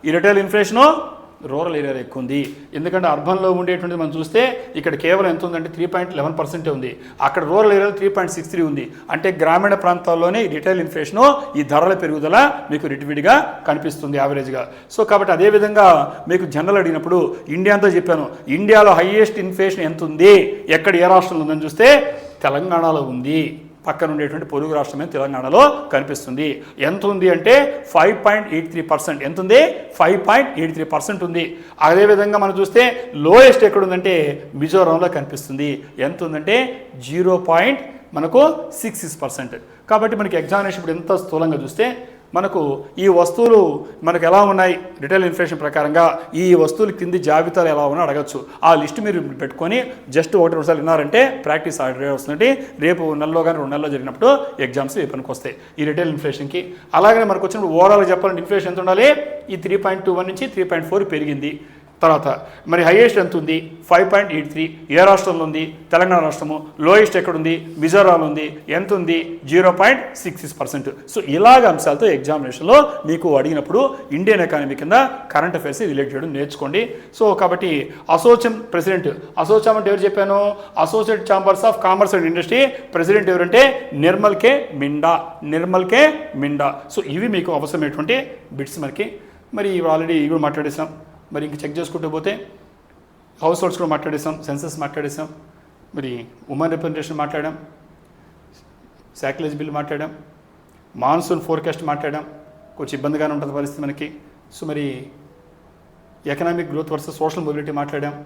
ఈ రిటైల్ ఇన్ఫ్లేషను రూరల్ ఏరియాలో ఎక్కువ ఉంది. ఎందుకంటే అర్బన్లో ఉండేటువంటిది మనం చూస్తే ఇక్కడ కేవలం ఎంత ఉందంటే 3.11% ఉంది. అక్కడ రూరల్ ఏరియాలో 3.63 ఉంది. అంటే గ్రామీణ ప్రాంతాల్లోనే ఈ రిటైల్ ఇన్ఫ్లేషను, ఈ ధరల పెరుగుదల మీకు విడిగా కనిపిస్తుంది యావరేజ్గా. సో కాబట్టి అదేవిధంగా మీకు జనరల్ అడిగినప్పుడు ఇండియా అంతా చెప్పాను. ఇండియాలో హైయెస్ట్ ఇన్ఫ్లేషన్ ఎంత ఉంది, ఎక్కడ ఏ రాష్ట్రంలో ఉందని చూస్తే తెలంగాణలో ఉంది. పక్కన ఉండేటువంటి పొరుగు రాష్ట్రమే తెలంగాణలో కనిపిస్తుంది. ఎంత ఉంది అంటే 5.83%. ఎంత ఉంది? 5.83% ఉంది. అదేవిధంగా మనం చూస్తే లోయెస్ట్ ఎక్కడుందంటే మిజోరాంలో కనిపిస్తుంది. ఎంత ఉందంటే 0.66%. కాబట్టి మనకి ఎగ్జామినేషన్ ఇప్పుడు ఎంత స్థూలంగా చూస్తే మనకు ఈ వస్తువులు మనకు ఎలా ఉన్నాయి రిటైల్ ఇన్ఫ్లేషన్ ప్రకారంగా, ఈ వస్తువుల కింది జాబితాలు ఎలా ఉన్నా అడగచ్చు. ఆ లిస్ట్ మీరు పెట్టుకొని జస్ట్ 1-2 సార్లు విన్నారంటే ప్రాక్టీస్ ఆర్డర్ వస్తుందంటే రేపు నెలలో కానీ 2 నెలల్లో జరిగినప్పుడు ఎగ్జామ్స్ పనికి వస్తాయి ఈ రిటైల్ ఇన్ఫ్లేషన్కి. అలాగే మనకు వచ్చినప్పుడు ఓవరాల్గా చెప్పాలంటే ఇన్ఫ్లేషన్ ఎంత ఉండాలి? ఈ 3.21 నుంచి 3.4 పెరిగింది. తర్వాత మరి హైయెస్ట్ ఎంత ఉంది? 5.83. ఏ రాష్ట్రంలో ఉంది? తెలంగాణ రాష్ట్రము. లోయెస్ట్ ఎక్కడుంది? మిజోరాంలో ఉంది. ఎంత ఉంది? 0.66%. సో ఇలాగ అంశాలతో ఎగ్జామినేషన్లో మీకు అడిగినప్పుడు ఇండియన్ ఎకానమీ కింద కరెంట్ అఫైర్స్ రిలేట్ చేయడం నేర్చుకోండి. సో కాబట్టి అసోచామ్ ప్రెసిడెంట్, అసోచామ్ అంటే ఎవరు చెప్పాను? Associate chambers of commerce and industry president ఎవరంటే నిర్మల్ కే మిండా. సో ఇవి మీకు అవసరమైనటువంటి బిట్స్ మనకి. మరి ఆల్రెడీ ఇవి కూడా మాట్లాడేసాం. మరి ఇంక చెక్ చేసుకుంటూ పోతే హౌస్ హోల్డ్స్ కూడా మాట్లాడేసాం, సెన్సస్ మాట్లాడేసాం, మరి ఉమెన్ రిప్రజెంటేషన్ మాట్లాడాం, సైకిలేజ్ బిల్ మాట్లాడాం, మాన్సూన్ ఫోర్కాస్ట్ మాట్లాడాం. కొంచెం ఇబ్బందిగానే ఉంటుంది పరిస్థితి మనకి. సో మరి economic growth versus social mobility మాట్లాడాం,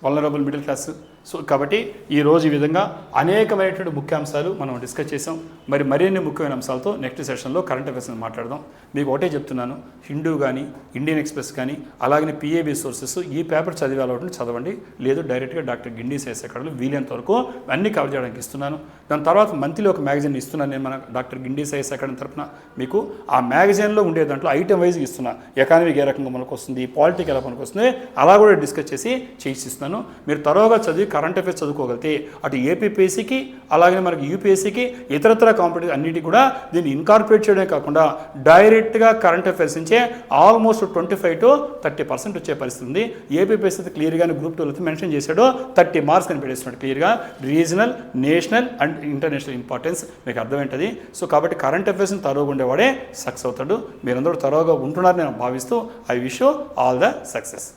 వల్నరబుల్ మిడిల్ క్లాస్. సో కాబట్టి ఈరోజు ఈ విధంగా అనేకమైనటువంటి ముఖ్యాంశాలు మనం డిస్కస్ చేసాం. మరి మరిన్ని ముఖ్యమైన అంశాలతో నెక్స్ట్ సెషన్లో కరెంట్ అఫైర్స్ మాట్లాడదాం. మీకు ఒకటే చెప్తున్నాను, హిందూ కానీ, ఇండియన్ ఎక్స్ప్రెస్ కానీ, అలాగే పిఏబి సోర్సెస్ ఈ పేపర్ చదివేవాళ్ళని చదవండి. లేదు డైరెక్ట్గా డాక్టర్ గిండి సేస్ అకాడమీ వీలైనంత వరకు అన్నీ కవర్ చేయడానికి ఇస్తున్నాను. దాని తర్వాత మంత్లీ ఒక మ్యాగజైన్ ఇస్తున్నాను నేను మన డాక్టర్ గిండి సేస్ అకాడమీ తరఫున. మీకు ఆ మ్యాగజైన్లో ఉండే దాంట్లో ఐటమ్ వైజ్గా ఇస్తున్నా. ఎకానమీకి ఏ రకంగా మనకు వస్తుంది, పాలిటిక్ ఎలా మనకు వస్తుంది, అలా కూడా డిస్కస్ చేసి ఇస్తున్నాను. మీరు తరోగా చదివి కరెంట్ అఫైర్స్ చదువుకోగలిగితే అటు ఏపీపీఎస్సీకి అలాగే మనకి యూపీఎస్సీకి ఇతరత్ర కాంపిటేటివ్ అన్నిటికీ కూడా దీన్ని ఇన్కార్పొరేట్ చేయడమే కాకుండా డైరెక్ట్గా కరెంట్ అఫైర్స్ నుంచే ఆల్మోస్ట్ 25 to 30% వచ్చే పరిస్థితి ఉంది. ఏపీపీఎస్సీ క్లియర్గానే గ్రూప్ 2లో మెన్షన్ చేశాడు, 30 మార్క్స్ అని పెట్టేస్తున్నాడు క్లియర్గా. Regional, national and international importance మీకు అర్థమేంటది. సో కాబట్టి కరెంట్ అఫైర్స్ని తరోగా ఉండేవాడే సక్సెస్ అవుతాడు. మీరందరూ తరోగా ఉంటున్నారని నేను భావిస్తూ I wish you all the success.